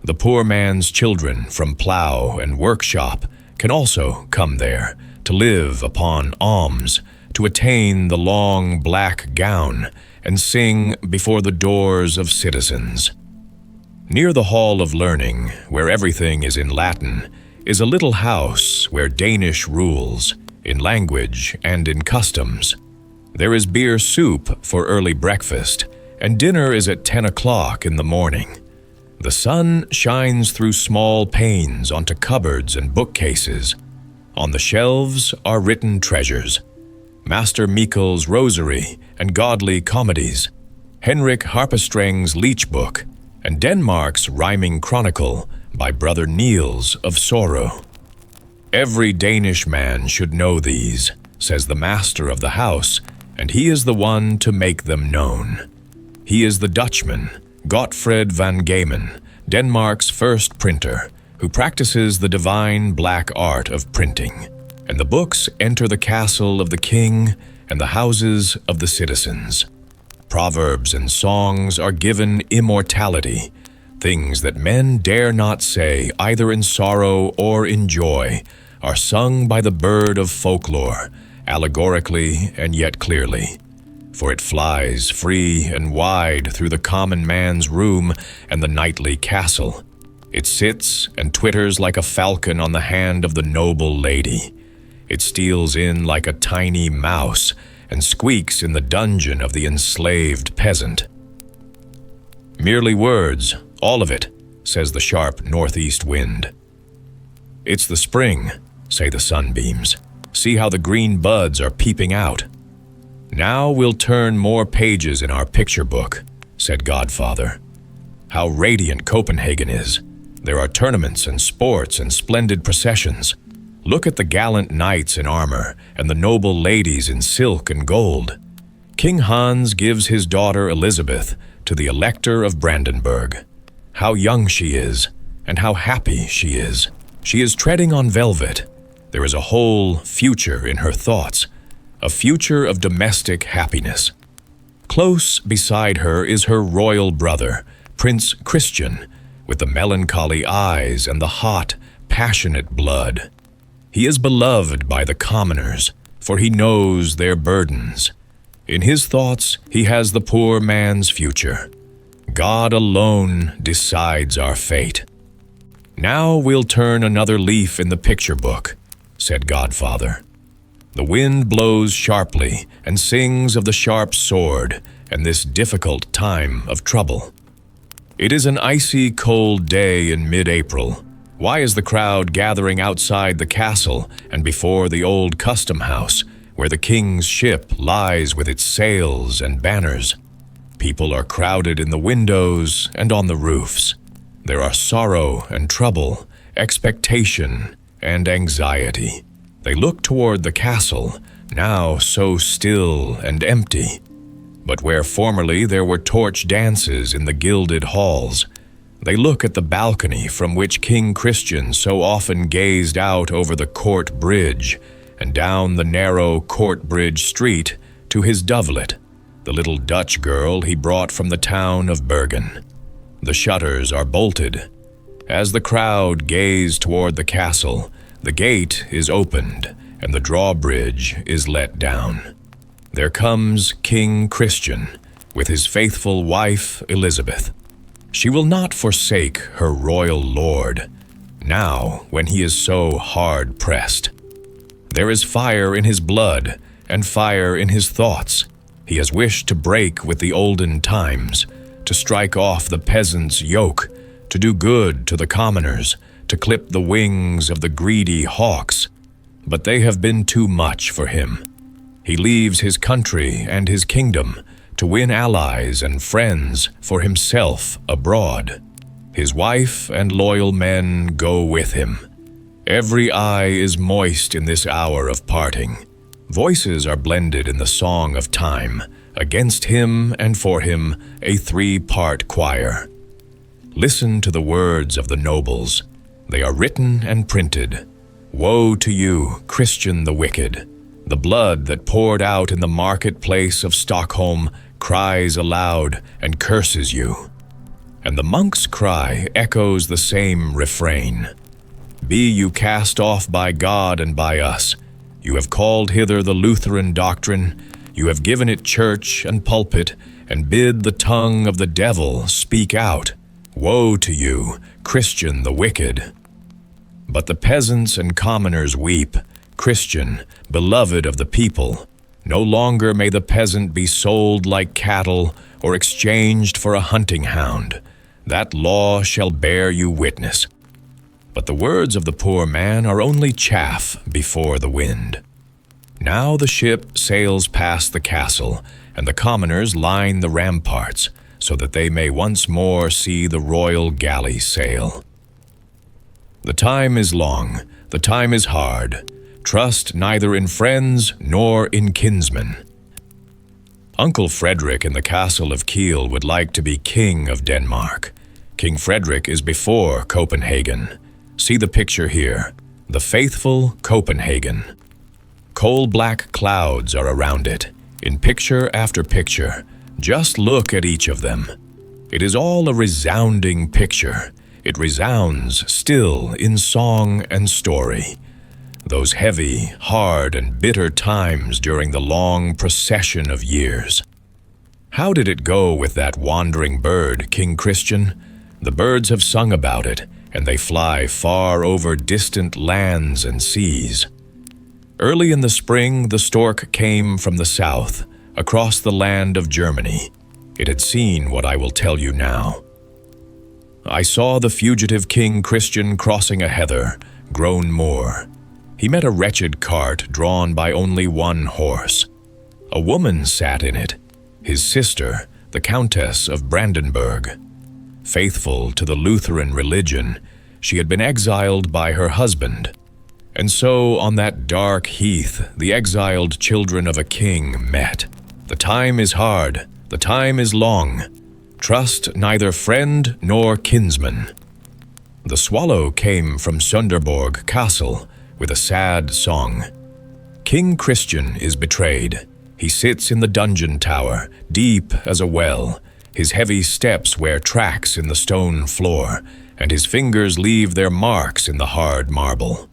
The poor man's children from plough and workshop can also come there to live upon alms, to attain the long black gown, and sing before the doors of citizens. Near the Hall of Learning, where everything is in Latin, is a little house where Danish rules, in language and in customs. There is beer soup for early breakfast, and dinner is at 10 o'clock in the morning. The sun shines through small panes onto cupboards and bookcases. On the shelves are written treasures: Master Mikkel's Rosary and Godly Comedies, Henrik Harpestreng's Leech Book, and Denmark's Rhyming Chronicle by Brother Niels of Sorrow. Every Danish man should know these, says the master of the house, and he is the one to make them known. He is the Dutchman, Gottfred van Gamen, Denmark's first printer, who practices the divine black art of printing, and the books enter the castle of the king and the houses of the citizens. Proverbs and songs are given immortality, things that men dare not say either in sorrow or in joy, are sung by the bird of folklore, allegorically and yet clearly. For it flies free and wide through the common man's room and the knightly castle. It sits and twitters like a falcon on the hand of the noble lady. It steals in like a tiny mouse and squeaks in the dungeon of the enslaved peasant. Merely words, all of it, says the sharp northeast wind. It's the spring, say the sunbeams. See how the green buds are peeping out. Now we'll turn more pages in our picture book, said Godfather. How radiant Copenhagen is. There are tournaments and sports and splendid processions. Look at the gallant knights in armor and the noble ladies in silk and gold. King Hans gives his daughter Elizabeth to the Elector of Brandenburg. How young she is, and how happy she is. She is treading on velvet. There is a whole future in her thoughts, a future of domestic happiness. Close beside her is her royal brother, Prince Christian, with the melancholy eyes and the hot, passionate blood. He is beloved by the commoners, for he knows their burdens. In his thoughts, he has the poor man's future. God alone decides our fate. Now we'll turn another leaf in the picture book, said Godfather. The wind blows sharply and sings of the sharp sword and this difficult time of trouble. It is an icy cold day in mid-April. Why is the crowd gathering outside the castle and before the old custom house, where the king's ship lies with its sails and banners? People are crowded in the windows and on the roofs. There are sorrow and trouble, expectation and anxiety. They look toward the castle, now so still and empty. But where formerly there were torch dances in the gilded halls, They look at the balcony from which King Christian so often gazed out over the court bridge and down the narrow court bridge street to his dovelet, the little Dutch girl he brought from the town of Bergen. The shutters are bolted. As the crowd gaze toward the castle, the gate is opened and the drawbridge is let down. There comes King Christian with his faithful wife Elizabeth. She will not forsake her royal lord, now when he is so hard pressed. There is fire in his blood and fire in his thoughts. He has wished to break with the olden times, to strike off the peasant's yoke, to do good to the commoners, to clip the wings of the greedy hawks. But they have been too much for him. He leaves his country and his kingdom to win allies and friends for himself abroad. His wife and loyal men go with him. Every eye is moist in this hour of parting. Voices are blended in the song of time. Against him and for him, a three-part choir. Listen to the words of the nobles. They are written and printed. Woe to you, Christian the wicked! The blood that poured out in the marketplace of Stockholm cries aloud and curses you. And the monk's cry echoes the same refrain. Be you cast off by God and by us. You have called hither the Lutheran doctrine. You have given it church and pulpit, and bid the tongue of the devil speak out. Woe to you, Christian the wicked! But the peasants and commoners weep. Christian, beloved of the people, no longer may the peasant be sold like cattle or exchanged for a hunting hound. That law shall bear you witness. But the words of the poor man are only chaff before the wind. Now the ship sails past the castle, and the commoners line the ramparts, so that they may once more see the royal galley sail. The time is long, the time is hard. Trust neither in friends nor in kinsmen. Uncle Frederick in the castle of Kiel would like to be king of Denmark. King Frederick is before Copenhagen. See the picture here, the faithful Copenhagen. Coal-black clouds are around it, in picture after picture. Just look at each of them. It is all a resounding picture. It resounds still in song and story. Those heavy, hard, and bitter times during the long procession of years. How did it go with that wandering bird, King Christian? The birds have sung about it, and they fly far over distant lands and seas. Early in the spring, the stork came from the south, across the land of Germany. It had seen what I will tell you now. I saw the fugitive King Christian crossing a heather, grown moor. He met a wretched cart drawn by only one horse. A woman sat in it, his sister, the Countess of Brandenburg. Faithful to the Lutheran religion, she had been exiled by her husband. And so on that dark heath, the exiled children of a king met. The time is hard, the time is long. Trust neither friend nor kinsman. The swallow came from Sønderborg Castle with a sad song. King Christian is betrayed. He sits in the dungeon tower, deep as a well. His heavy steps wear tracks in the stone floor, and his fingers leave their marks in the hard marble.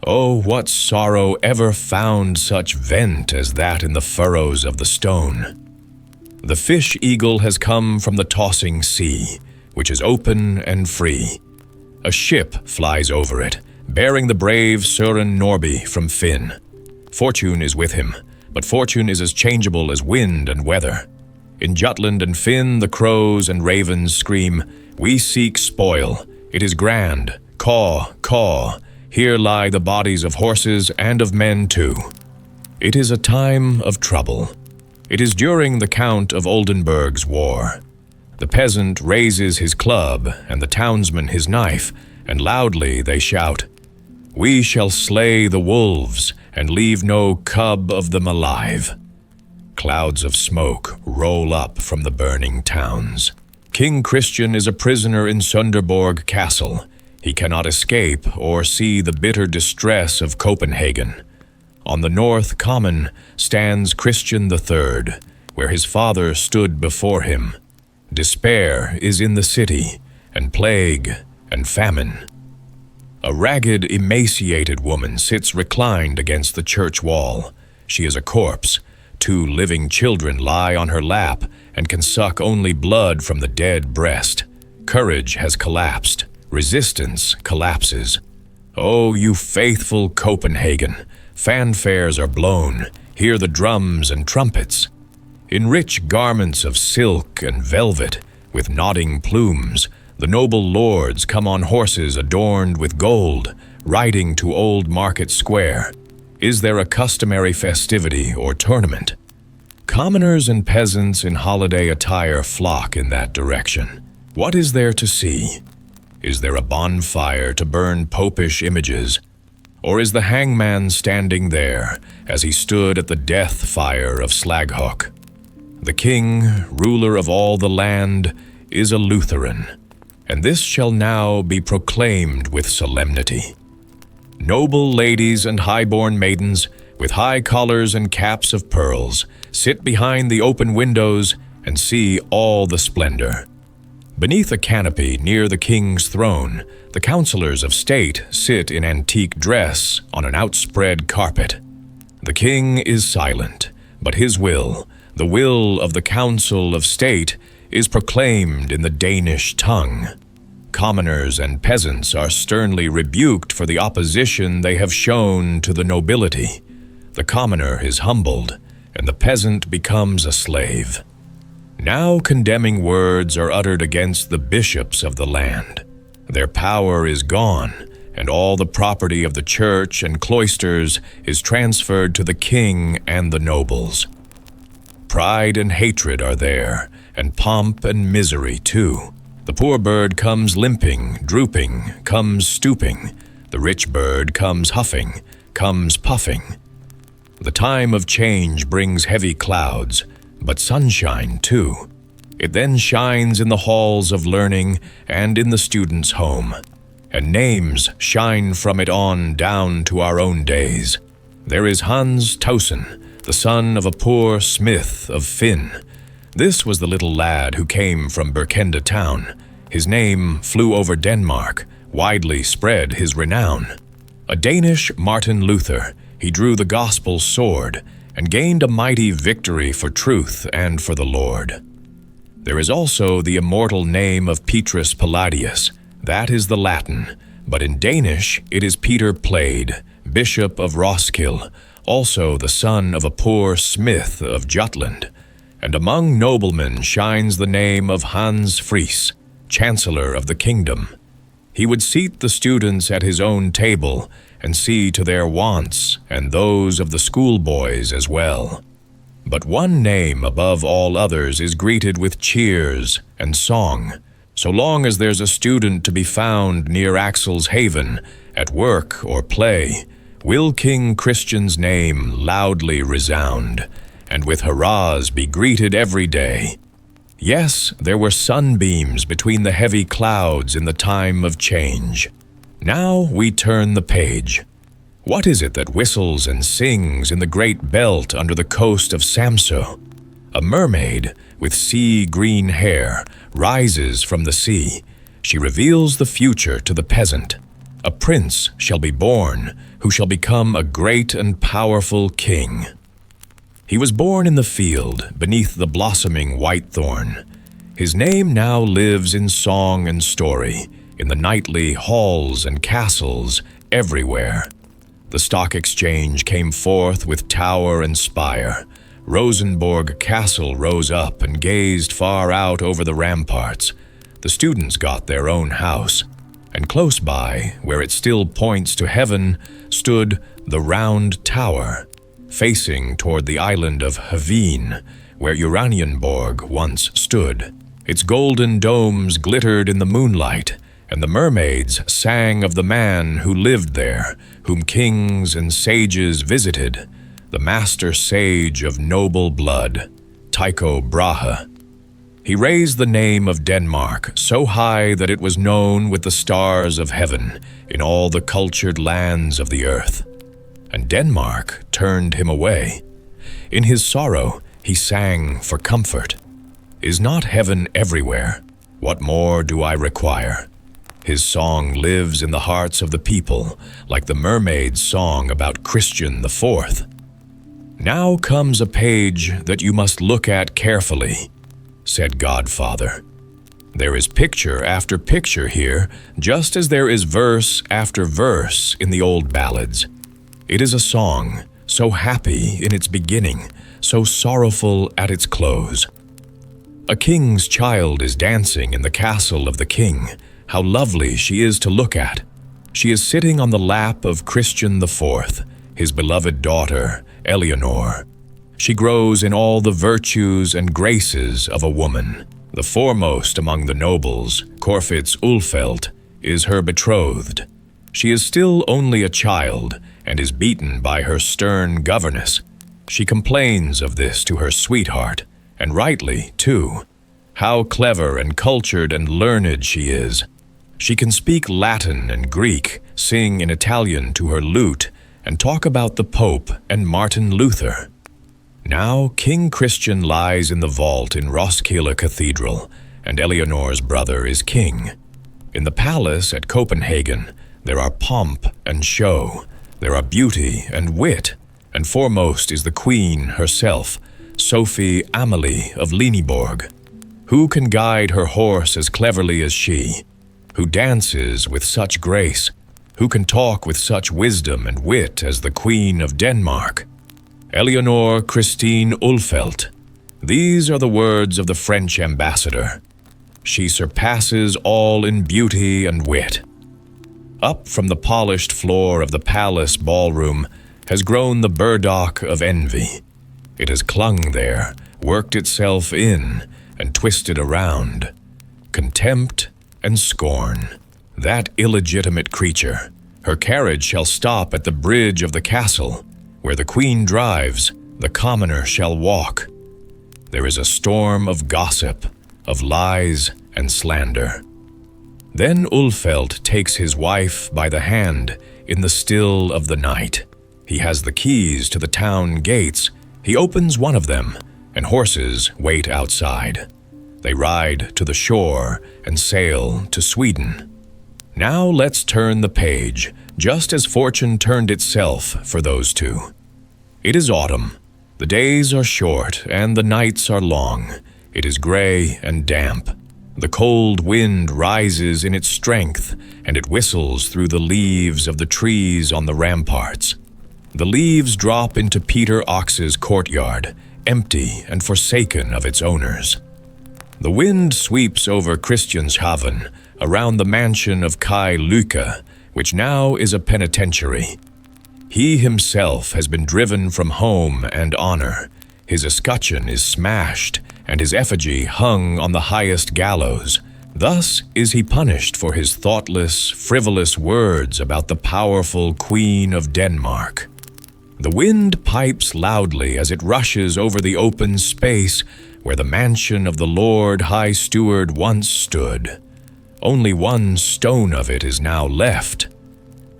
Oh, what sorrow ever found such vent as that in the furrows of the stone? The fish-eagle has come from the tossing sea, which is open and free. A ship flies over it, bearing the brave Søren Norby from Finn. Fortune is with him, but fortune is as changeable as wind and weather. In Jutland and Finn, the crows and ravens scream, "We seek spoil. It is grand. Caw, caw. Here lie the bodies of horses and of men too." It is a time of trouble. It is during the Count of Oldenburg's war. The peasant raises his club and the townsman his knife, and loudly they shout, "We shall slay the wolves and leave no cub of them alive." Clouds of smoke roll up from the burning towns. King Christian is a prisoner in Sønderborg Castle. He cannot escape or see the bitter distress of Copenhagen. On the North Common stands Christian III, where his father stood before him. Despair is in the city, and plague and famine. A ragged, emaciated woman sits reclined against the church wall. She is a corpse. 2 living children lie on her lap and can suck only blood from the dead breast. Courage has collapsed. Resistance collapses. Oh, you faithful Copenhagen! Fanfares are blown. Hear the drums and trumpets. In rich garments of silk and velvet, with nodding plumes, the noble lords come on horses adorned with gold, riding to Old Market Square. Is there a customary festivity or tournament? Commoners and peasants in holiday attire flock in that direction. What is there to see? Is there a bonfire to burn popish images? Or is the hangman standing there as he stood at the death fire of Slaghook? The king, ruler of all the land, is a Lutheran, and this shall now be proclaimed with solemnity. Noble ladies and high-born maidens, with high collars and caps of pearls, sit behind the open windows and see all the splendor. Beneath a canopy near the king's throne, the counselors of state sit in antique dress on an outspread carpet. The king is silent, but his will, the will of the council of state, is proclaimed in the Danish tongue. Commoners and peasants are sternly rebuked for the opposition they have shown to the nobility. The commoner is humbled, and the peasant becomes a slave. Now condemning words are uttered against the bishops of the land. Their power is gone, and all the property of the church and cloisters is transferred to the king and the nobles. Pride and hatred are there, and pomp and misery too. The poor bird comes limping, drooping, comes stooping. The rich bird comes huffing, comes puffing. The time of change brings heavy clouds, but sunshine too. It then shines in the halls of learning and in the student's home, and names shine from it on down to our own days. There is Hans Tausen, the son of a poor smith of Finn. This was the little lad who came from Berkenda town. His name flew over Denmark, widely spread his renown. A Danish Martin Luther, he drew the gospel's sword and gained a mighty victory for truth and for the Lord. There is also the immortal name of Petrus Palladius. That is the Latin, but in Danish it is Peter Plade, Bishop of Roskilde, also the son of a poor smith of Jutland. And among noblemen shines the name of Hans Fries, Chancellor of the kingdom. He would seat the students at his own table and see to their wants and those of the schoolboys as well. But one name above all others is greeted with cheers and song. So long as there's a student to be found near Axel's Haven, at work or play, will King Christian's name loudly resound, and with hurrahs be greeted every day. Yes, there were sunbeams between the heavy clouds in the time of change. Now we turn the page. What is it that whistles and sings in the great belt under the coast of Samso? A mermaid with sea-green hair rises from the sea. She reveals the future to the peasant. A prince shall be born, who shall become a great and powerful king. He was born in the field, beneath the blossoming whitethorn. His name now lives in song and story, in the knightly halls and castles, everywhere. The stock exchange came forth with tower and spire. Rosenborg Castle rose up and gazed far out over the ramparts. The students got their own house, and close by, where it still points to heaven, stood the Round Tower, facing toward the island of Haveen, where Uranienborg once stood. Its golden domes glittered in the moonlight, and the mermaids sang of the man who lived there, whom kings and sages visited, the master sage of noble blood, Tycho Brahe. He raised the name of Denmark so high that it was known with the stars of heaven in all the cultured lands of the earth. And Denmark turned him away. In his sorrow, he sang for comfort. Is not heaven everywhere? What more do I require? His song lives in the hearts of the people, like the mermaid's song about Christian IV. Now comes a page that you must look at carefully, said Godfather. There is picture after picture here, just as there is verse after verse in the old ballads. It is a song, so happy in its beginning, so sorrowful at its close. A king's child is dancing in the castle of the king. How lovely she is to look at. She is sitting on the lap of Christian IV, his beloved daughter, Eleanor. She grows in all the virtues and graces of a woman. The foremost among the nobles, Corfitz Ulfelt, is her betrothed. She is still only a child and is beaten by her stern governess. She complains of this to her sweetheart, and rightly, too. How clever and cultured and learned she is. She can speak Latin and Greek, sing in Italian to her lute, and talk about the Pope and Martin Luther. Now King Christian lies in the vault in Roskilde Cathedral, and Eleanor's brother is king. In the palace at Copenhagen, there are pomp and show, there are beauty and wit, and foremost is the queen herself, Sophie Amalie of Leniborg. Who can guide her horse as cleverly as she? Who dances with such grace? Who can talk with such wisdom and wit as the Queen of Denmark? Eleanor Christine Ulfelt. These are the words of the French ambassador. She surpasses all in beauty and wit. Up from the polished floor of the palace ballroom has grown the burdock of envy. It has clung there, worked itself in, and twisted around. Contempt and scorn. That illegitimate creature. Her carriage shall stop at the bridge of the castle. Where the queen drives, the commoner shall walk. There is a storm of gossip, of lies and slander. Then Ulfelt takes his wife by the hand in the still of the night. He has the keys to the town gates. He opens one of them, and horses wait outside. They ride to the shore and sail to Sweden. Now let's turn the page, just as fortune turned itself for those two. It is autumn. The days are short and the nights are long. It is gray and damp. The cold wind rises in its strength, and it whistles through the leaves of the trees on the ramparts. The leaves drop into Peter Ox's courtyard, empty and forsaken of its owners. The wind sweeps over Christianshavn, around the mansion of Kai Lykke, which now is a penitentiary. He himself has been driven from home and honor. His escutcheon is smashed, and his effigy hung on the highest gallows. Thus is he punished for his thoughtless, frivolous words about the powerful Queen of Denmark. The wind pipes loudly as it rushes over the open space where the mansion of the Lord High Steward once stood. Only one stone of it is now left.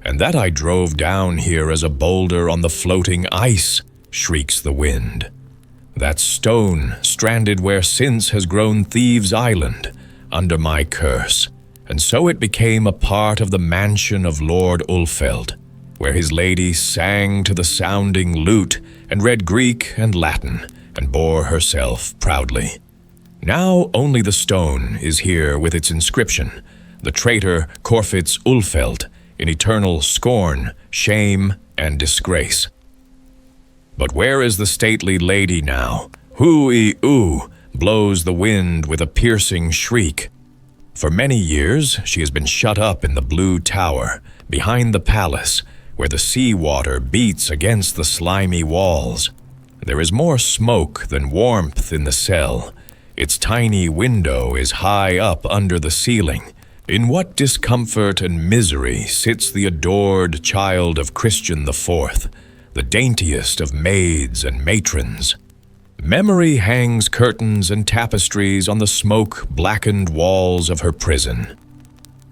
And that I drove down here as a boulder on the floating ice, shrieks the wind. That stone stranded where since has grown Thieves' Island, under my curse, and so it became a part of the mansion of Lord Ulfelt, where his lady sang to the sounding lute and read Greek and Latin, and bore herself proudly. Now only the stone is here with its inscription, the traitor Corfitz Ulfelt, in eternal scorn, shame, and disgrace. But where is the stately lady now? Hoo-ee-oo, blows the wind with a piercing shriek. For many years she has been shut up in the blue tower, behind the palace, where the sea water beats against the slimy walls. There is more smoke than warmth in the cell. Its tiny window is high up under the ceiling. In what discomfort and misery sits the adored child of Christian IV, the daintiest of maids and matrons. Memory hangs curtains and tapestries on the smoke-blackened walls of her prison.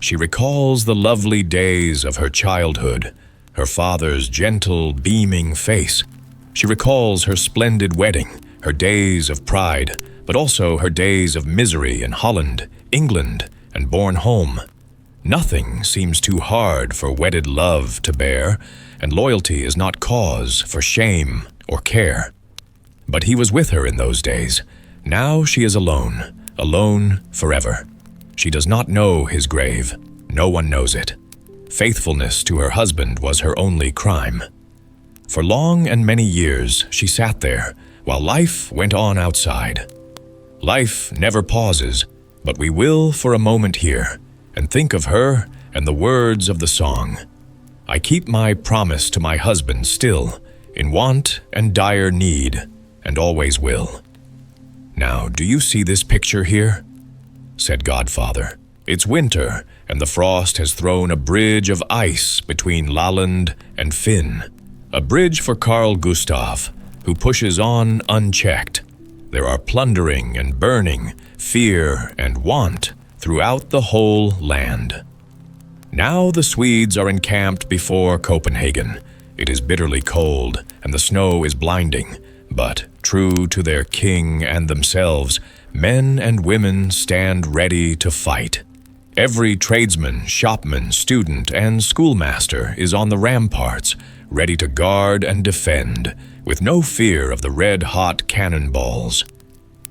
She recalls the lovely days of her childhood, her father's gentle, beaming face. She recalls her splendid wedding, her days of pride, but also her days of misery in Holland, England, and Bornholm. Nothing seems too hard for wedded love to bear, and loyalty is not cause for shame or care. But he was with her in those days. Now she is alone, alone forever. She does not know his grave. No one knows it. Faithfulness to her husband was her only crime. For long and many years she sat there, while life went on outside. Life never pauses, but we will for a moment here, and think of her and the words of the song. I keep my promise to my husband still, in want and dire need, and always will. Now, do you see this picture here? Said Godfather. It's winter, and the frost has thrown a bridge of ice between Lolland and Finn. A bridge for Carl Gustav, who pushes on unchecked. There are plundering and burning, fear and want throughout the whole land. Now the Swedes are encamped before Copenhagen. It is bitterly cold, and the snow is blinding, but true to their king and themselves, men and women stand ready to fight. Every tradesman, shopman, student, and schoolmaster is on the ramparts, ready to guard and defend, with no fear of the red-hot cannonballs.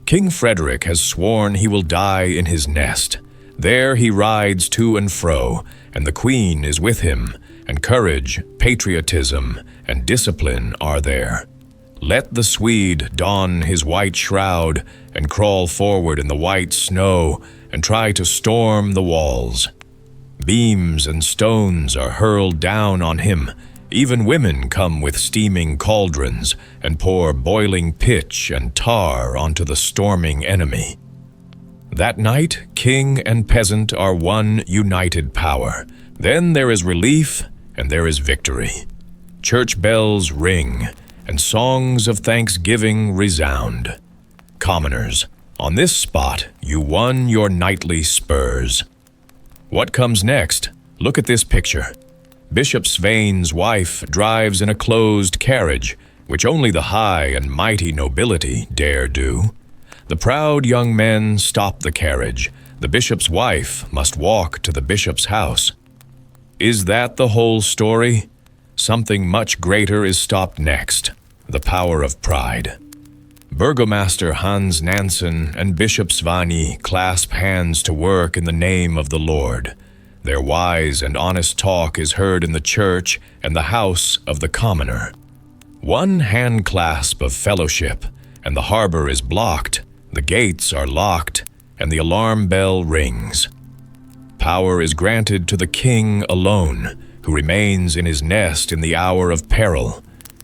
King Frederick has sworn he will die in his nest. There he rides to and fro, and the Queen is with him, and courage, patriotism, and discipline are there. Let the Swede don his white shroud and crawl forward in the white snow and try to storm the walls. Beams and stones are hurled down on him. Even women come with steaming cauldrons and pour boiling pitch and tar onto the storming enemy. That night, king and peasant are one united power. Then there is relief and there is victory. Church bells ring, and songs of thanksgiving resound. Commoners, on this spot you won your knightly spurs. What comes next? Look at this picture. Bishop Svein's wife drives in a closed carriage, which only the high and mighty nobility dare do. The proud young men stop the carriage. The bishop's wife must walk to the bishop's house. Is that the whole story? Something much greater is stopped next, the power of pride. Burgomaster Hans Nansen and Bishop Svani clasp hands to work in the name of the Lord. Their wise and honest talk is heard in the church and the house of the commoner. One hand clasp of fellowship, and the harbor is blocked, the gates are locked, and the alarm bell rings. Power is granted to the king alone, who remains in his nest in the hour of peril.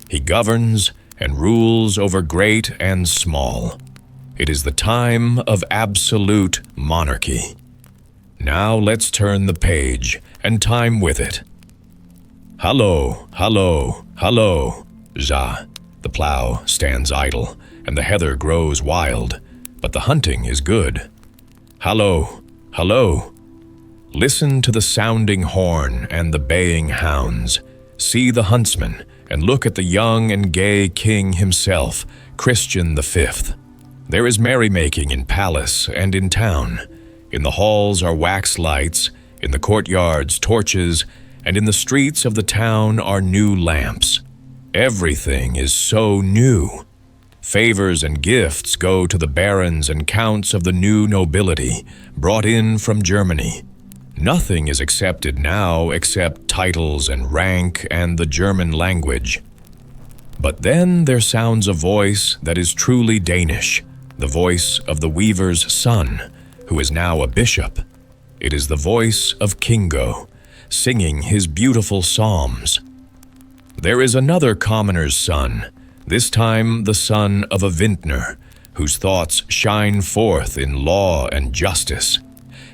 He governs and rules over great and small. It is the time of absolute monarchy. Now let's turn the page, and time with it. Hallo, hallo, hallo, ja. The plow stands idle, and the heather grows wild, but the hunting is good. Hallo, hallo. Listen to the sounding horn and the baying hounds. See the huntsman, and look at the young and gay king himself, Christian V. There is merrymaking in palace and in town. In the halls are wax lights, in the courtyards torches, and in the streets of the town are new lamps. Everything is so new. Favors and gifts go to the barons and counts of the new nobility, brought in from Germany. Nothing is accepted now except titles and rank and the German language. But then there sounds a voice that is truly Danish, the voice of the weaver's son, who is now a bishop. It is the voice of Kingo, singing his beautiful psalms. There is another commoner's son, this time the son of a vintner, whose thoughts shine forth in law and justice.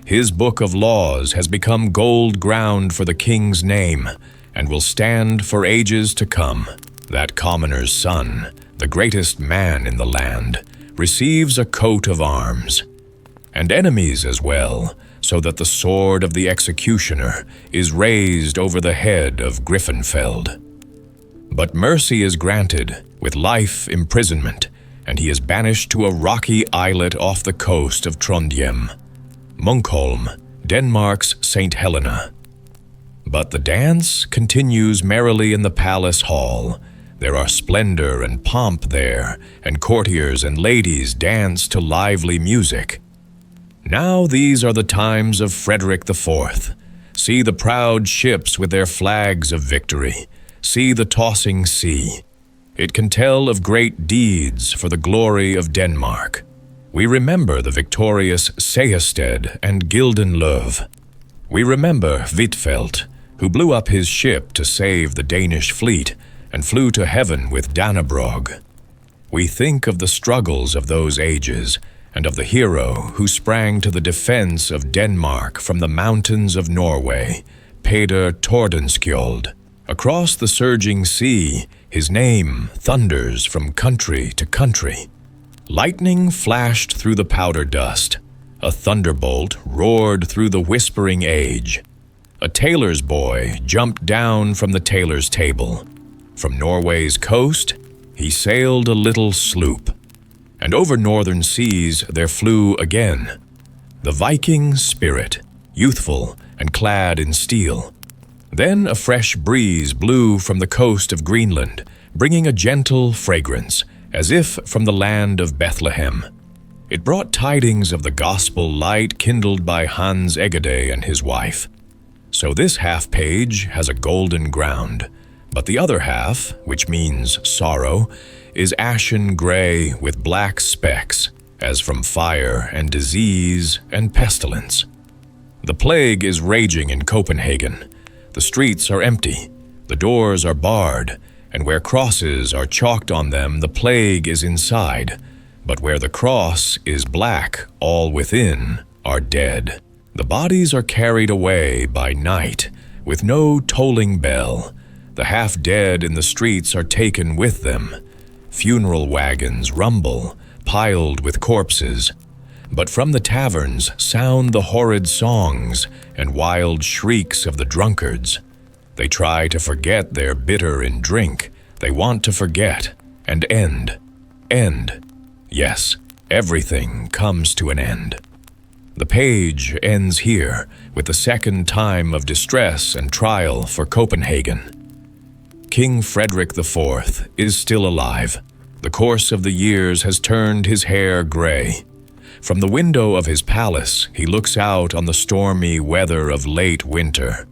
His book of laws has become gold ground for the king's name, and will stand for ages to come. That commoner's son, the greatest man in the land, receives a coat of arms, and enemies as well, so that the sword of the executioner is raised over the head of Griffenfeld. But mercy is granted, with life imprisonment, and he is banished to a rocky islet off the coast of Trondheim, Munkholm, Denmark's St. Helena. But the dance continues merrily in the palace hall. There are splendor and pomp there, and courtiers and ladies dance to lively music. Now these are the times of Frederick IV. See the proud ships with their flags of victory. See the tossing sea. It can tell of great deeds for the glory of Denmark. We remember the victorious Sehested and Gildenløve. We remember Hvitfeldt, who blew up his ship to save the Danish fleet and flew to heaven with Dannebrog. We think of the struggles of those ages and of the hero who sprang to the defense of Denmark from the mountains of Norway, Peder Tordenskjold. Across the surging sea, his name thunders from country to country. Lightning flashed through the powder dust. A thunderbolt roared through the whispering age. A tailor's boy jumped down from the tailor's table. From Norway's coast, he sailed a little sloop. And over northern seas there flew again the Viking spirit, youthful and clad in steel. Then a fresh breeze blew from the coast of Greenland, bringing a gentle fragrance, as if from the land of Bethlehem. It brought tidings of the gospel light kindled by Hans Egede and his wife. So this half-page has a golden ground, but the other half, which means sorrow, is ashen gray with black specks, as from fire and disease and pestilence. The plague is raging in Copenhagen. The streets are empty, the doors are barred, and where crosses are chalked on them, the plague is inside. But where the cross is black, all within are dead. The bodies are carried away by night, with no tolling bell. The half-dead in the streets are taken with them. Funeral wagons rumble, piled with corpses. But from the taverns sound the horrid songs and wild shrieks of the drunkards. They try to forget their bitter in drink. They want to forget and end. End. Yes, everything comes to an end. The page ends here with the second time of distress and trial for Copenhagen. King Frederick IV is still alive. The course of the years has turned his hair gray. From the window of his palace, he looks out on the stormy weather of late winter.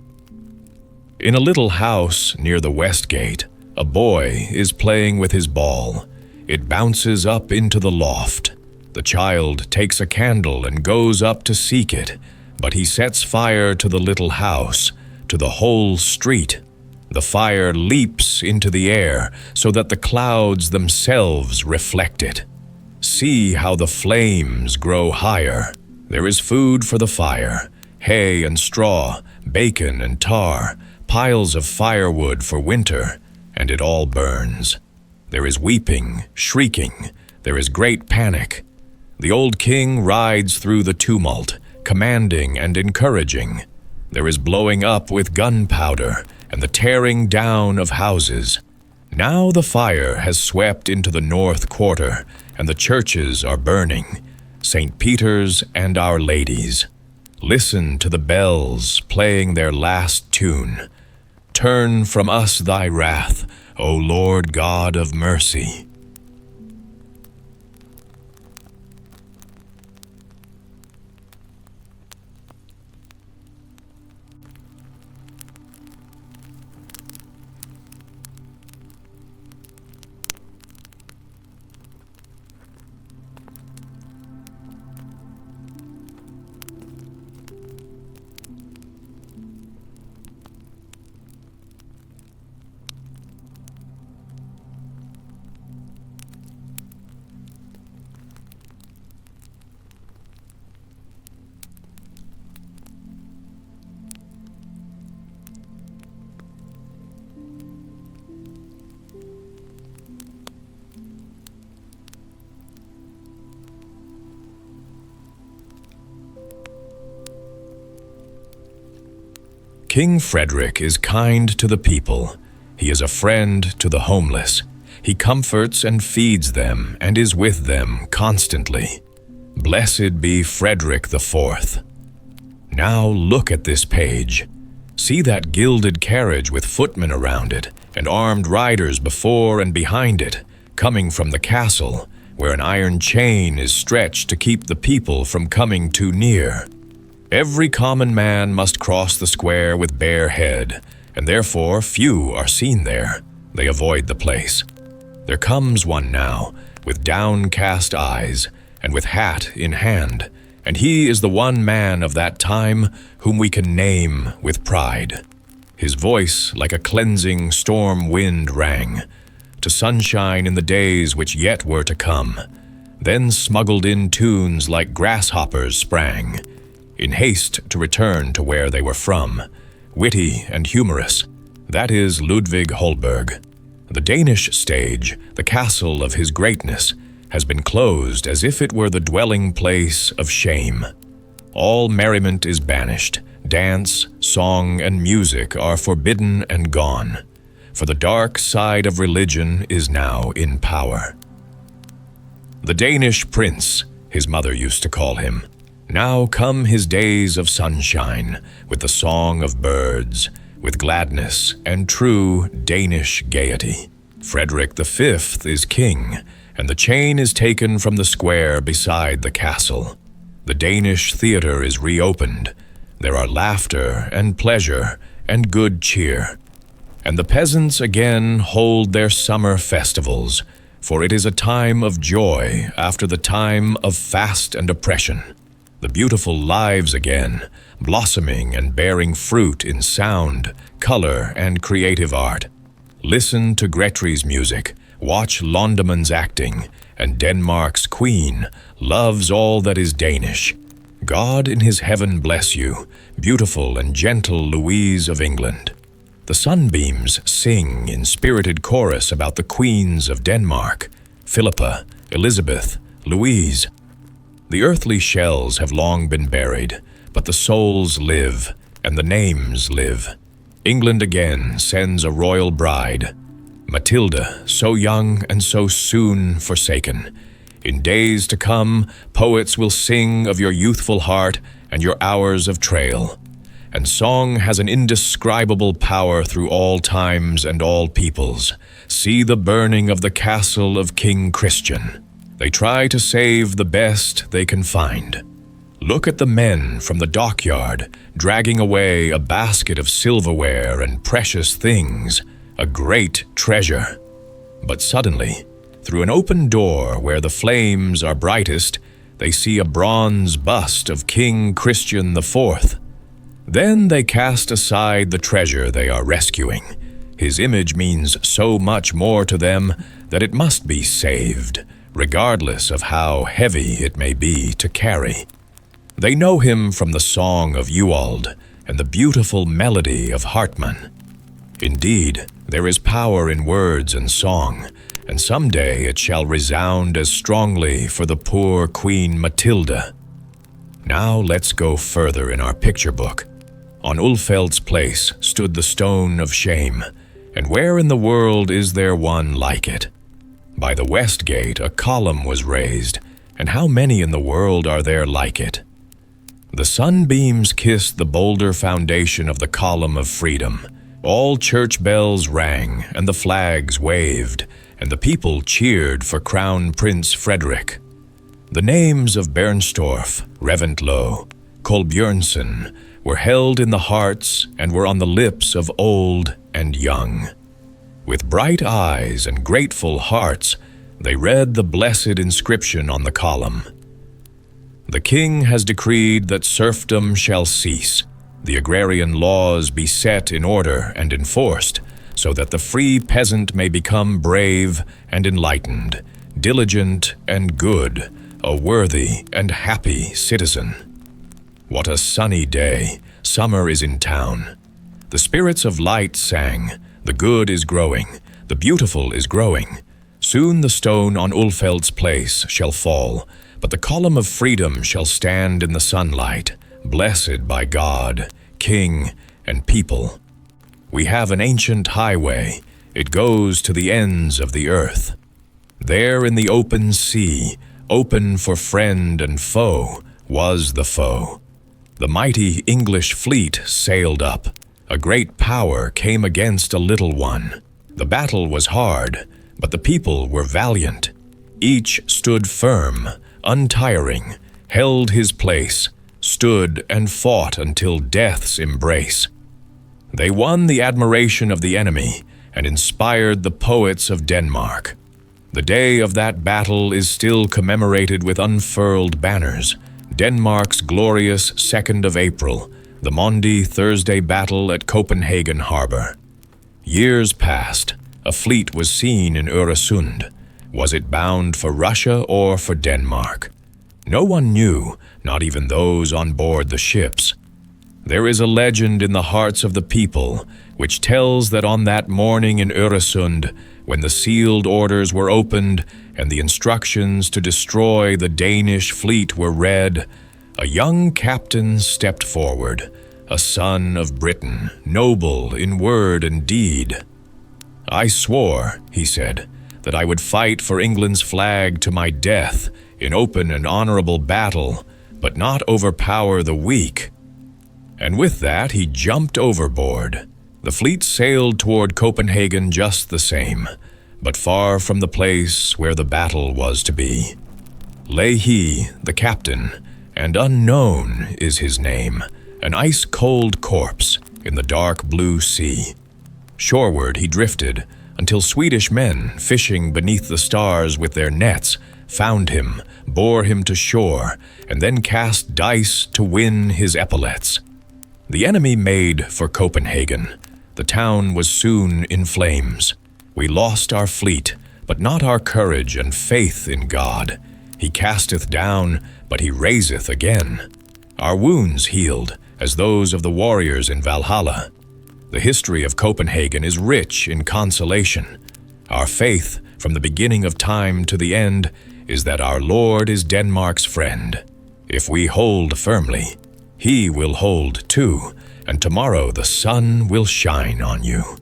In a little house near the west gate, a boy is playing with his ball. It bounces up into the loft. The child takes a candle and goes up to seek it, but he sets fire to the little house, to the whole street. The fire leaps into the air so that the clouds themselves reflect it. See how the flames grow higher. There is food for the fire, hay and straw, bacon and tar, piles of firewood for winter, and it all burns. There is weeping, shrieking. There is great panic. The old king rides through the tumult, commanding and encouraging. There is blowing up with gunpowder and the tearing down of houses. Now the fire has swept into the north quarter, and the churches are burning, St. Peter's and Our Lady's. Listen to the bells playing their last tune. Turn from us thy wrath, O Lord God of mercy. King Frederick is kind to the people. He is a friend to the homeless. He comforts and feeds them and is with them constantly. Blessed be Frederick the Fourth. Now look at this page. See that gilded carriage with footmen around it and armed riders before and behind it, coming from the castle, where an iron chain is stretched to keep the people from coming too near. Every common man must cross the square with bare head, and therefore few are seen there. They avoid the place. There comes one now, with downcast eyes, and with hat in hand, and he is the one man of that time whom we can name with pride. His voice like a cleansing storm wind rang, to sunshine in the days which yet were to come. Then smuggled in tunes like grasshoppers sprang, in haste to return to where they were from, witty and humorous. That is Ludwig Holberg. The Danish stage, the castle of his greatness, has been closed as if it were the dwelling place of shame. All merriment is banished. Dance, song, and music are forbidden and gone, for the dark side of religion is now in power. The Danish prince, his mother used to call him. Now come his days of sunshine, with the song of birds, with gladness and true Danish gaiety. Frederick the Fifth is king, and the chain is taken from the square beside the castle. The Danish theater is reopened. There are laughter and pleasure and good cheer. And the peasants again hold their summer festivals, for it is a time of joy after the time of fast and oppression. The beautiful lives again, blossoming and bearing fruit in sound, color, and creative art. Listen to Grétry's music, watch Londemann's acting, and Denmark's queen loves all that is Danish. God in his heaven bless you, beautiful and gentle Louise of England. The sunbeams sing in spirited chorus about the queens of Denmark, Philippa, Elizabeth, Louise. The earthly shells have long been buried, but the souls live, and the names live. England again sends a royal bride, Matilda, so young and so soon forsaken. In days to come, poets will sing of your youthful heart and your hours of trail. And song has an indescribable power through all times and all peoples. See the burning of the castle of King Christian. They try to save the best they can find. Look at the men from the dockyard dragging away a basket of silverware and precious things, a great treasure. But suddenly, through an open door where the flames are brightest, they see a bronze bust of King Christian IV. Then they cast aside the treasure they are rescuing. His image means so much more to them that it must be saved, regardless of how heavy it may be to carry. They know him from the song of Ewald and the beautiful melody of Hartmann. Indeed, there is power in words and song, and someday it shall resound as strongly for the poor Queen Matilda. Now let's go further in our picture book. On Ulfeldt's place stood the stone of shame, and where in the world is there one like it? By the west gate a column was raised, and how many in the world are there like it? The sunbeams kissed the boulder foundation of the column of freedom. All church bells rang, and the flags waved, and the people cheered for Crown Prince Frederick. The names of Bernstorff, Reventlow, Kolbjørnsen were held in the hearts and were on the lips of old and young. With bright eyes and grateful hearts, they read the blessed inscription on the column. The king has decreed that serfdom shall cease, the agrarian laws be set in order and enforced, so that the free peasant may become brave and enlightened, diligent and good, a worthy and happy citizen. What a sunny day! Summer is in town. The spirits of light sang, the good is growing, the beautiful is growing. Soon the stone on Ulfeldt's place shall fall, but the column of freedom shall stand in the sunlight, blessed by God, King, and people. We have an ancient highway. It goes to the ends of the earth. There in the open sea, open for friend and foe, was the foe. The mighty English fleet sailed up. A great power came against a little one. The battle was hard, but the people were valiant. Each stood firm, untiring, held his place, stood and fought until death's embrace. They won the admiration of the enemy and inspired the poets of Denmark. The day of that battle is still commemorated with unfurled banners. Denmark's glorious 2nd of April, the Maundy Thursday battle at Copenhagen harbor. Years passed. A fleet was seen in Öresund. Was it bound for Russia or for Denmark? No one knew, not even those on board the ships. There is a legend in the hearts of the people which tells that on that morning in Öresund, when the sealed orders were opened and the instructions to destroy the Danish fleet were read, a young captain stepped forward, a son of Britain, noble in word and deed. "I swore," he said, "that I would fight for England's flag to my death in open and honorable battle, but not overpower the weak." And with that he jumped overboard. The fleet sailed toward Copenhagen just the same, but far from the place where the battle was to be. Lay he, the captain, and unknown is his name, an ice-cold corpse in the dark blue sea. Shoreward he drifted until Swedish men, fishing beneath the stars with their nets, found him, bore him to shore, and then cast dice to win his epaulets. The enemy made for Copenhagen. The town was soon in flames. We lost our fleet, but not our courage and faith in God. He casteth down, but he raiseth again. Our wounds healed, as those of the warriors in Valhalla. The history of Copenhagen is rich in consolation. Our faith, from the beginning of time to the end, is that our Lord is Denmark's friend. If we hold firmly, he will hold too, and tomorrow the sun will shine on you.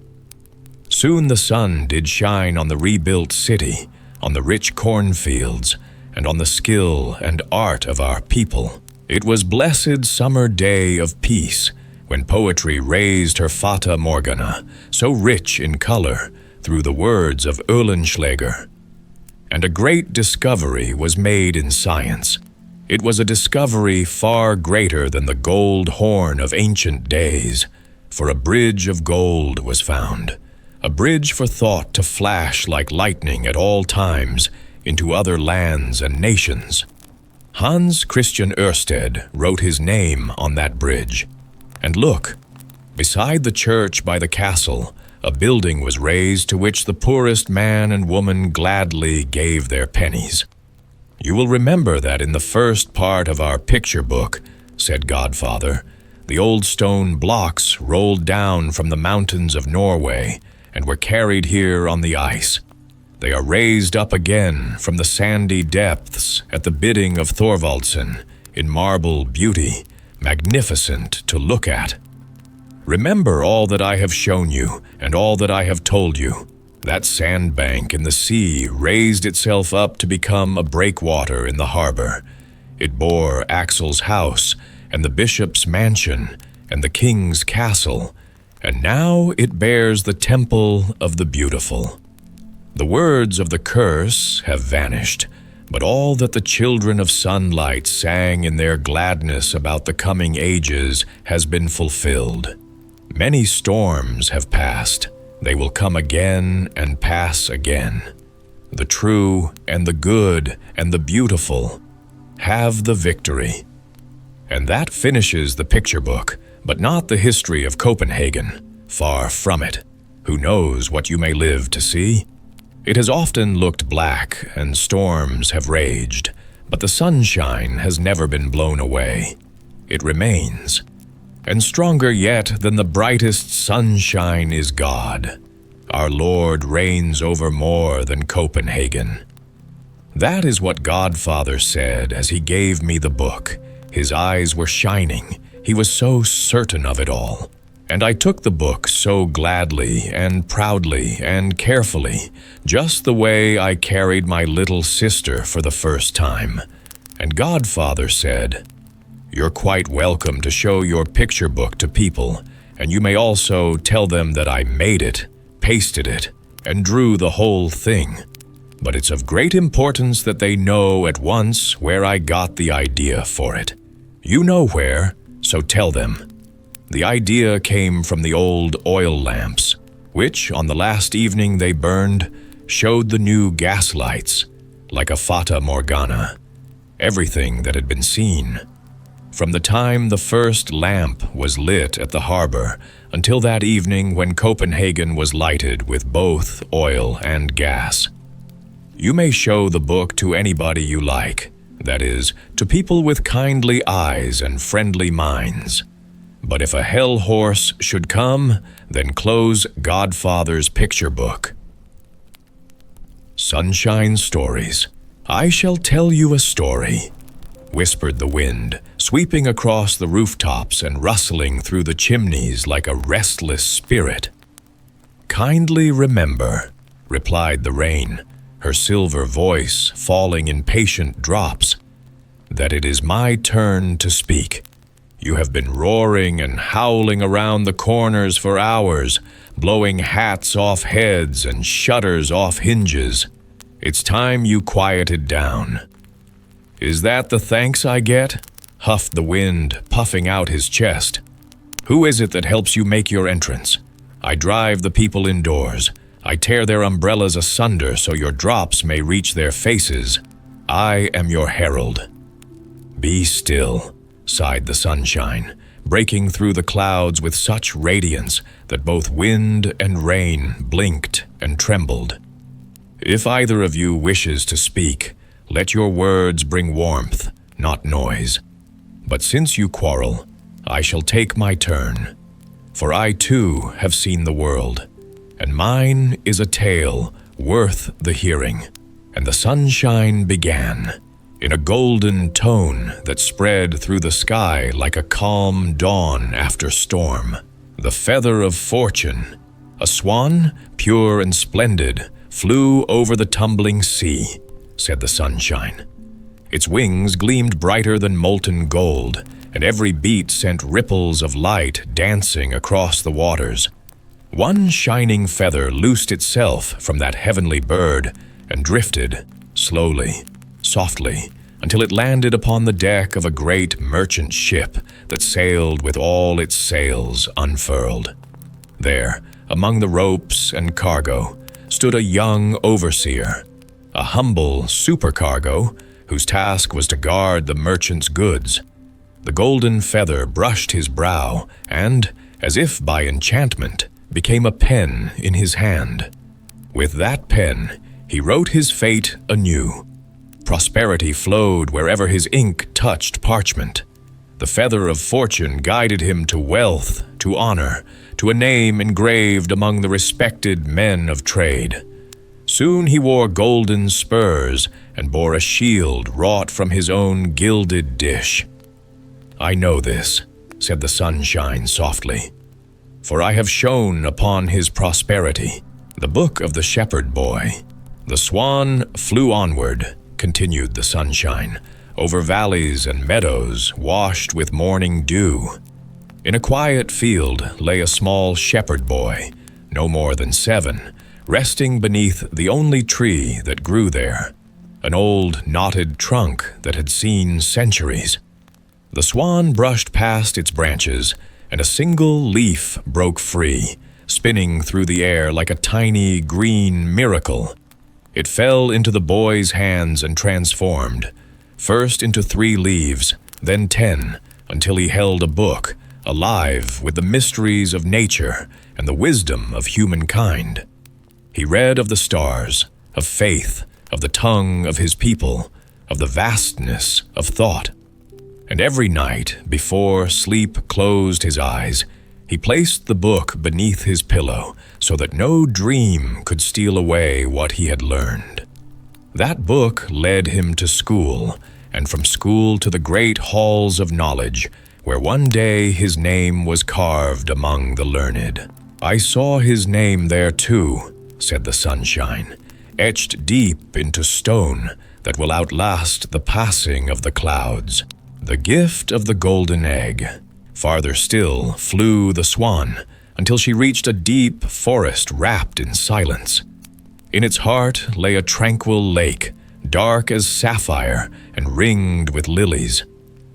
Soon the sun did shine on the rebuilt city, on the rich cornfields, and on the skill and art of our people. It was blessed summer day of peace, when poetry raised her Fata Morgana, so rich in color, through the words of Oehlenschläger. And a great discovery was made in science. It was a discovery far greater than the gold horn of ancient days, for a bridge of gold was found, a bridge for thought to flash like lightning at all times into other lands and nations. Hans Christian Andersen wrote his name on that bridge. And look, beside the church by the castle, a building was raised to which the poorest man and woman gladly gave their pennies. "You will remember that in the first part of our picture book," said Godfather, "the old stone blocks rolled down from the mountains of Norway and were carried here on the ice. They are raised up again from the sandy depths at the bidding of Thorvaldsen, in marble beauty, magnificent to look at. Remember all that I have shown you and all that I have told you. That sandbank in the sea raised itself up to become a breakwater in the harbor. It bore Axel's house and the bishop's mansion and the king's castle, and now it bears the temple of the beautiful. The words of the curse have vanished, but all that the children of sunlight sang in their gladness about the coming ages has been fulfilled. Many storms have passed. They will come again and pass again. The true and the good and the beautiful have the victory." And that finishes the picture book, but not the history of Copenhagen. Far from it. Who knows what you may live to see? It has often looked black, and storms have raged, but the sunshine has never been blown away. It remains. And stronger yet than the brightest sunshine is God. Our Lord reigns over more than Copenhagen. That is what Godfather said as he gave me the book. His eyes were shining. He was so certain of it all. And I took the book so gladly and proudly and carefully, just the way I carried my little sister for the first time. And Godfather said, "You're quite welcome to show your picture book to people, and you may also tell them that I made it, pasted it, and drew the whole thing. But it's of great importance that they know at once where I got the idea for it. You know where, so tell them. The idea came from the old oil lamps, which, on the last evening they burned, showed the new gas lights, like a fata morgana, everything that had been seen. From the time the first lamp was lit at the harbor until that evening when Copenhagen was lighted with both oil and gas. You may show the book to anybody you like, that is, to people with kindly eyes and friendly minds. But if a hell horse should come, then close Godfather's picture book." Sunshine Stories. I shall tell you a story, whispered the wind, sweeping across the rooftops and rustling through the chimneys like a restless spirit. "Kindly remember," replied the rain, her silver voice falling in patient drops, "that it is my turn to speak. You have been roaring and howling around the corners for hours, blowing hats off heads and shutters off hinges. It's time you quieted down." "Is that the thanks I get?" huffed the wind, puffing out his chest. "Who is it that helps you make your entrance? I drive the people indoors. I tear their umbrellas asunder so your drops may reach their faces. I am your herald." "Be still," sighed the sunshine, breaking through the clouds with such radiance that both wind and rain blinked and trembled. "If either of you wishes to speak, let your words bring warmth, not noise. But since you quarrel, I shall take my turn. For I too have seen the world, and mine is a tale worth the hearing." And the sunshine began, in a golden tone that spread through the sky like a calm dawn after storm. "The feather of fortune, a swan, pure and splendid, flew over the tumbling sea," said the sunshine. "Its wings gleamed brighter than molten gold, and every beat sent ripples of light dancing across the waters. One shining feather loosed itself from that heavenly bird and drifted, slowly, softly, until it landed upon the deck of a great merchant ship that sailed with all its sails unfurled. There, among the ropes and cargo, stood a young overseer, a humble supercargo whose task was to guard the merchant's goods. The golden feather brushed his brow and, as if by enchantment, became a pen in his hand. With that pen, he wrote his fate anew. Prosperity flowed wherever his ink touched parchment. The feather of fortune guided him to wealth, to honor, to a name engraved among the respected men of trade. Soon he wore golden spurs and bore a shield wrought from his own gilded dish. "I know this," said the sunshine softly, "for I have shone upon his prosperity." The book of the shepherd boy. "The swan flew onward," continued the sunshine, "over valleys and meadows washed with morning dew. In a quiet field lay a small shepherd boy, no more than 7, resting beneath the only tree that grew there, an old knotted trunk that had seen centuries. The swan brushed past its branches, and a single leaf broke free, spinning through the air like a tiny green miracle. It fell into the boy's hands and transformed, first into 3 leaves, then 10, until he held a book, alive with the mysteries of nature and the wisdom of humankind. He read of the stars, of faith, of the tongue of his people, of the vastness of thought. And every night, before sleep closed his eyes, he placed the book beneath his pillow so that no dream could steal away what he had learned. That book led him to school, and from school to the great halls of knowledge, where one day his name was carved among the learned. I saw his name there too, said the sunshine, etched deep into stone that will outlast the passing of the clouds. The gift of the golden egg. Farther still flew the swan, until she reached a deep forest wrapped in silence. In its heart lay a tranquil lake, dark as sapphire and ringed with lilies.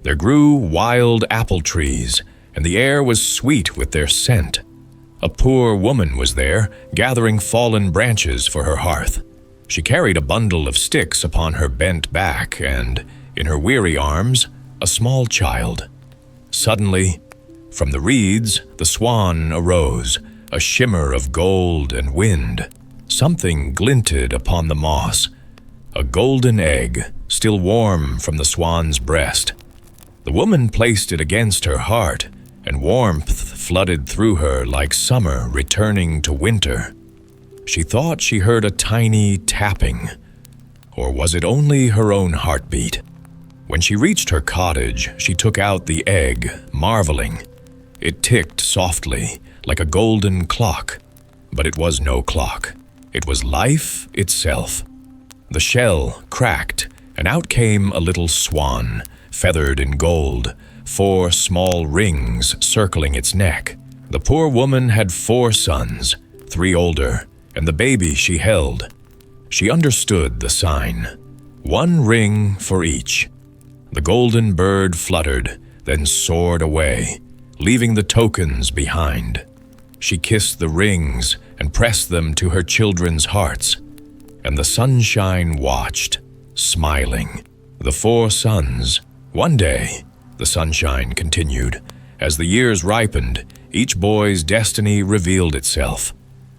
There grew wild apple trees, and the air was sweet with their scent. A poor woman was there, gathering fallen branches for her hearth. She carried a bundle of sticks upon her bent back, and, in her weary arms, a small child. Suddenly, from the reeds, the swan arose, a shimmer of gold and wind. Something glinted upon the moss. A golden egg, still warm from the swan's breast. The woman placed it against her heart, and warmth flooded through her like summer returning to winter. She thought she heard a tiny tapping. Or was it only her own heartbeat? When she reached her cottage, she took out the egg, marveling. It ticked softly, like a golden clock. But it was no clock. It was life itself. The shell cracked, and out came a little swan, feathered in gold, 4 small rings circling its neck. The poor woman had 4 sons, 3 older, and the baby she held. She understood the sign. 1 ring for each. The golden bird fluttered, then soared away, leaving the tokens behind. She kissed the rings and pressed them to her children's hearts, and the sunshine watched, smiling. The 4 sons. One day, the sunshine continued, as the years ripened, each boy's destiny revealed itself.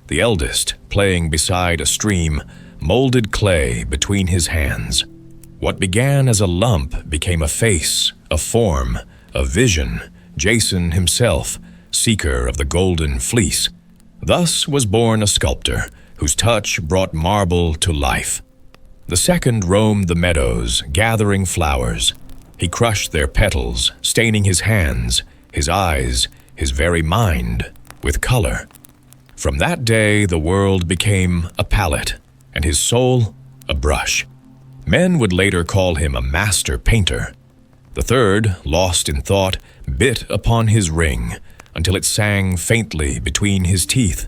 The eldest, playing beside a stream, molded clay between his hands. What began as a lump became a face, a form, a vision, Jason himself, seeker of the golden fleece. Thus was born a sculptor, whose touch brought marble to life. The second roamed the meadows, gathering flowers. He crushed their petals, staining his hands, his eyes, his very mind, with color. From that day the world became a palette, and his soul a brush. Men would later call him a master painter. The third, lost in thought, bit upon his ring until it sang faintly between his teeth,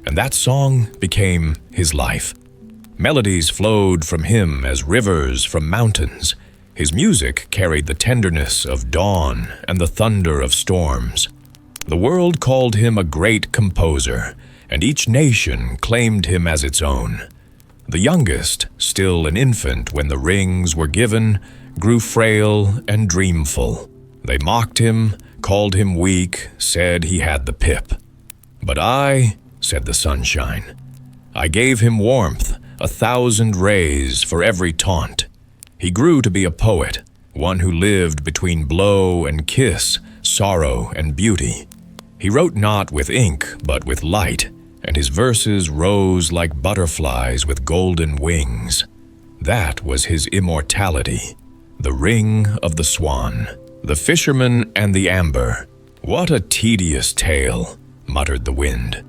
and that song became his life. Melodies flowed from him as rivers from mountains. His music carried the tenderness of dawn and the thunder of storms. The world called him a great composer, and each nation claimed him as its own. The youngest, still an infant when the rings were given, grew frail and dreamful. They mocked him, called him weak, said he had the pip. But I, said the sunshine, I gave him warmth, 1,000 rays for every taunt. He grew to be a poet, one who lived between blow and kiss, sorrow and beauty. He wrote not with ink, but with light, and his verses rose like butterflies with golden wings. That was his immortality, the ring of the swan, the fisherman and the amber. What a tedious tale, muttered the wind.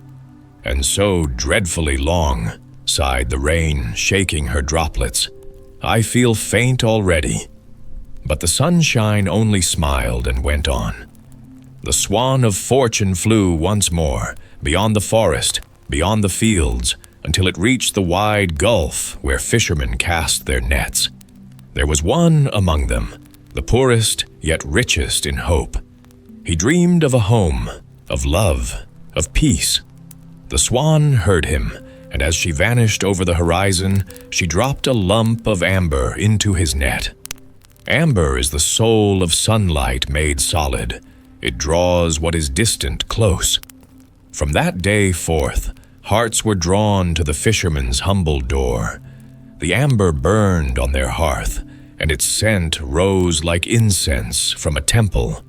And so dreadfully long, sighed the rain, shaking her droplets. I feel faint already. But the sunshine only smiled and went on. The swan of fortune flew once more, beyond the forest, beyond the fields, until it reached the wide gulf where fishermen cast their nets. There was one among them, the poorest yet richest in hope. He dreamed of a home, of love, of peace. The swan heard him, and as she vanished over the horizon, she dropped a lump of amber into his net. Amber is the soul of sunlight made solid. It draws what is distant close. From that day forth, hearts were drawn to the fisherman's humble door. The amber burned on their hearth, and its scent rose like incense from a temple,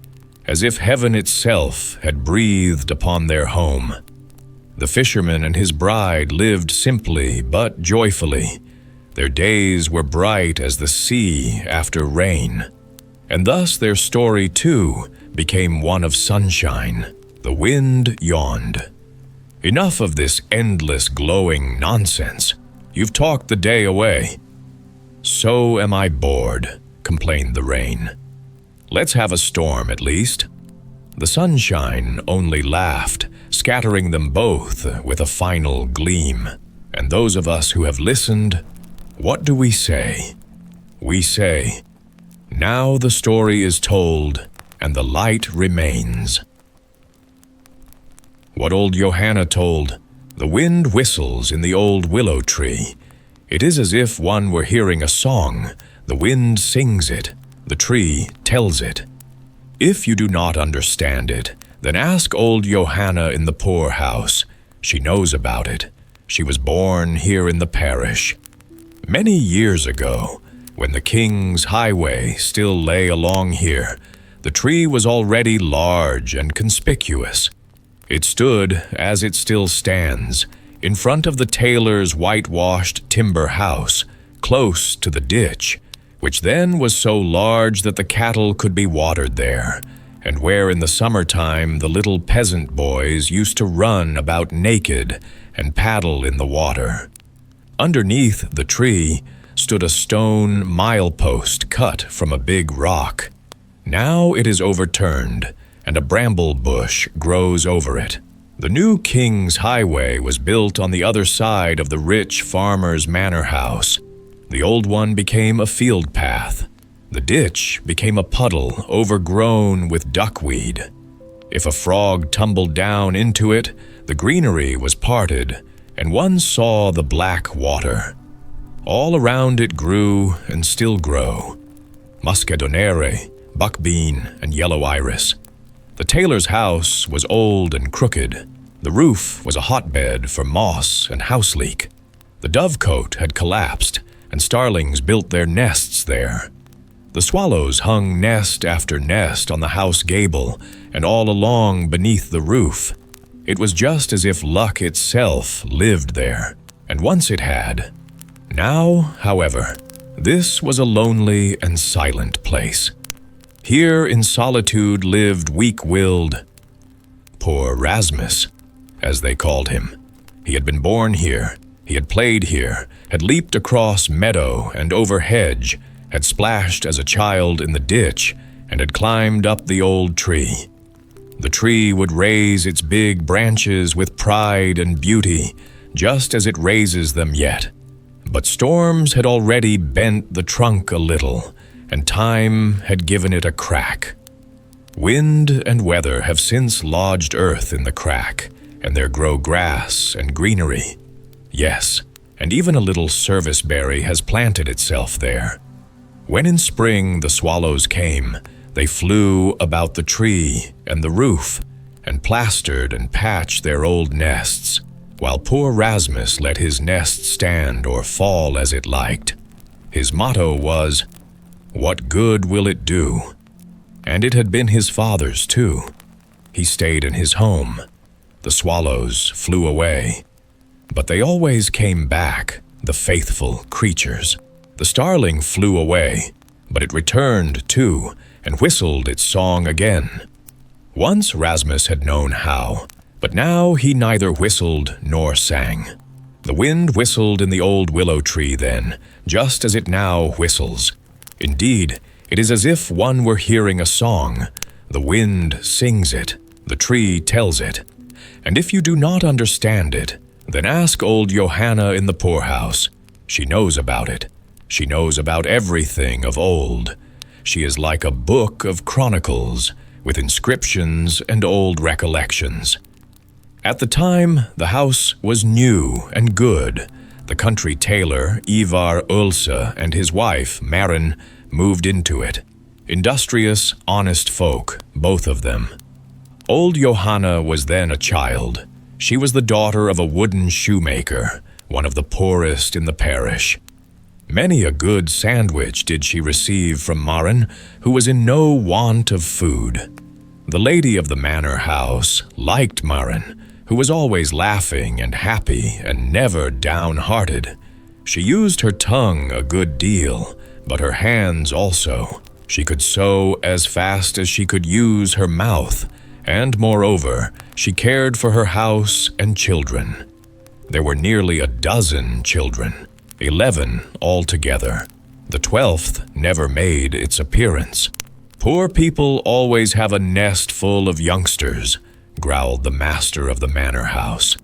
as if heaven itself had breathed upon their home. The fisherman and his bride lived simply but joyfully. Their days were bright as the sea after rain. And thus their story, too, became one of sunshine. The wind yawned. "Enough of this endless glowing nonsense. You've talked the day away." "So am I bored," complained the rain. "Let's have a storm at least." The sunshine only laughed, scattering them both with a final gleam. And those of us who have listened, what do we say? We say, "Now the story is told, and the light remains." What old Johanne told, "The wind whistles in the old willow tree. It is as if one were hearing a song. The wind sings it, the tree tells it. If you do not understand it, then ask old Johanne in the poorhouse. She knows about it. She was born here in the parish. Many years ago, when the king's highway still lay along here, the tree was already large and conspicuous. It stood, as it still stands, in front of the tailor's whitewashed timber house, close to the ditch, which then was so large that the cattle could be watered there, and where in the summertime the little peasant boys used to run about naked and paddle in the water. Underneath the tree stood a stone milepost cut from a big rock. Now it is overturned, and a bramble bush grows over it. The new king's highway was built on the other side of the rich farmer's manor house. The old one became a field path. The ditch became a puddle overgrown with duckweed. If a frog tumbled down into it, the greenery was parted, and one saw the black water. All around it grew and still grow muscadonere, buckbean, and yellow iris. The tailor's house was old and crooked. The roof was a hotbed for moss and house leek. The dovecote had collapsed, and starlings built their nests there. The swallows hung nest after nest on the house gable and all along beneath the roof. It was just as if luck itself lived there, and once it had. Now, however, this was a lonely and silent place. Here in solitude lived weak-willed poor Rasmus, as they called him. He had been born here, he had played here, had leaped across meadow and over hedge, had splashed as a child in the ditch, and had climbed up the old tree. The tree would raise its big branches with pride and beauty, just as it raises them yet. But storms had already bent the trunk a little, and time had given it a crack. Wind and weather have since lodged earth in the crack, and there grow grass and greenery. Yes, and even a little serviceberry has planted itself there. When in spring the swallows came, they flew about the tree and the roof, and plastered and patched their old nests, while poor Rasmus let his nest stand or fall as it liked. His motto was, "What good will it do?" And it had been his father's too. He stayed in his home. The swallows flew away, but they always came back, the faithful creatures. The starling flew away, but it returned too, and whistled its song again. Once Rasmus had known how, but now he neither whistled nor sang. The wind whistled in the old willow tree then, just as it now whistles. Indeed, it is as if one were hearing a song. The wind sings it, the tree tells it. And if you do not understand it, then ask old Johanne in the poorhouse. She knows about it. She knows about everything of old. She is like a book of chronicles, with inscriptions and old recollections. At the time, the house was new and good. The country tailor, Ivar Ulse, and his wife, Maren, moved into it. Industrious, honest folk, both of them. Old Johanne was then a child. She was the daughter of a wooden shoemaker, one of the poorest in the parish. Many a good sandwich did she receive from Maren, who was in no want of food. The lady of the manor house liked Maren, who was always laughing and happy and never downhearted. She used her tongue a good deal, but her hands also. She could sew as fast as she could use her mouth, and moreover, she cared for her house and children. There were nearly a dozen children, 11 altogether. The 12th never made its appearance. "Poor people always have a nest full of youngsters," growled the master of the manor house.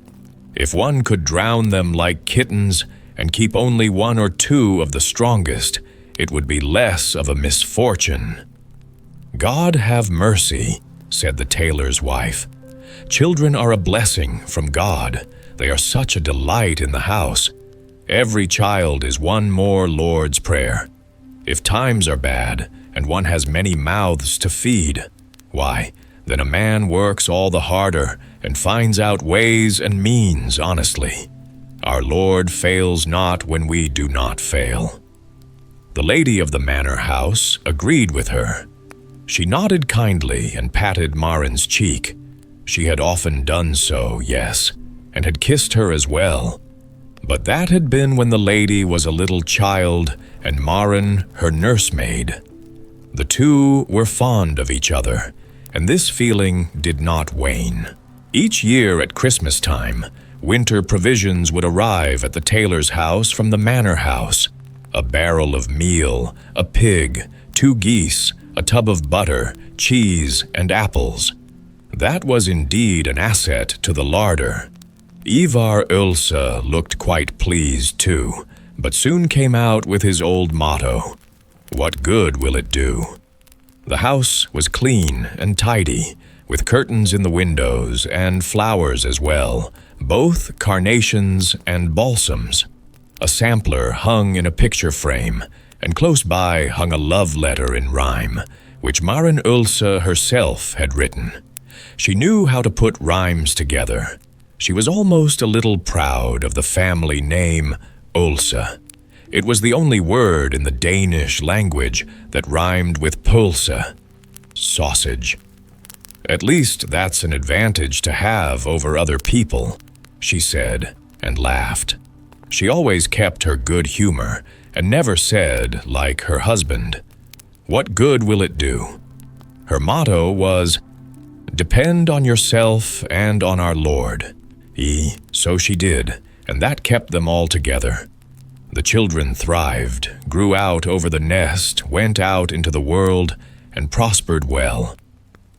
"If one could drown them like kittens and keep only 1 or 2 of the strongest, it would be less of a misfortune." "God have mercy," said the tailor's wife. "Children are a blessing from God. They are such a delight in the house. Every child is one more Lord's Prayer. If times are bad, and one has many mouths to feed, why, then a man works all the harder and finds out ways and means honestly. Our Lord fails not when we do not fail." The lady of the manor house agreed with her. She nodded kindly and patted Marin's cheek. She had often done so, yes, and had kissed her as well. But that had been when the lady was a little child and Marin her nursemaid. The two were fond of each other, and this feeling did not wane. Each year at Christmas time, winter provisions would arrive at the tailor's house from the manor house. A barrel of meal, a pig, 2 geese, a tub of butter, cheese, and apples. That was indeed an asset to the larder. Ivar Ulsa looked quite pleased too, but soon came out with his old motto, "What good will it do?" The house was clean and tidy, with curtains in the windows and flowers as well, both carnations and balsams. A sampler hung in a picture frame, and close by hung a love letter in rhyme, which Marin Ulsa herself had written. She knew how to put rhymes together. She was almost a little proud of the family name Ulsa. It was the only word in the Danish language that rhymed with pølse, sausage. "At least that's an advantage to have over other people," she said, and laughed. She always kept her good humor and never said, like her husband, "What good will it do?" Her motto was, "Depend on yourself and on our Lord." So she did, and that kept them all together. The children thrived, grew out over the nest, went out into the world, and prospered well.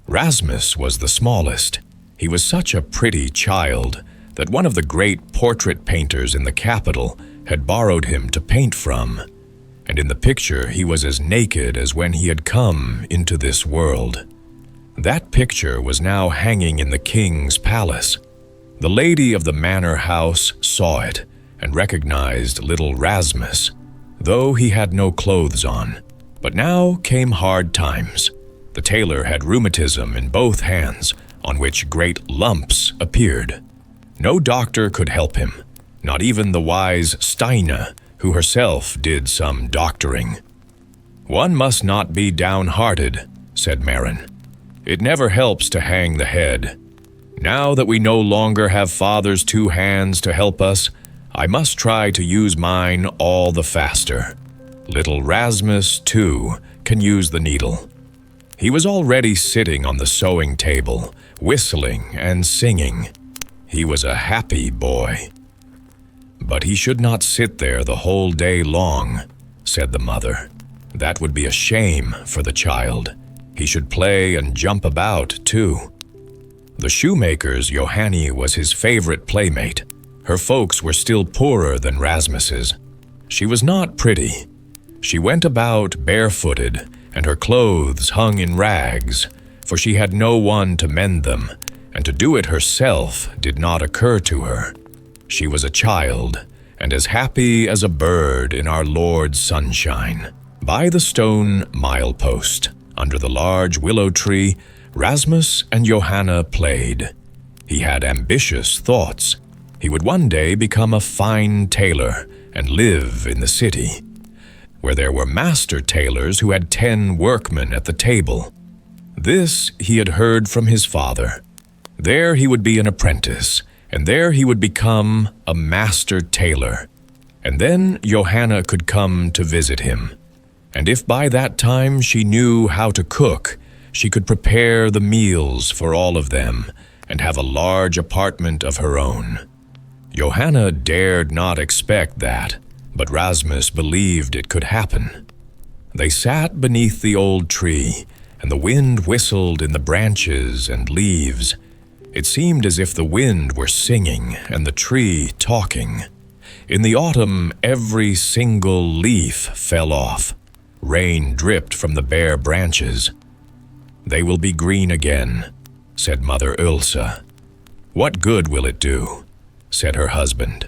Rasmus was the smallest. He was such a pretty child that one of the great portrait painters in the capital had borrowed him to paint from, and in the picture he was as naked as when he had come into this world. That picture was now hanging in the king's palace. The lady of the manor house saw it and recognized little Rasmus, though he had no clothes on. But now came hard times. The tailor had rheumatism in both hands, on which great lumps appeared. No doctor could help him, not even the wise Steine, who herself did some doctoring. "One must not be downhearted," said Marin. "It never helps to hang the head. Now that we no longer have Father's 2 hands to help us, I must try to use mine all the faster. Little Rasmus, too, can use the needle." He was already sitting on the sewing table, whistling and singing. He was a happy boy. "But he should not sit there the whole day long," said the mother. "That would be a shame for the child. He should play and jump about, too." The shoemaker's Johanne was his favorite playmate. Her folks were still poorer than Rasmus's. She was not pretty. She went about barefooted, and her clothes hung in rags, for she had no one to mend them, and to do it herself did not occur to her. She was a child, and as happy as a bird in our Lord's sunshine. By the stone milepost, under the large willow tree, Rasmus and Johanna played. He had ambitious thoughts. He would one day become a fine tailor and live in the city, where there were master tailors who had 10 workmen at the table. This he had heard from his father. There he would be an apprentice, and there he would become a master tailor. And then Johanna could come to visit him. and if by that time she knew how to cook, she could prepare the meals for all of them and have a large apartment of her own. Johanne dared not expect that, but Rasmus believed it could happen. They sat beneath the old tree, and the wind whistled in the branches and leaves. It seemed as if the wind were singing and the tree talking. In the autumn, every single leaf fell off. Rain dripped from the bare branches. "They will be green again," said Mother Ilse. "What good will it do?" said her husband.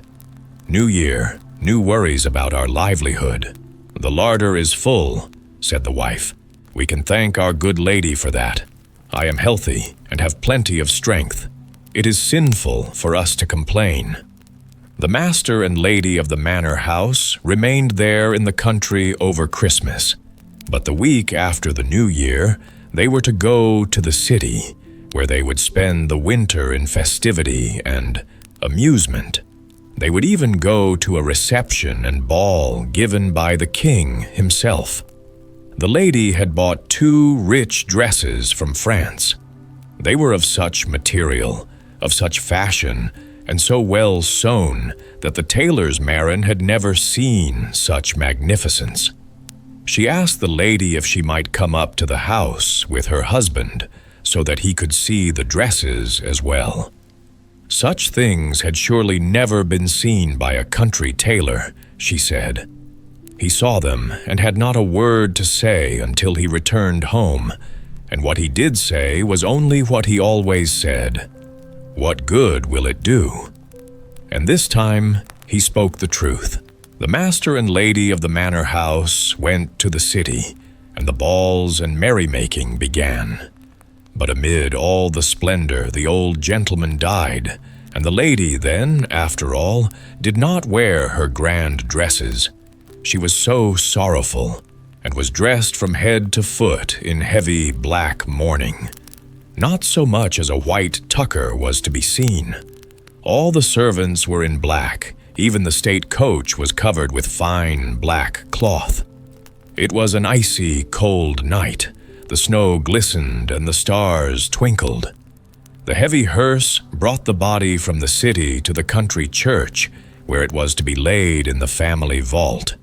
"New year, new worries about our livelihood. The larder is full," said the wife. "We can thank our good lady for that. I am healthy and have plenty of strength. It is sinful for us to complain." The master and lady of the manor house remained there in the country over Christmas, but the week after the New Year, they were to go to the city, where they would spend the winter in festivity and amusement. They would even go to a reception and ball given by the king himself. The lady had bought 2 rich dresses from France. They were of such material, of such fashion, and so well sewn that the tailor's Marin had never seen such magnificence. She asked the lady if she might come up to the house with her husband so that he could see the dresses as well. Such things had surely never been seen by a country tailor, she said. He saw them and had not a word to say until he returned home, and what he did say was only what he always said. "What good will it do?" And this time he spoke the truth. The master and lady of the manor house went to the city, and the balls and merrymaking began. But amid all the splendor the old gentleman died, and the lady then, after all, did not wear her grand dresses. She was so sorrowful, and was dressed from head to foot in heavy black mourning. Not so much as a white tucker was to be seen. All the servants were in black. Even the state coach was covered with fine black cloth. It was an icy, cold night. The snow glistened and the stars twinkled. The heavy hearse brought the body from the city to the country church, where it was to be laid in the family vault.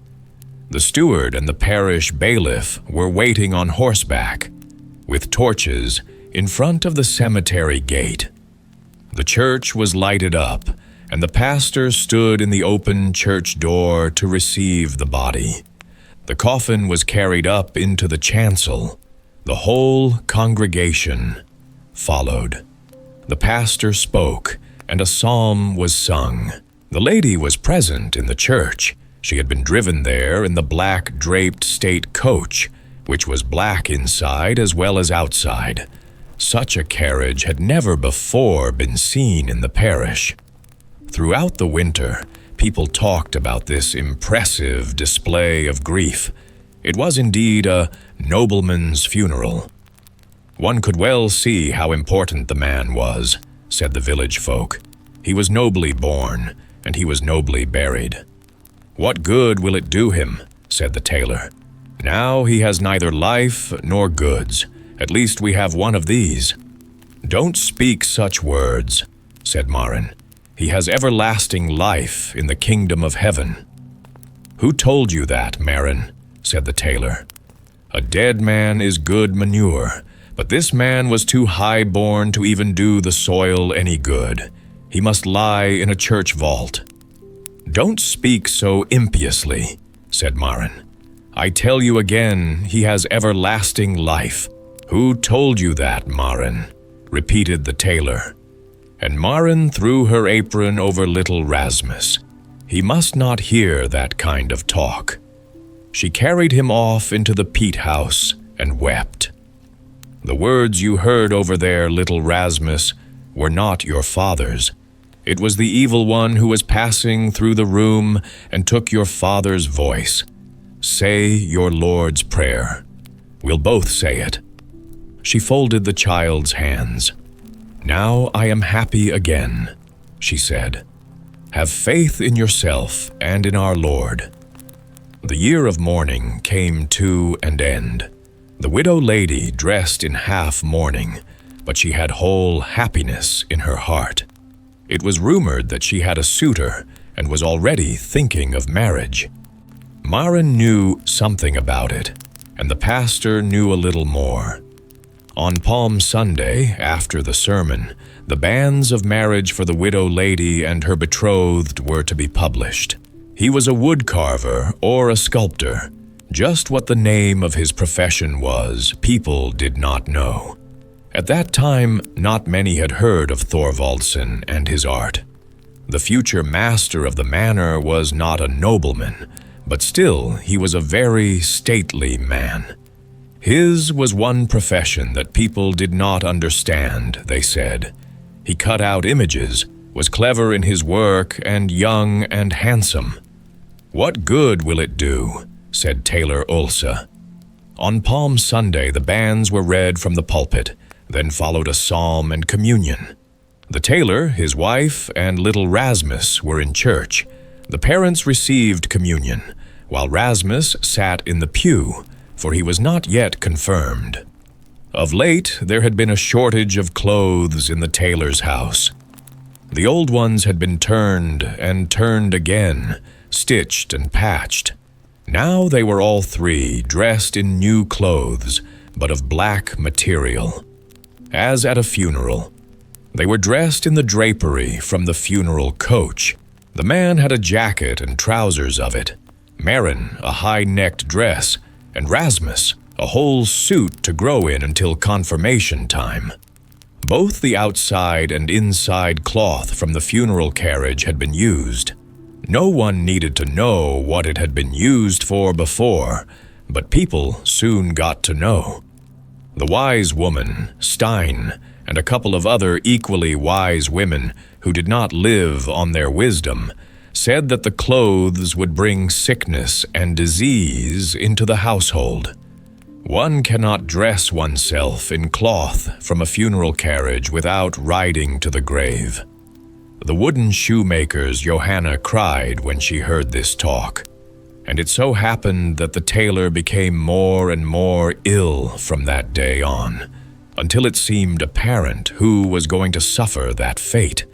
The steward and the parish bailiff were waiting on horseback, with torches, in front of the cemetery gate. The church was lighted up, and the pastor stood in the open church door to receive the body. The coffin was carried up into the chancel. The whole congregation followed. The pastor spoke, and a psalm was sung. The lady was present in the church. She had been driven there in the black draped state coach, which was black inside as well as outside. Such a carriage had never before been seen in the parish. Throughout the winter, people talked about this impressive display of grief. It was indeed a nobleman's funeral. One could well see how important the man was, said the village folk. He was nobly born, and he was nobly buried. What good will it do him, said the tailor. Now he has neither life nor goods. At least we have one of these. Don't speak such words, said Marin. He has everlasting life in the kingdom of heaven. Who told you that, Marin? Said the tailor. A dead man is good manure, but this man was too high-born to even do the soil any good. He must lie in a church vault. Don't speak so impiously, said Marin. I tell you again, he has everlasting life. Who told you that, Marin? Repeated the tailor. And Marin threw her apron over little Rasmus. He must not hear that kind of talk. She carried him off into the peat house and wept. The words you heard over there, little Rasmus, were not your father's. It was the evil one who was passing through the room and took your father's voice. Say your Lord's Prayer. We'll both say it. She folded the child's hands. Now I am happy again, she said. Have faith in yourself and in our Lord. The year of mourning came to an end. The widow lady dressed in half mourning, but she had whole happiness in her heart. It was rumored that she had a suitor and was already thinking of marriage. Maren knew something about it, and the pastor knew a little more. On Palm Sunday, after the sermon, the banns of marriage for the widow lady and her betrothed were to be published. He was a woodcarver or a sculptor. Just what the name of his profession was, people did not know. At that time, not many had heard of Thorvaldsen and his art. The future master of the manor was not a nobleman, but still he was a very stately man. His was one profession that people did not understand, they said. He cut out images, was clever in his work, and young and handsome. "What good will it do?" said Tailor Ulsa. On Palm Sunday, the banns were read from the pulpit, then followed a psalm and communion. The tailor, his wife, and little Rasmus were in church. The parents received communion, while Rasmus sat in the pew, for he was not yet confirmed. Of late, there had been a shortage of clothes in the tailor's house. The old ones had been turned and turned again, stitched and patched. Now they were all three dressed in new clothes, but of black material. As at a funeral, they were dressed in the drapery from the funeral coach. The man had a jacket and trousers of it, Maren a high-necked dress, and Rasmus a whole suit to grow in until confirmation time. Both the outside and inside cloth from the funeral carriage had been used. No one needed to know what it had been used for before, but people soon got to know. The wise woman, Stein, and a couple of other equally wise women who did not live on their wisdom, said that the clothes would bring sickness and disease into the household. One cannot dress oneself in cloth from a funeral carriage without riding to the grave. The wooden shoemaker's Johanne cried when she heard this talk, and it so happened that the tailor became more and more ill from that day on, until it seemed apparent who was going to suffer that fate,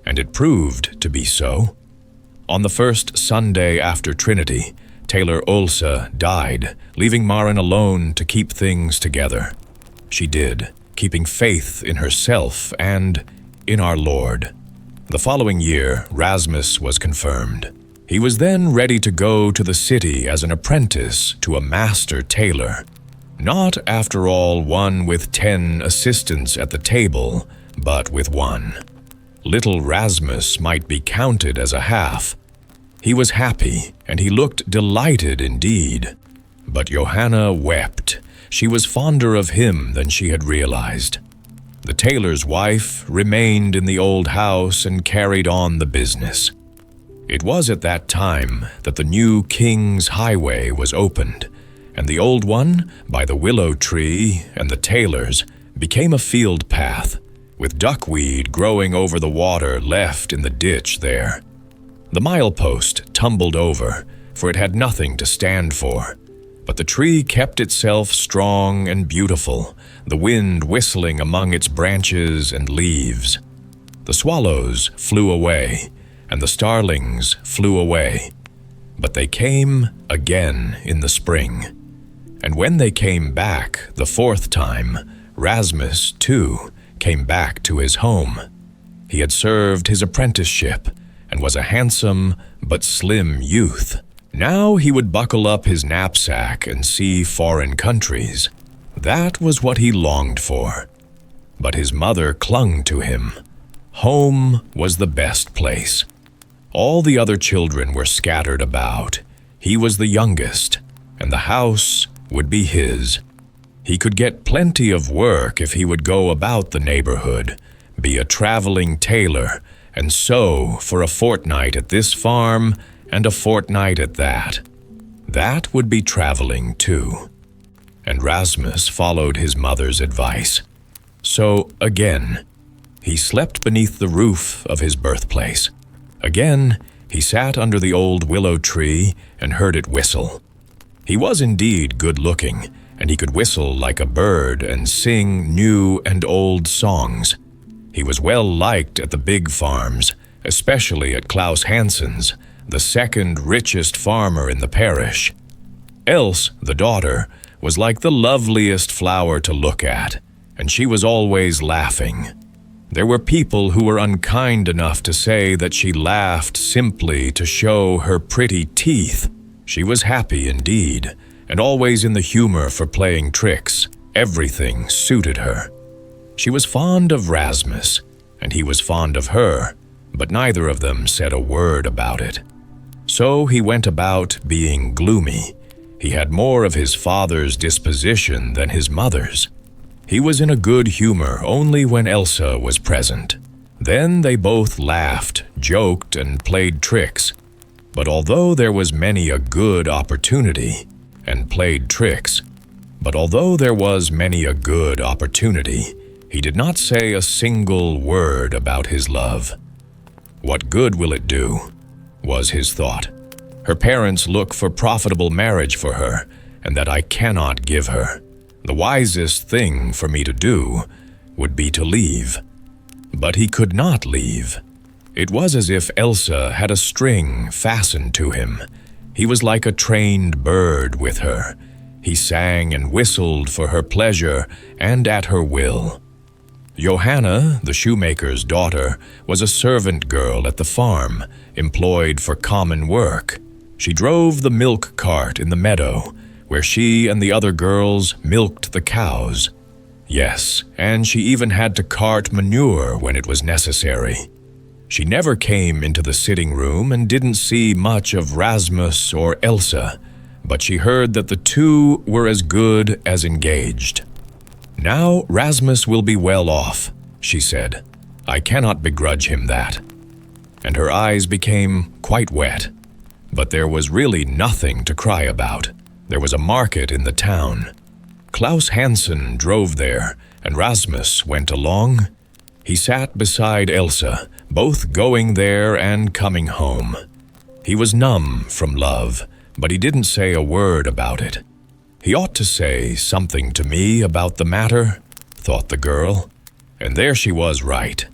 and it proved to be so. On the first Sunday after Trinity, Tailor Ulsa died, leaving Maren alone to keep things together. She did, keeping faith in herself and in our Lord. The following year, Rasmus was confirmed. He was then ready to go to the city as an apprentice to a master tailor. Not, after all, one with 10 assistants at the table, but with one. Little Rasmus might be counted as a half. He was happy, and he looked delighted indeed. But Johanne wept. She was fonder of him than she had realized. The tailor's wife remained in the old house and carried on the business. It was at that time that the new King's Highway was opened, and the old one, by the willow tree and the tailor's, became a field path, with duckweed growing over the water left in the ditch there. The milepost tumbled over, for it had nothing to stand for, but the tree kept itself strong and beautiful, the wind whistling among its branches and leaves. The swallows flew away, and the starlings flew away, but they came again in the spring. And when they came back the fourth time, Rasmus, too, came back to his home. He had served his apprenticeship and was a handsome but slim youth. Now he would buckle up his knapsack and see foreign countries. That was what he longed for. But his mother clung to him. Home was the best place. All the other children were scattered about. He was the youngest, and the house would be his. He could get plenty of work if he would go about the neighborhood, be a traveling tailor, and sew for a fortnight at this farm and a fortnight at that. That would be traveling too. And Rasmus followed his mother's advice. So again, he slept beneath the roof of his birthplace. Again, He sat under the old willow tree and heard it whistle. He was indeed good-looking, and he could whistle like a bird and sing new and old songs. He was well liked at the big farms, especially at Klaus Hansen's, the second richest farmer in the parish. Else, the daughter, was like the loveliest flower to look at, and she was always laughing. There were people who were unkind enough to say that she laughed simply to show her pretty teeth. She was happy indeed, and always in the humor for playing tricks. Everything suited her. She was fond of Rasmus, and he was fond of her, but neither of them said a word about it. So he went about being gloomy. He had more of his father's disposition than his mother's. He was in a good humor only when Elsa was present. Then they both laughed, joked, and played tricks. But although there was many a good opportunity, he did not say a single word about his love. What good will it do, was his thought. Her parents look for profitable marriage for her, and that I cannot give her. The wisest thing for me to do would be to leave. But he could not leave. It was as if Elsa had a string fastened to him. He was like a trained bird with her. He sang and whistled for her pleasure and at her will. Johanne, the shoemaker's daughter, was a servant girl at the farm, employed for common work. She drove the milk cart in the meadow, where she and the other girls milked the cows. Yes, and she even had to cart manure when it was necessary. She never came into the sitting room and didn't see much of Rasmus or Elsa, but she heard that the two were as good as engaged. Now Rasmus will be well off, she said. I cannot begrudge him that. And her eyes became quite wet. But there was really nothing to cry about. There was a market in the town. Klaus Hansen drove there, and Rasmus went along. He sat beside Elsa, both going there and coming home. He was numb from love, but he didn't say a word about it. He ought to say something to me about the matter, thought the girl, and there she was right.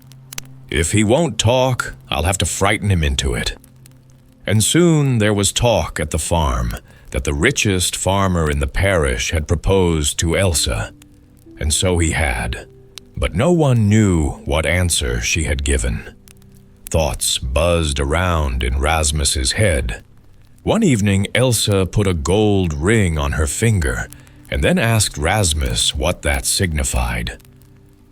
If he won't talk, I'll have to frighten him into it. And soon there was talk at the farm that the richest farmer in the parish had proposed to Elsa, and so he had, but no one knew what answer she had given. Thoughts buzzed around in Rasmus's head. One evening Elsa put a gold ring on her finger and then asked Rasmus what that signified.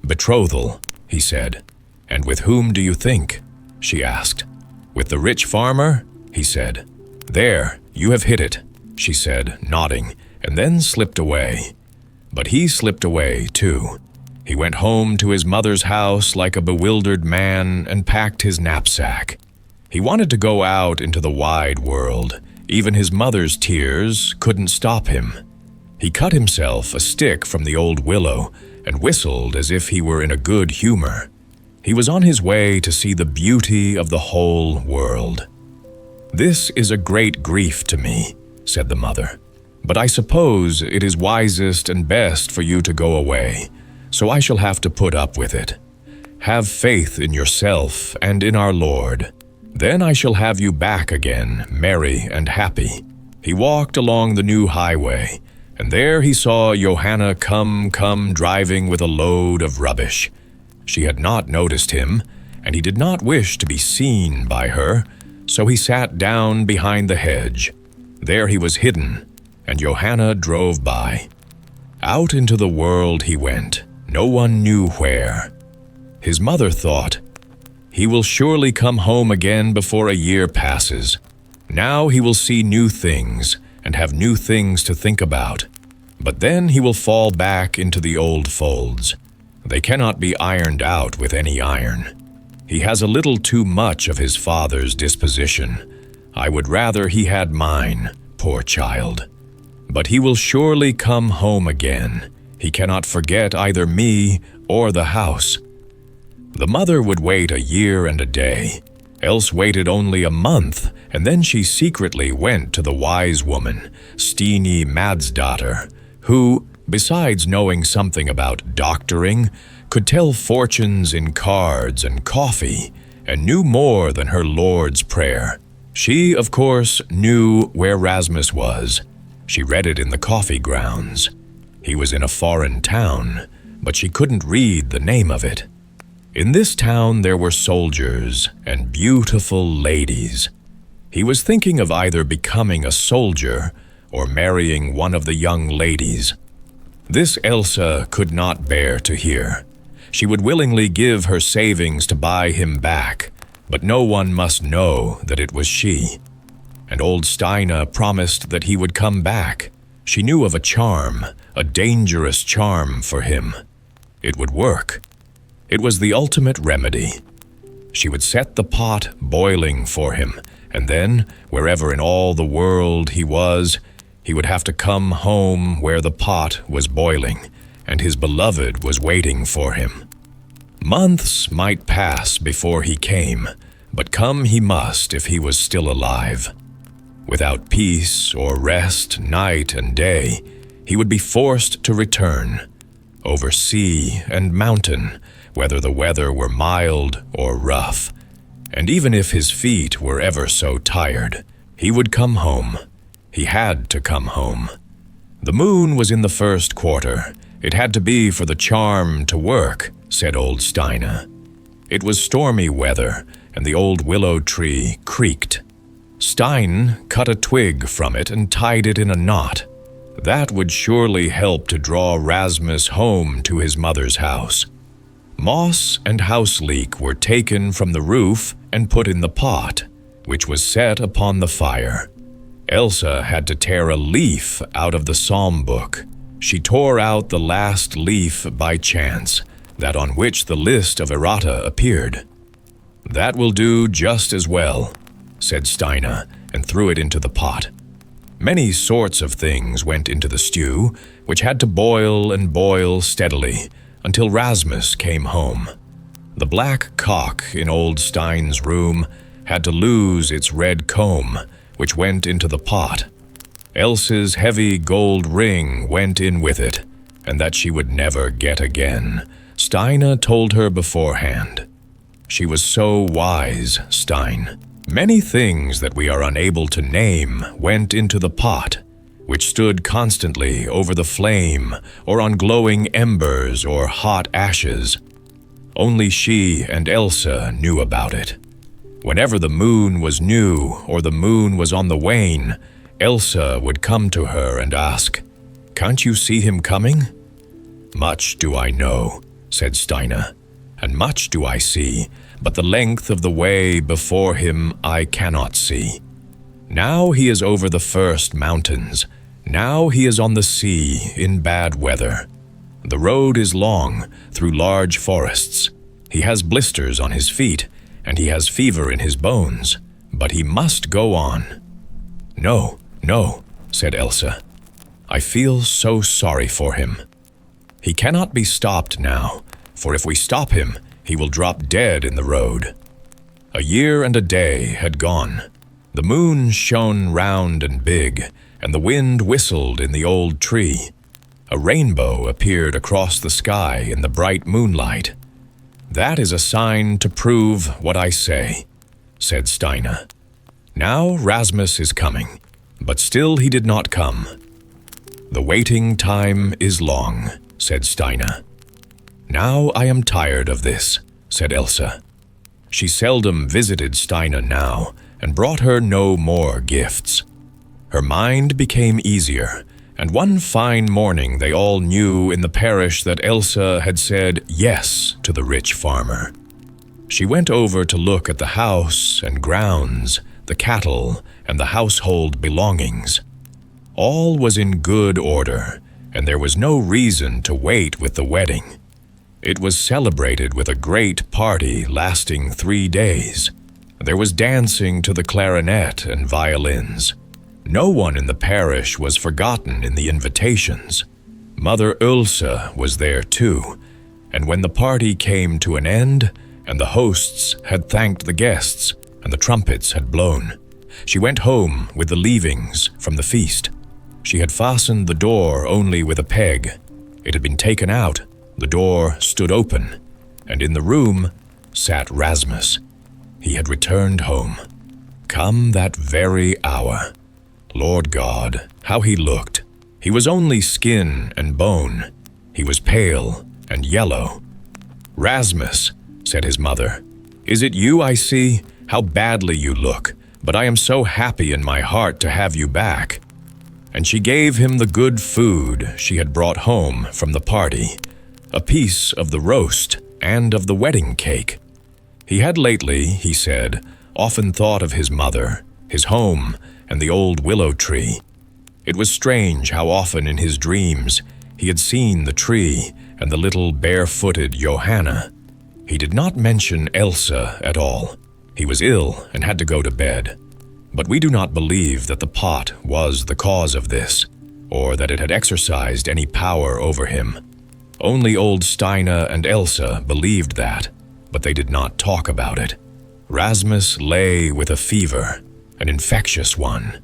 Betrothal, he said. And with whom do you think? She asked. With the rich farmer? He said. There, you have hit it, she said, nodding, and then slipped away. But he slipped away, too. He went home to his mother's house like a bewildered man and packed his knapsack. He wanted to go out into the wide world. Even his mother's tears couldn't stop him. He cut himself a stick from the old willow and whistled as if he were in a good humor. He was on his way to see the beauty of the whole world. This is a great grief to me, said the mother, but I suppose it is wisest and best for you to go away, so I shall have to put up with it. Have faith in yourself and in our Lord. Then I shall have you back again, merry and happy. He walked along the new highway, and there he saw Johanne come driving with a load of rubbish. She had not noticed him, and he did not wish to be seen by her, so he sat down behind the hedge. There he was hidden, and Johanne drove by. Out into the world he went, no one knew where. His mother thought, he will surely come home again before a year passes. Now he will see new things and have new things to think about. But then he will fall back into the old folds. They cannot be ironed out with any iron. He has a little too much of his father's disposition. I would rather he had mine, poor child. But he will surely come home again. He cannot forget either me or the house. The mother would wait a year and a day. Else waited only a month, and then she secretly went to the wise woman, Stine Madsdatter, who, besides knowing something about doctoring, could tell fortunes in cards and coffee, and knew more than her Lord's Prayer. She, of course, knew where Rasmus was. She read it in the coffee grounds. He was in a foreign town, but she couldn't read the name of it. In this town there were soldiers and beautiful ladies. He was thinking of either becoming a soldier or marrying one of the young ladies. This Elsa could not bear to hear. She would willingly give her savings to buy him back, but no one must know that it was she. And old Stine promised that he would come back. She knew of a charm, a dangerous charm for him. It would work. It was the ultimate remedy. She would set the pot boiling for him, and then, wherever in all the world he was, he would have to come home where the pot was boiling, and his beloved was waiting for him. Months might pass before he came, but come he must if he was still alive. Without peace or rest night and day, he would be forced to return, over sea and mountain, whether the weather were mild or rough. And even if his feet were ever so tired, he would come home. He had to come home. The moon was in the first quarter. It had to be for the charm to work, said old Stine. It was stormy weather, and the old willow tree creaked. Stine cut a twig from it and tied it in a knot. That would surely help to draw Rasmus home to his mother's house. Moss and house leek were taken from the roof and put in the pot, which was set upon the fire. Elsa had to tear a leaf out of the psalm book. She tore out the last leaf by chance, that on which the list of errata appeared. "That will do just as well," said Stine, and threw it into the pot. Many sorts of things went into the stew, which had to boil and boil steadily, until Rasmus came home. The black cock in old Stine's room had to lose its red comb, which went into the pot. Elsa's heavy gold ring went in with it, and that she would never get again. Stine told her beforehand. She was so wise, Stine. Many things that we are unable to name went into the pot, which stood constantly over the flame or on glowing embers or hot ashes. Only she and Elsa knew about it. Whenever the moon was new or the moon was on the wane, Elsa would come to her and ask, "Can't you see him coming?" "Much do I know," said Stine, "and much do I see, but the length of the way before him I cannot see. Now he is over the first mountains. Now he is on the sea in bad weather. The road is long, through large forests. He has blisters on his feet, and he has fever in his bones, but he must go on." "No, no," said Elsa. "I feel so sorry for him. He cannot be stopped now, for if we stop him, he will drop dead in the road." A year and a day had gone. The moon shone round and big, and the wind whistled in the old tree. A rainbow appeared across the sky in the bright moonlight. "That is a sign to prove what I say," said Stine. "Now Rasmus is coming, but still he did not come." "The waiting time is long," said Stine. "Now I am tired of this," said Elsa. She seldom visited Stine now, and brought her no more gifts. Her mind became easier, and one fine morning they all knew in the parish that Elsa had said yes to the rich farmer. She went over to look at the house and grounds, the cattle, and the household belongings. All was in good order, and there was no reason to wait with the wedding. It was celebrated with a great party lasting 3 days. There was dancing to the clarinet and violins. No one in the parish was forgotten in the invitations. Mother Ulsa was there too, and when the party came to an end, and the hosts had thanked the guests, and the trumpets had blown. She went home with the leavings from the feast. She had fastened the door only with a peg. It had been taken out, the door stood open, and in the room sat Rasmus. He had returned home. Come that very hour. Lord God, how he looked! He was only skin and bone. He was pale and yellow. "Rasmus," said his mother, "is it you I see? How badly you look, but I am so happy in my heart to have you back." And she gave him the good food she had brought home from the party, a piece of the roast and of the wedding cake. He had lately, he said, often thought of his mother, his home, and the old willow tree. It was strange how often in his dreams he had seen the tree and the little bare-footed Johanne. He did not mention Elsa at all. He was ill and had to go to bed. But we do not believe that the pot was the cause of this, or that it had exercised any power over him. Only old Steina and Elsa believed that, but they did not talk about it. Rasmus lay with a fever, an infectious one.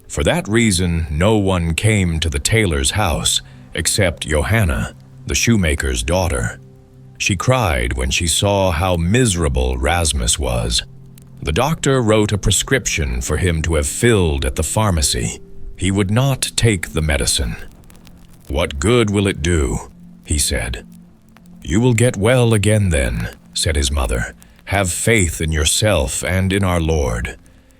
For that reason, no one came to the tailor's house except Johanne, the shoemaker's daughter. She cried when she saw how miserable Rasmus was. The doctor wrote a prescription for him to have filled at the pharmacy. He would not take the medicine. "What good will it do?" he said. "You will get well again then," said his mother. "Have faith in yourself and in our Lord.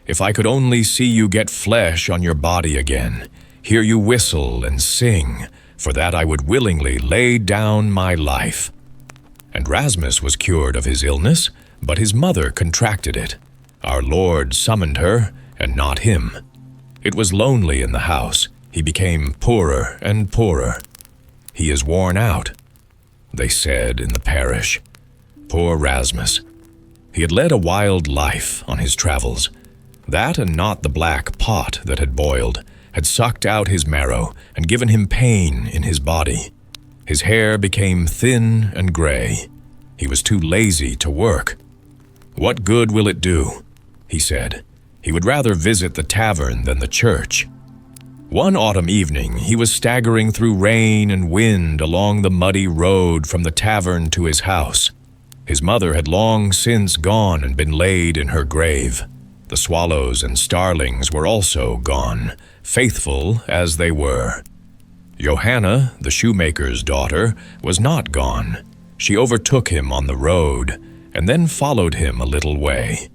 If I could only see you get flesh on your body again, hear you whistle and sing, for that I would willingly lay down my life." And Rasmus was cured of his illness, but his mother contracted it. Our Lord summoned her, and not him. It was lonely in the house. He became poorer and poorer. "He is worn out," they said in the parish. Poor Rasmus. He had led a wild life on his travels. That and not the black pot that had boiled had sucked out his marrow and given him pain in his body. His hair became thin and gray. He was too lazy to work. "What good will it do?" he said. He would rather visit the tavern than the church. One autumn evening, he was staggering through rain and wind along the muddy road from the tavern to his house. His mother had long since gone and been laid in her grave. The swallows and starlings were also gone, faithful as they were. Johanne, the shoemaker's daughter, was not gone. She overtook him on the road, and then followed him a little way.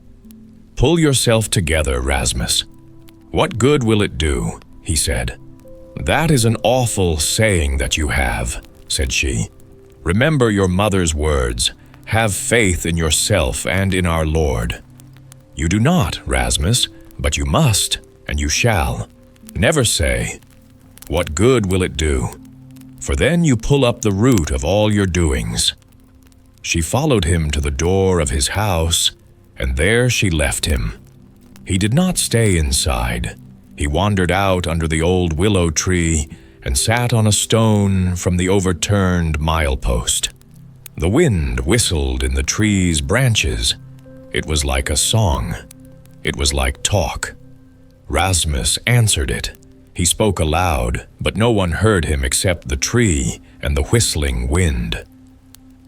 "Pull yourself together, Rasmus. What good will it do?" he said. "That is an awful saying that you have," said she. "Remember your mother's words. Have faith in yourself and in our Lord." "You do not, Rasmus, but you must, and you shall. Never say, 'What good will it do?' For then you pull up the root of all your doings." She followed him to the door of his house, and there she left him. He did not stay inside. He wandered out under the old willow tree and sat on a stone from the overturned milepost. The wind whistled in the tree's branches. It was like a song. It was like talk. Rasmus answered it. He spoke aloud, but no one heard him except the tree and the whistling wind.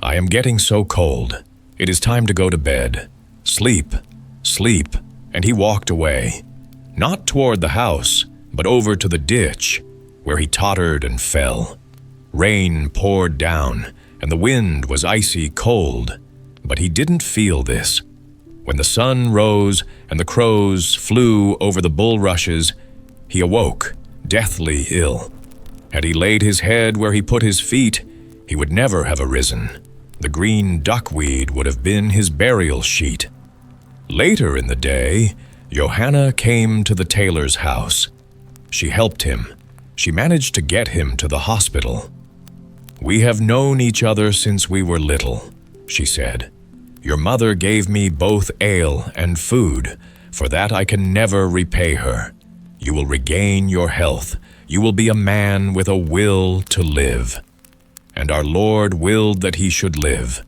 "I am getting so cold. It is time to go to bed. Sleep, sleep." And he walked away, not toward the house, but over to the ditch, where he tottered and fell. Rain poured down, and the wind was icy cold, but he didn't feel this. When the sun rose and the crows flew over the bulrushes, he awoke, deathly ill. Had he laid his head where he put his feet, he would never have arisen. The green duckweed would have been his burial sheet. Later in the day, Johanne came to the tailor's house. She helped him. She managed to get him to the hospital. "We have known each other since we were little," she said. "Your mother gave me both ale and food. For that I can never repay her. You will regain your health. You will be a man with a will to live." And our Lord willed that he should live.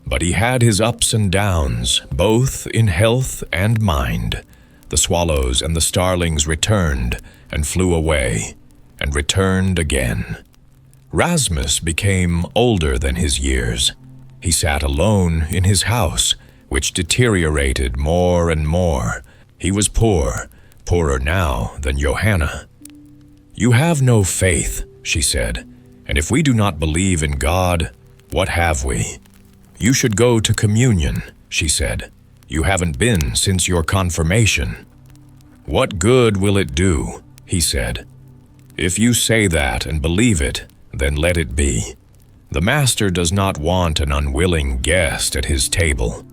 But he had his ups and downs, both in health and mind. The swallows and the starlings returned and flew away, and returned again. Rasmus became older than his years. He sat alone in his house, which deteriorated more and more. He was poor, poorer now than Johanne. "You have no faith," she said, "and if we do not believe in God, what have we? You should go to communion," she said. "You haven't been since your confirmation." "What good will it do?" he said. "If you say that and believe it, then let it be. The master does not want an unwilling guest at his table.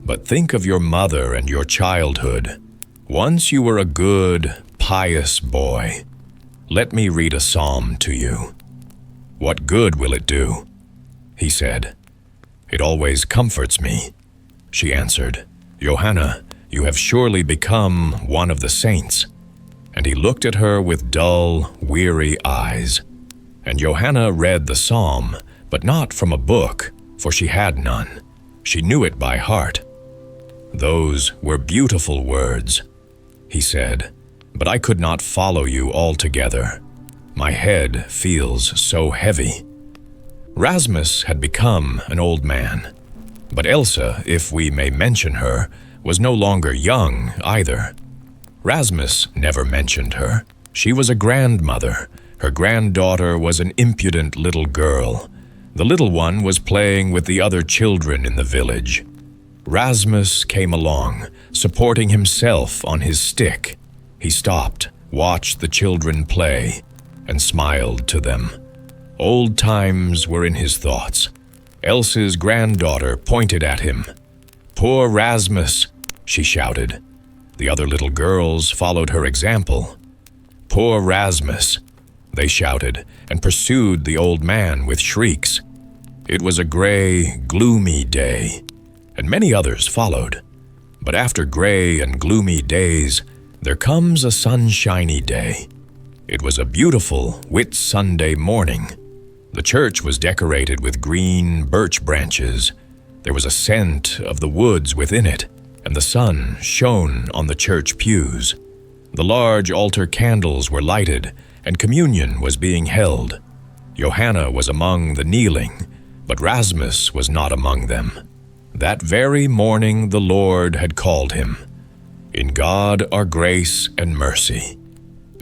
But think of your mother and your childhood. Once you were a good, pious boy. Let me read a psalm to you." "What good will it do?" he said. "It always comforts me," she answered. "Johanne, you have surely become one of the saints." And he looked at her with dull, weary eyes. And Johanne read the psalm, but not from a book, for she had none. She knew it by heart. "Those were beautiful words," he said, "but I could not follow you altogether. My head feels so heavy." Rasmus had become an old man, but Elsa, if we may mention her, was no longer young either. Rasmus never mentioned her. She was a grandmother. Her granddaughter was an impudent little girl. The little one was playing with the other children in the village. Rasmus came along, supporting himself on his stick. He stopped, watched the children play, and smiled to them. Old times were in his thoughts. Elsa's granddaughter pointed at him. "Poor Rasmus," she shouted. The other little girls followed her example. "Poor Rasmus," they shouted, and pursued the old man with shrieks. It was a gray, gloomy day, and many others followed. But after gray and gloomy days, there comes a sunshiny day. It was a beautiful Whit-Sunday morning. The church was decorated with green birch branches. There was a scent of the woods within it, and the sun shone on the church pews. The large altar candles were lighted, and communion was being held. Johanne was among the kneeling, but Rasmus was not among them. That very morning the Lord had called him. In God are grace and mercy.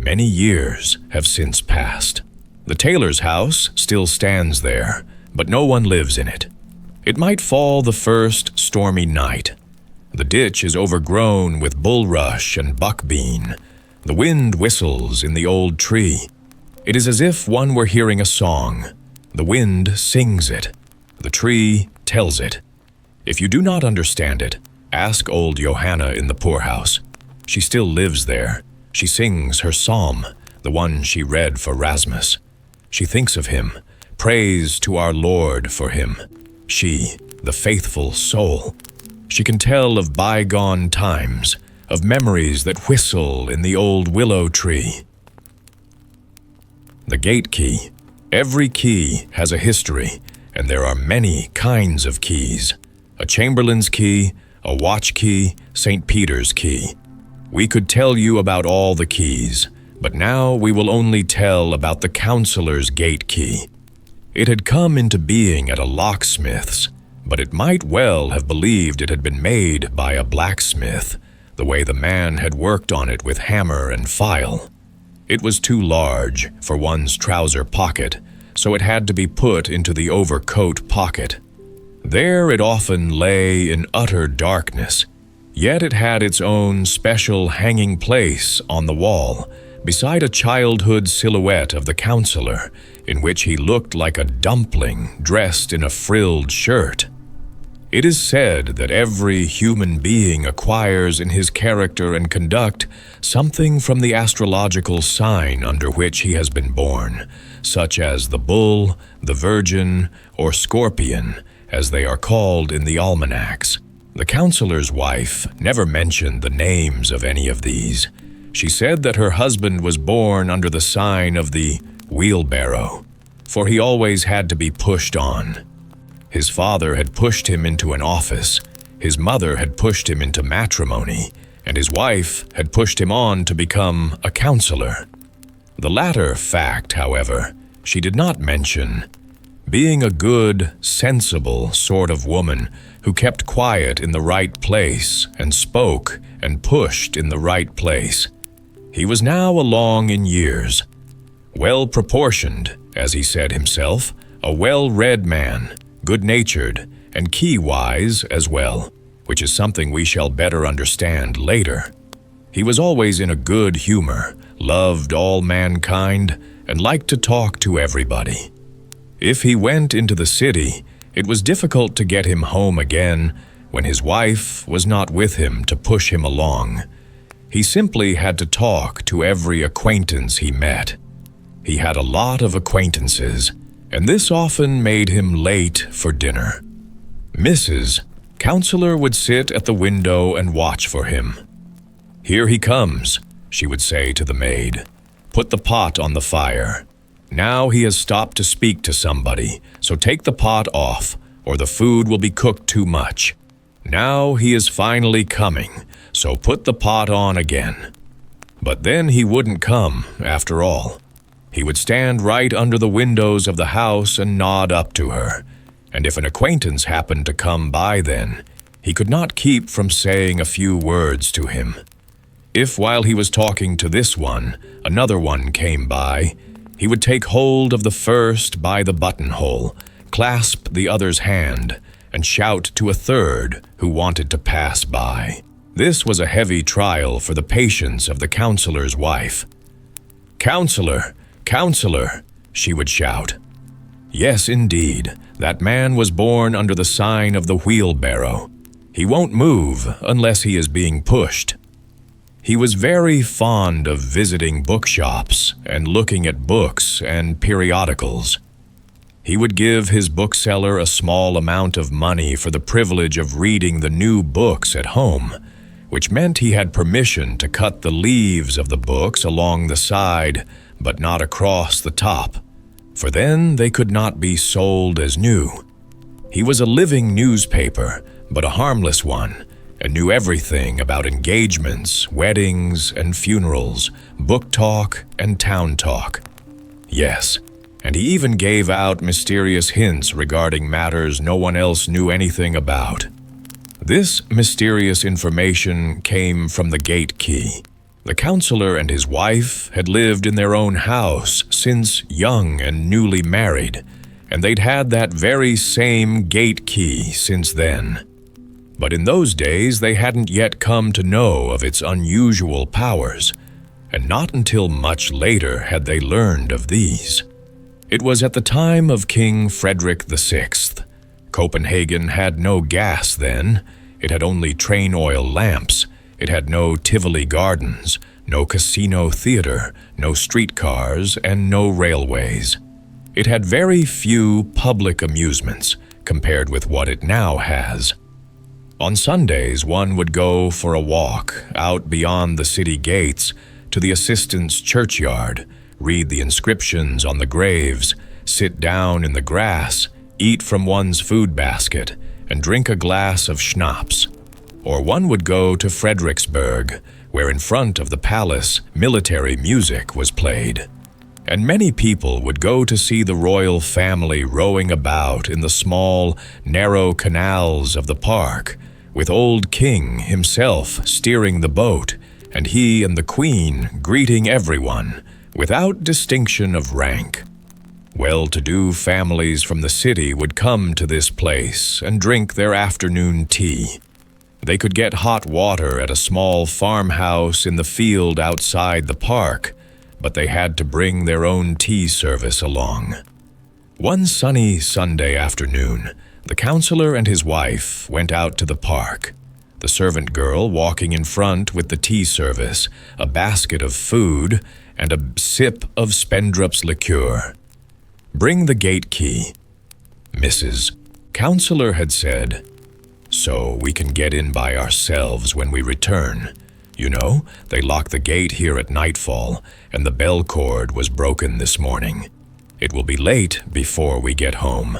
Many years have since passed. The tailor's house still stands there, but no one lives in it. It might fall the first stormy night. The ditch is overgrown with bulrush and buckbean. The wind whistles in the old tree. It is as if one were hearing a song. The wind sings it. The tree tells it. If you do not understand it, ask old Johanne in the poorhouse. She still lives there. She sings her psalm, the one she read for Rasmus. She thinks of him, prays to our Lord for him. She, the faithful soul. She can tell of bygone times, of memories that whistle in the old willow tree. The gate key. Every key has a history, and there are many kinds of keys. A chamberlain's key, a watch key, St. Peter's key. We could tell you about all the keys, but now we will only tell about the counselor's gate key. It had come into being at a locksmith's, but it might well have believed it had been made by a blacksmith, the way the man had worked on it with hammer and file. It was too large for one's trouser pocket, so it had to be put into the overcoat pocket. There it often lay in utter darkness, yet it had its own special hanging place on the wall, beside a childhood silhouette of the counselor, in which he looked like a dumpling dressed in a frilled shirt. It is said that every human being acquires in his character and conduct something from the astrological sign under which he has been born, such as the bull, the virgin, or scorpion, as they are called in the almanacs. The counselor's wife never mentioned the names of any of these. She said that her husband was born under the sign of the wheelbarrow, for he always had to be pushed on. His father had pushed him into an office, his mother had pushed him into matrimony, and his wife had pushed him on to become a counselor. The latter fact, however, she did not mention. Being a good, sensible sort of woman who kept quiet in the right place and spoke and pushed in the right place. He was now along in years, well-proportioned, as he said himself, a well-read man, good-natured, and key-wise as well, which is something we shall better understand later. He was always in a good humor, loved all mankind, and liked to talk to everybody. If he went into the city, it was difficult to get him home again when his wife was not with him to push him along. He simply had to talk to every acquaintance he met. He had a lot of acquaintances, and this often made him late for dinner. Mrs. Counselor would sit at the window and watch for him. "Here he comes," she would say to the maid. "Put the pot on the fire. Now he has stopped to speak to somebody, so take the pot off, or the food will be cooked too much. Now he is finally coming, so put the pot on again." But then he wouldn't come, after all. He would stand right under the windows of the house and nod up to her, and if an acquaintance happened to come by then, he could not keep from saying a few words to him. If while he was talking to this one, another one came by, he would take hold of the first by the buttonhole, clasp the other's hand, and shout to a third who wanted to pass by. This was a heavy trial for the patience of the counselor's wife. "Counselor! Counselor!" she would shout. Yes, indeed, that man was born under the sign of the wheelbarrow. He won't move unless he is being pushed. He was very fond of visiting bookshops and looking at books and periodicals. He would give his bookseller a small amount of money for the privilege of reading the new books at home, which meant he had permission to cut the leaves of the books along the side, but not across the top, for then they could not be sold as new. He was a living newspaper, but a harmless one, and knew everything about engagements, weddings, and funerals, book talk, and town talk. Yes, and he even gave out mysterious hints regarding matters no one else knew anything about. This mysterious information came from the gate key. The counselor and his wife had lived in their own house since young and newly married, and they'd had that very same gate key since then. But in those days they hadn't yet come to know of its unusual powers, and not until much later had they learned of these. It was at the time of King Frederick VI. Copenhagen had no gas then. It had only train oil lamps. It had no Tivoli gardens, no casino theater, no streetcars, and no railways. It had very few public amusements compared with what it now has. On Sundays, one would go for a walk out beyond the city gates to the assistant's churchyard, read the inscriptions on the graves, sit down in the grass, eat from one's food basket, and drink a glass of schnapps. Or one would go to Fredericksburg, where in front of the palace military music was played. And many people would go to see the royal family rowing about in the small, narrow canals of the park, with old King himself steering the boat, and he and the Queen greeting everyone, without distinction of rank. Well-to-do families from the city would come to this place and drink their afternoon tea. They could get hot water at a small farmhouse in the field outside the park, but they had to bring their own tea service along. One sunny Sunday afternoon, the counselor and his wife went out to the park, the servant girl walking in front with the tea service, a basket of food, and a sip of Spendrup's liqueur. "Bring the gate key," Mrs. Counselor had said, "so we can get in by ourselves when we return. You know, they lock the gate here at nightfall, and the bell cord was broken this morning. It will be late before we get home."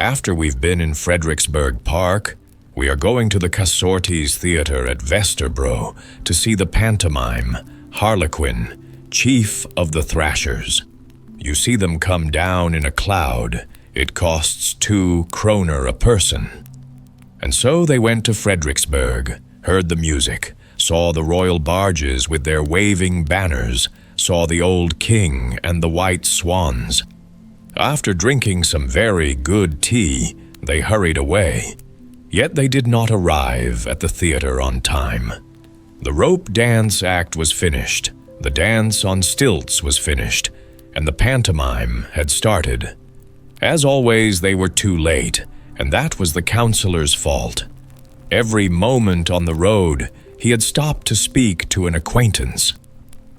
After we've been in Frederiksberg Park, we are going to the Cassortes Theater at Vesterbro to see the pantomime, Harlequin, Chief of the Thrashers. You see them come down in a cloud. It costs 2 kroner a person. And so they went to Frederiksberg, heard the music, saw the royal barges with their waving banners, saw the old king and the white swans. After drinking some very good tea, they hurried away. Yet they did not arrive at the theater on time. The rope dance act was finished, the dance on stilts was finished, and the pantomime had started. As always, they were too late, and that was the counselor's fault. Every moment on the road, he had stopped to speak to an acquaintance.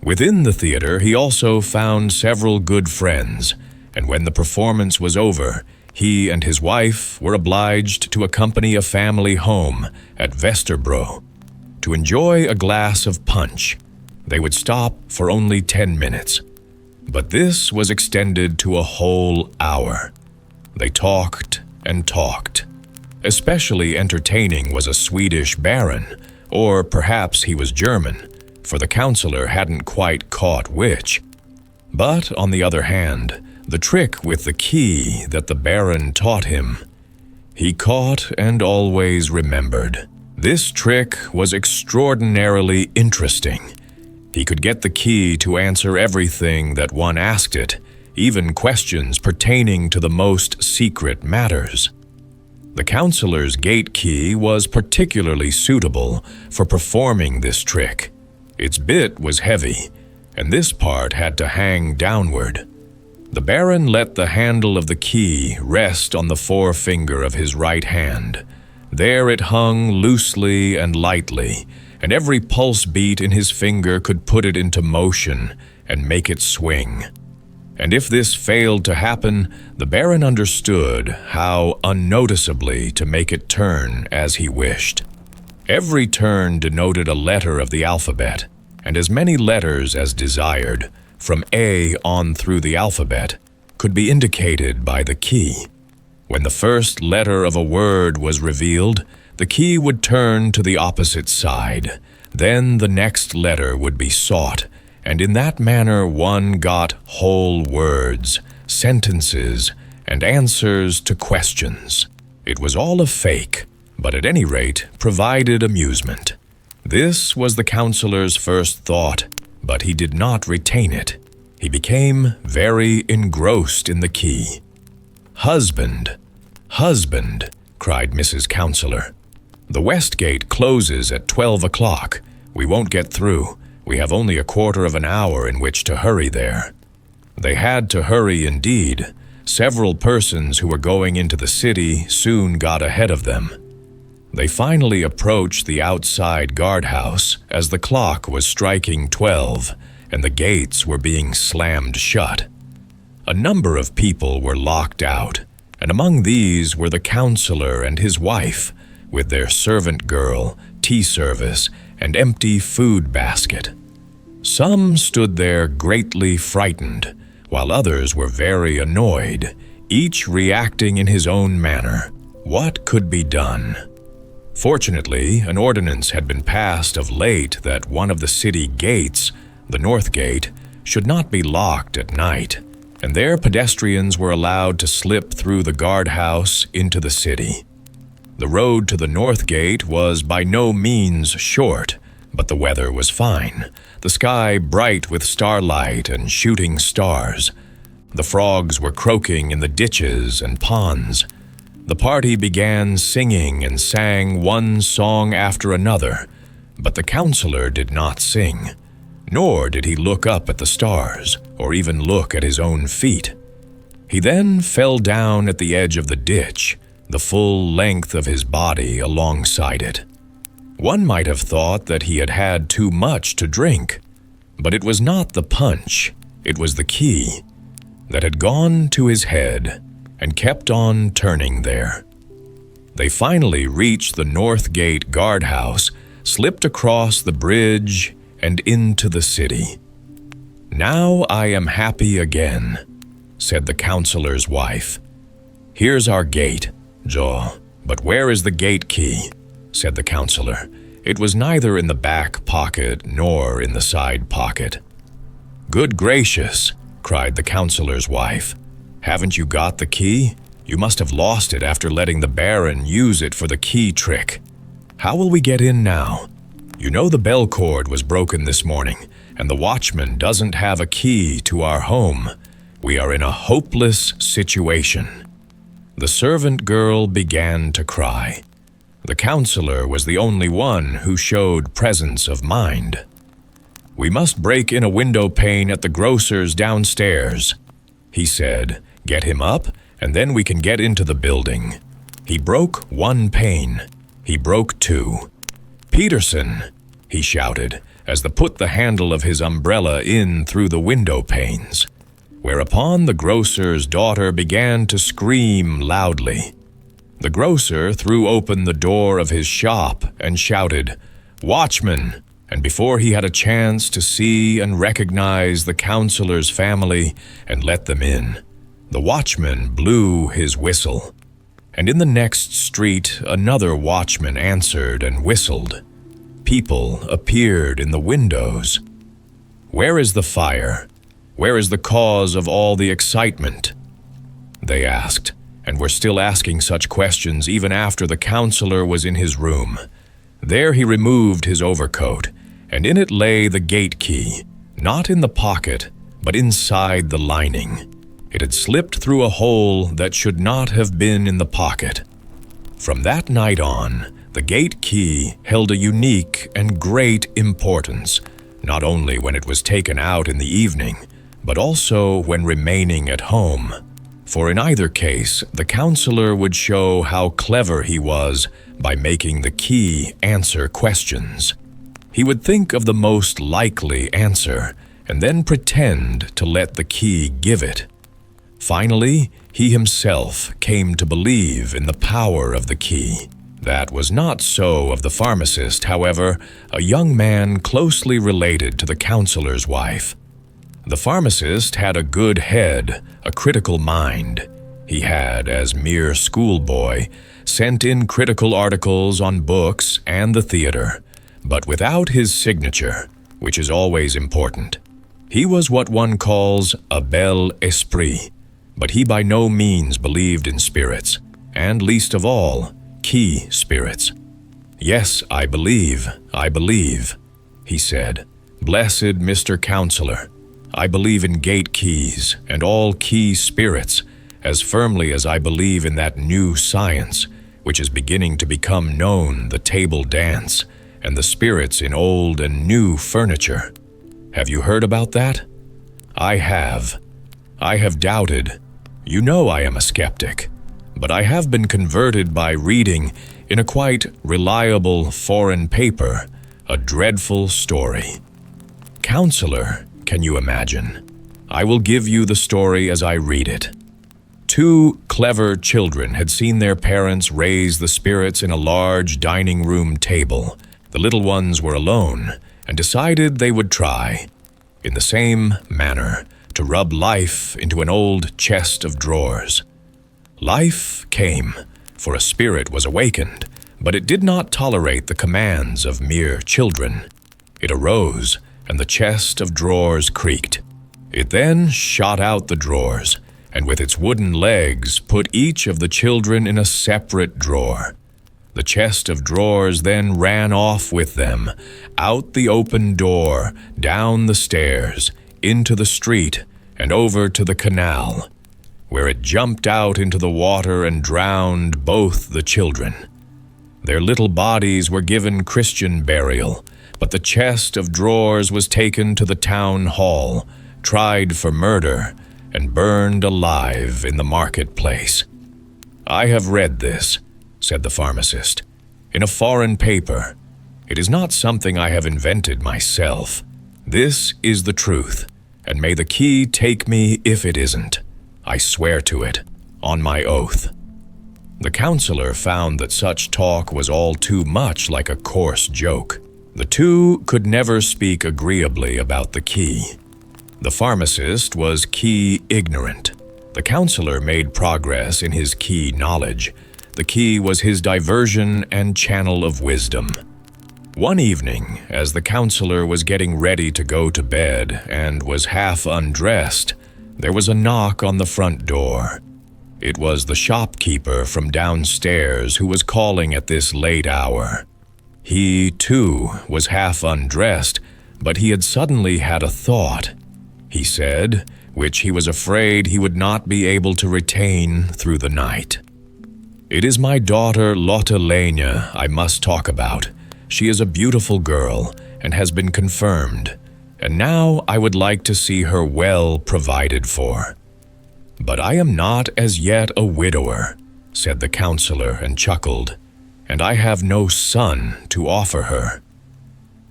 Within the theater, he also found several good friends, and when the performance was over, he and his wife were obliged to accompany a family home at Vesterbro. To enjoy a glass of punch, they would stop for only 10 minutes. But this was extended to a whole hour. They talked and talked. Especially entertaining was a Swedish baron, or perhaps he was German, for the counselor hadn't quite caught which. But on the other hand, the trick with the key that the baron taught him, he caught and always remembered. This trick was extraordinarily interesting. He could get the key to answer everything that one asked it, even questions pertaining to the most secret matters. The counselor's gate key was particularly suitable for performing this trick. Its bit was heavy, and this part had to hang downward. The baron let the handle of the key rest on the forefinger of his right hand. There it hung loosely and lightly, and every pulse beat in his finger could put it into motion and make it swing. And if this failed to happen, the baron understood how unnoticeably to make it turn as he wished. Every turn denoted a letter of the alphabet, and as many letters as desired, from A on through the alphabet, could be indicated by the key. When the first letter of a word was revealed, the key would turn to the opposite side. Then the next letter would be sought, and in that manner one got whole words, sentences, and answers to questions. It was all a fake, but at any rate provided amusement. This was the counselor's first thought, but he did not retain it. He became very engrossed in the key. "Husband, husband," cried Mrs. Counselor. "The west gate closes at 12 o'clock. We won't get through. We have only a quarter of an hour in which to hurry there." They had to hurry indeed. Several persons who were going into the city soon got ahead of them. They finally approached the outside guardhouse as the clock was striking 12 and the gates were being slammed shut. A number of people were locked out, and among these were the counselor and his wife, with their servant girl, tea service, and empty food basket. Some stood there greatly frightened, while others were very annoyed, each reacting in his own manner. What could be done? Fortunately, an ordinance had been passed of late that one of the city gates, the North Gate, should not be locked at night, and there pedestrians were allowed to slip through the guardhouse into the city. The road to the North Gate was by no means short, but the weather was fine, the sky bright with starlight and shooting stars. The frogs were croaking in the ditches and ponds. The party began singing and sang one song after another, but the counselor did not sing, nor did he look up at the stars or even look at his own feet. He then fell down at the edge of the ditch, the full length of his body alongside it. One might have thought that he had had too much to drink, but it was not the punch, it was the key that had gone to his head and kept on turning there. They finally reached the North Gate guardhouse, slipped across the bridge, and into the city. "Now I am happy again," said the counselor's wife. "Here's our gate, Joe, but where is the gate key?" said the counselor. It was neither in the back pocket nor in the side pocket. "Good gracious," cried the counselor's wife. "Haven't you got the key? You must have lost it after letting the Baron use it for the key trick. How will we get in now? You know the bell cord was broken this morning, and the watchman doesn't have a key to our home. We are in a hopeless situation." The servant girl began to cry. The counselor was the only one who showed presence of mind. "We must break in a window pane at the grocer's downstairs," he said. "Get him up, and then we can get into the building." He broke one pane. He broke two. "Peterson!" he shouted, as the put the handle of his umbrella in through the window panes. Whereupon the grocer's daughter began to scream loudly. The grocer threw open the door of his shop and shouted, "Watchman!" And before he had a chance to see and recognize the counselor's family and let them in, the watchman blew his whistle. And in the next street another watchman answered and whistled. People appeared in the windows. "Where is the fire? Where is the cause of all the excitement?" they asked, and were still asking such questions even after the counselor was in his room. There he removed his overcoat, and in it lay the gate key, not in the pocket, but inside the lining. It had slipped through a hole that should not have been in the pocket. From that night on, the gate key held a unique and great importance, not only when it was taken out in the evening, but also when remaining at home. For in either case, the counselor would show how clever he was by making the key answer questions. He would think of the most likely answer, and then pretend to let the key give it. Finally, he himself came to believe in the power of the key. That was not so of the pharmacist, however, a young man closely related to the counselor's wife. The pharmacist had a good head, a critical mind. He had, as mere schoolboy, sent in critical articles on books and the theater, but without his signature, which is always important. He was what one calls a bel esprit, but he by no means believed in spirits, and least of all, key spirits. "Yes, I believe, he said. "Blessed Mr. Counselor, I believe in gate keys and all key spirits as firmly as I believe in that new science, which is beginning to become known, the table dance, and the spirits in old and new furniture. Have you heard about that?" "I have. I have doubted. You know I am a skeptic, but I have been converted by reading, in a quite reliable foreign paper, a dreadful story. Counselor, can you imagine? I will give you the story as I read it. 2 clever children had seen their parents raise the spirits in a large dining room table. The little ones were alone, and decided they would try, in the same manner, to rub life into an old chest of drawers. Life came, for a spirit was awakened, but it did not tolerate the commands of mere children. It arose, and the chest of drawers creaked. It then shot out the drawers, and with its wooden legs put each of the children in a separate drawer. The chest of drawers then ran off with them, out the open door, down the stairs, into the street, and over to the canal, where it jumped out into the water and drowned both the children. Their little bodies were given Christian burial, but the chest of drawers was taken to the town hall, tried for murder, and burned alive in the marketplace. I have read this, said the pharmacist, in a foreign paper. It is not something I have invented myself. This is the truth, and may the key take me if it isn't. I swear to it, on my oath. The counselor found that such talk was all too much like a coarse joke. The two could never speak agreeably about the key. The pharmacist was key ignorant. The counselor made progress in his key knowledge. The key was his diversion and channel of wisdom. One evening, as the counselor was getting ready to go to bed and was half undressed, there was a knock on the front door. It was the shopkeeper from downstairs who was calling at this late hour. He, too, was half undressed, but he had suddenly had a thought, he said, which he was afraid he would not be able to retain through the night. "It is my daughter Lotte I must talk about. She is a beautiful girl and has been confirmed, and now I would like to see her well provided for." "But I am not as yet a widower," said the counselor and chuckled, "and I have no son to offer her."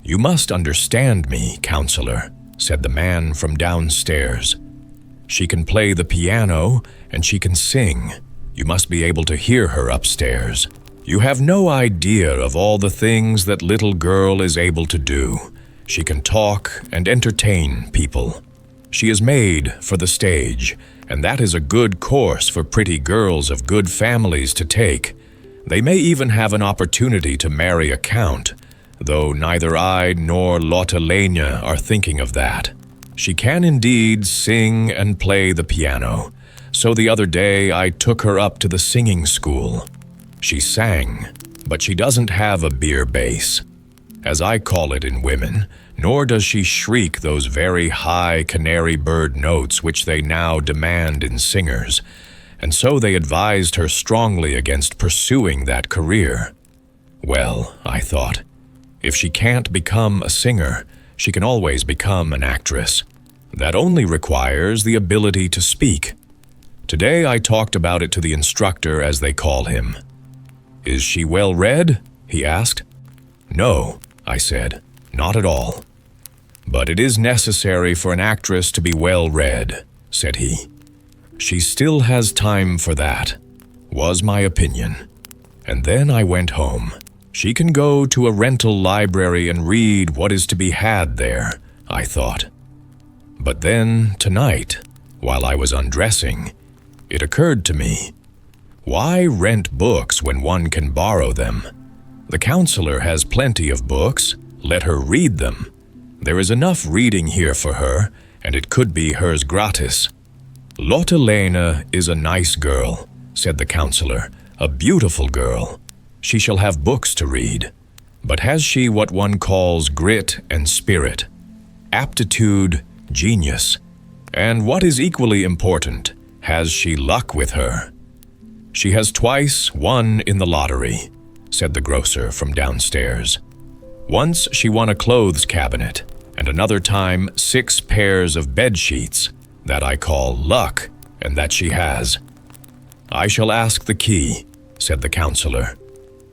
"You must understand me, counselor," said the man from downstairs. "She can play the piano and she can sing. You must be able to hear her upstairs. You have no idea of all the things that little girl is able to do. She can talk and entertain people. She is made for the stage, and that is a good course for pretty girls of good families to take. They may even have an opportunity to marry a count, though neither I nor Lotte are thinking of that. She can indeed sing and play the piano, so the other day I took her up to the singing school. She sang, but she doesn't have a beer bass, as I call it in women, nor does she shriek those very high canary bird notes which they now demand in singers, and so they advised her strongly against pursuing that career. Well, I thought, if she can't become a singer, she can always become an actress. That only requires the ability to speak. Today I talked about it to the instructor, as they call him. "Is she well read?" he asked. "No," I said, "not at all." "But it is necessary for an actress to be well read," said he. "She still has time for that," was my opinion. And then I went home. She can go to a rental library and read what is to be had there, I thought. But then, tonight, while I was undressing, it occurred to me, why rent books when one can borrow them? The counselor has plenty of books. Let her read them. There is enough reading here for her, and it could be hers gratis. "Lotte is a nice girl," said the counselor, "a beautiful girl. She shall have books to read. But has she what one calls grit and spirit, aptitude, genius? And what is equally important, has she luck with her?" "She has twice won in the lottery," said the grocer from downstairs. "Once she won a clothes cabinet, and another time 6 pairs of bed sheets. That I call luck, and that she has." "I shall ask the key," said the counselor.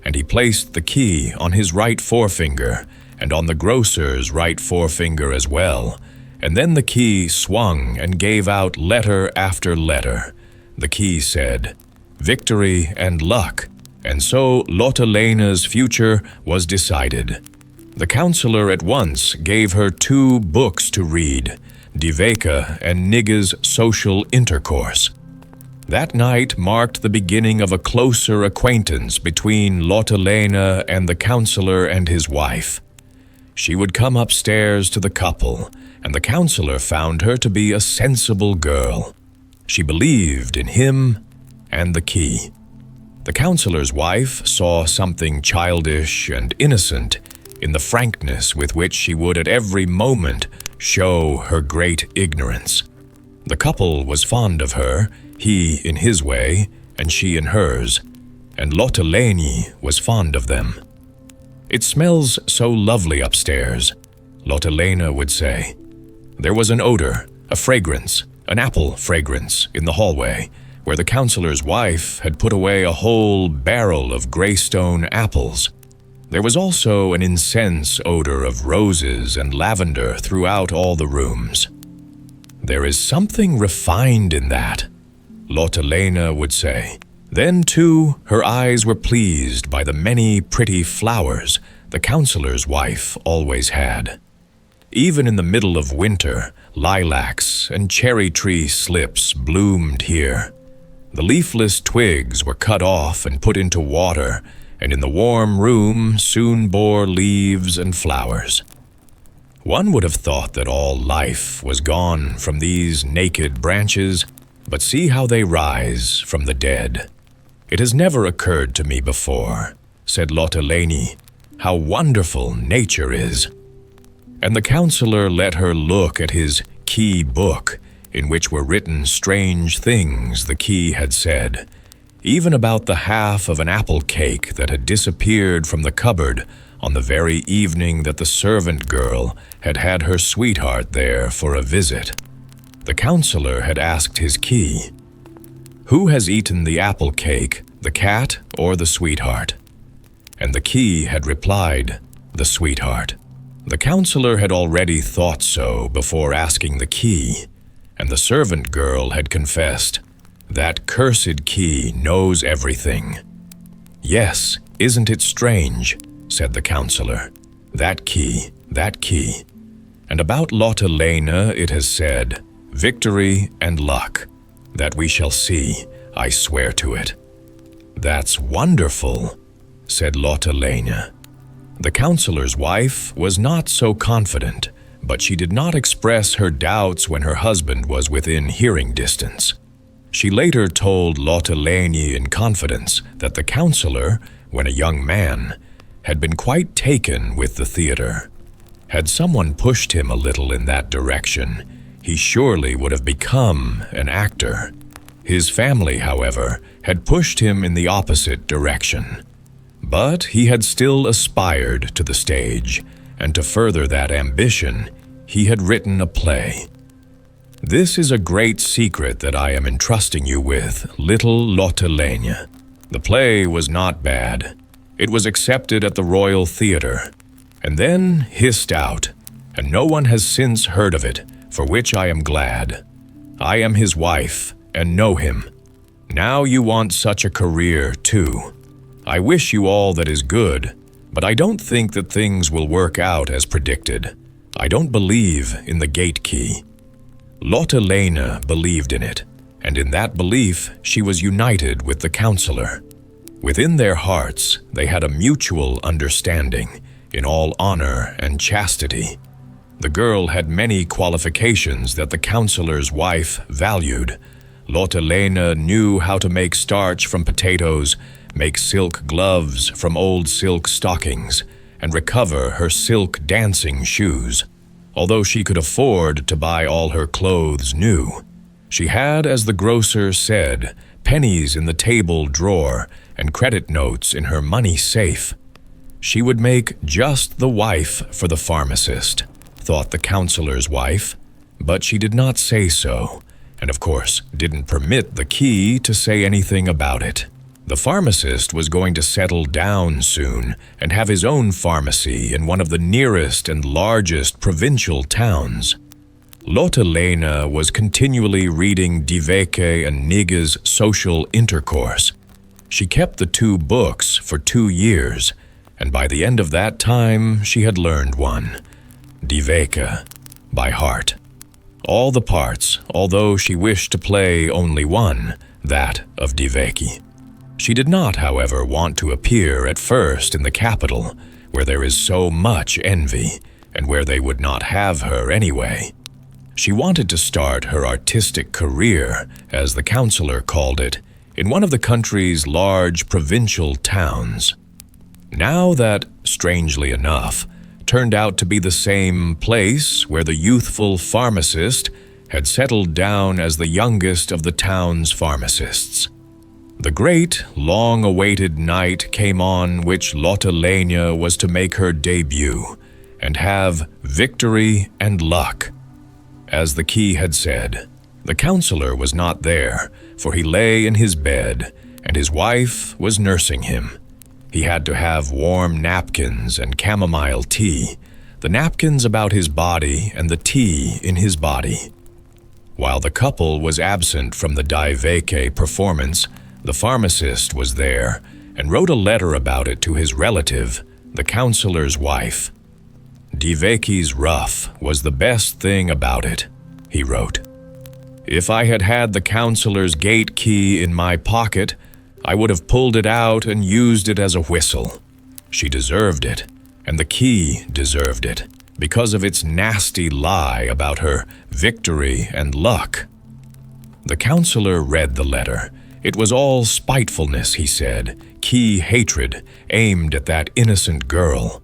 And he placed the key on his right forefinger, and on the grocer's right forefinger as well, and then the key swung and gave out letter after letter. The key said, "Victory and luck," and so Lotte future was decided. The counselor at once gave her 2 books to read, Die Weke and Nigge's Social Intercourse. That night marked the beginning of a closer acquaintance between Lotte and the counselor and his wife. She would come upstairs to the couple, and the counselor found her to be a sensible girl. She believed in him and the key. The counselor's wife saw something childish and innocent in the frankness with which she would at every moment show her great ignorance. The couple was fond of her, he in his way, and she in hers, and Lotte was fond of them. "It smells so lovely upstairs," Lotte would say. There was an odor, a fragrance, an apple fragrance in the hallway, where the counselor's wife had put away a whole barrel of greystone apples. There was also an incense odor of roses and lavender throughout all the rooms. "There is something refined in that," Lotte would say. Then, too, her eyes were pleased by the many pretty flowers the counselor's wife always had. Even in the middle of winter, lilacs and cherry tree slips bloomed here. The leafless twigs were cut off and put into water, and in the warm room soon bore leaves and flowers. One would have thought that all life was gone from these naked branches, but see how they rise from the dead. It has never occurred to me before, said Loteleni, how wonderful nature is. And the counselor let her look at his key book, in which were written strange things the key had said, even about the half of an apple cake that had disappeared from the cupboard on the very evening that the servant girl had had her sweetheart there for a visit. The counselor had asked his key, "Who has eaten the apple cake, the cat or the sweetheart?" And the key had replied, "The sweetheart." The counselor had already thought so before asking the key, and the servant girl had confessed, "That cursed key knows everything." "Yes, isn't it strange?" said the counselor. That key. And about Lotelena it has said, "Victory and luck. That we shall see, I swear to it." "That's wonderful," said Lotelena. The counselor's wife was not so confident, but she did not express her doubts when her husband was within hearing distance. She later told Loteleni in confidence that the counselor, when a young man, had been quite taken with the theater. Had someone pushed him a little in that direction, he surely would have become an actor. His family, however, had pushed him in the opposite direction. But he had still aspired to the stage, and to further that ambition, he had written a play. This is a great secret that I am entrusting you with, little Lotelena. The play was not bad. It was accepted at the Royal Theatre, and then hissed out, and no one has since heard of it, for which I am glad. I am his wife, and know him. Now you want such a career, too. I wish you all that is good, but I don't think that things will work out as predicted. I don't believe in the gate key. Lotelena believed in it, and in that belief she was united with the counselor. Within their hearts they had a mutual understanding, in all honor and chastity. The girl had many qualifications that the counselor's wife valued. Lotelena knew how to make starch from potatoes, make silk gloves from old silk stockings, and recover her silk dancing shoes. Although she could afford to buy all her clothes new, she had, as the grocer said, pennies in the table drawer and credit notes in her money safe. She would make just the wife for the pharmacist, thought the counselor's wife, but she did not say so, and of course didn't permit the key to say anything about it. The pharmacist was going to settle down soon and have his own pharmacy in one of the nearest and largest provincial towns. Lotelena was continually reading Diveke and Niga's Social Intercourse. She kept the 2 books for 2 years, and by the end of that time she had learned one, Diveke, by heart. All the parts, although she wished to play only one, that of Diveke. She did not, however, want to appear at first in the capital, where there is so much envy, and where they would not have her anyway. She wanted to start her artistic career, as the counselor called it, in one of the country's large provincial towns. Now that, strangely enough, turned out to be the same place where the youthful pharmacist had settled down as the youngest of the town's pharmacists. The great, long-awaited night came on which Lotelena was to make her debut and have victory and luck. As the key had said, the counselor was not there, for he lay in his bed, and his wife was nursing him. He had to have warm napkins and chamomile tea, the napkins about his body and the tea in his body. While the couple was absent from the Diveke performance, the pharmacist was there and wrote a letter about it to his relative, the counselor's wife. Diveki's ruff was the best thing about it. he wrote. "If I had had the counselor's gate key in my pocket, I would have pulled it out and used it as a whistle. She deserved it, and the key deserved it, because of its nasty lie about her victory and luck." The counselor read the letter. It was all spitefulness, he said, key hatred aimed at that innocent girl.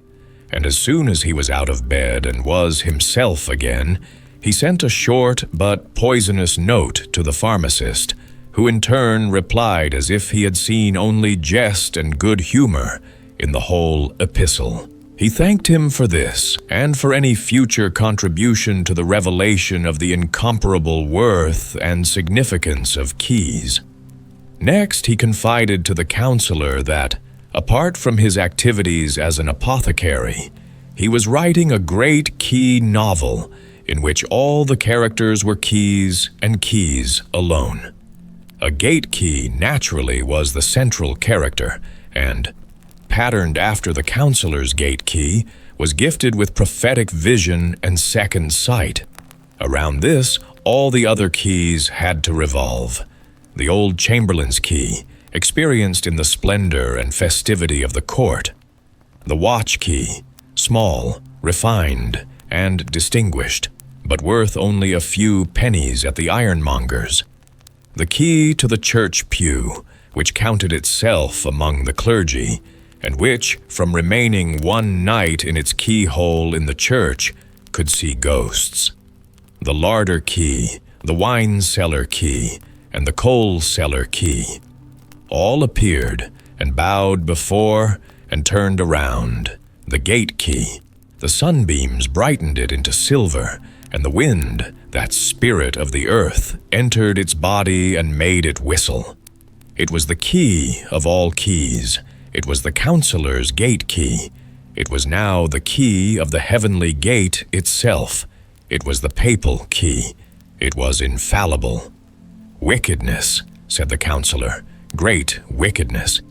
And as soon as he was out of bed and was himself again, he sent a short but poisonous note to the pharmacist, who in turn replied as if he had seen only jest and good humor in the whole epistle. He thanked him for this, and for any future contribution to the revelation of the incomparable worth and significance of keys. Next, he confided to the counselor that, apart from his activities as an apothecary, he was writing a great key novel in which all the characters were keys and keys alone. A gate key naturally was the central character, and, patterned after the counselor's gate key, was gifted with prophetic vision and second sight. Around this, all the other keys had to revolve. The old chamberlain's key, experienced in the splendor and festivity of the court. The watch key, small, refined, and distinguished, but worth only a few pennies at the ironmonger's. The key to the church pew, which counted itself among the clergy, and which, from remaining one night in its keyhole in the church, could see ghosts. The larder key, the wine cellar key, and the coal cellar key. All appeared and bowed before and turned around. The gate key. The sunbeams brightened it into silver, and the wind, that spirit of the earth, entered its body and made it whistle. It was the key of all keys. It was the counselor's gate key. It was now the key of the heavenly gate itself. It was the papal key. It was infallible. "Wickedness," said the counselor, "great wickedness."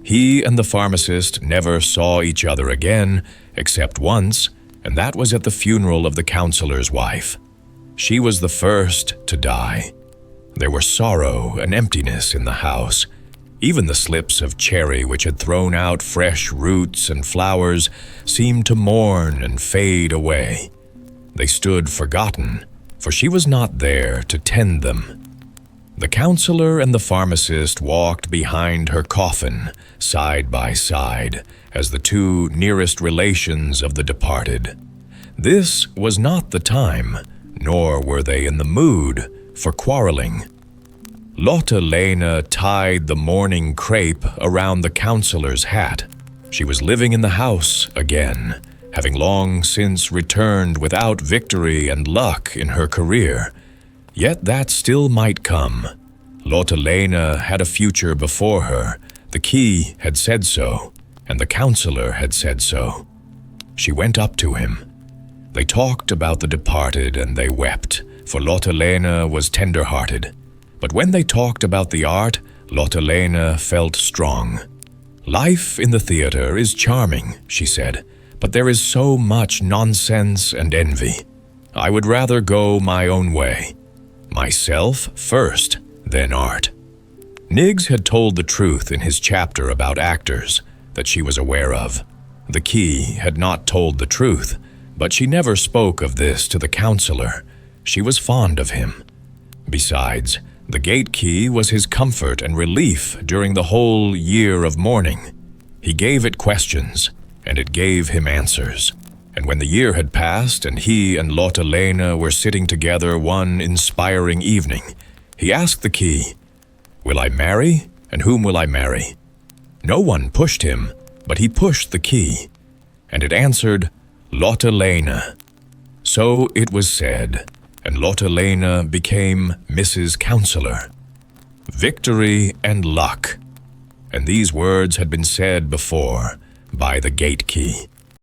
He and the pharmacist never saw each other again, except once, and that was at the funeral of the counselor's wife. She was the first to die. There were sorrow and emptiness in the house. Even the slips of cherry which had thrown out fresh roots and flowers seemed to mourn and fade away. They stood forgotten, for she was not there to tend them. The counselor and the pharmacist walked behind her coffin, side by side, as the two nearest relations of the departed. This was not the time, nor were they in the mood, for quarreling. Lotte Lena tied the mourning crepe around the counselor's hat. She was living in the house again, having long since returned without victory and luck in her career. Yet that still might come. Lotte Lena had a future before her. The key had said so, and the counselor had said so. She went up to him. They talked about the departed and they wept, for Lotte Lena was tender-hearted. But when they talked about the art, Lotte Lena felt strong. "Life in the theater is charming," she said, "but there is so much nonsense and envy. I would rather go my own way. Myself first, then art." Niggs had told the truth in his chapter about actors that she was aware of. The key had not told the truth, but she never spoke of this to the counselor. She was fond of him. Besides, the gate key was his comfort and relief during the whole year of mourning. He gave it questions, and it gave him answers. And when the year had passed and he and Lotte Lena were sitting together one inspiring evening, he asked the key, "Will I marry, and whom will I marry?" No one pushed him, but he pushed the key, and it answered, "Lotte Lena." So it was said, and Lotte Lena became Mrs. Counselor. Victory and luck. And these words had been said before by the gate key.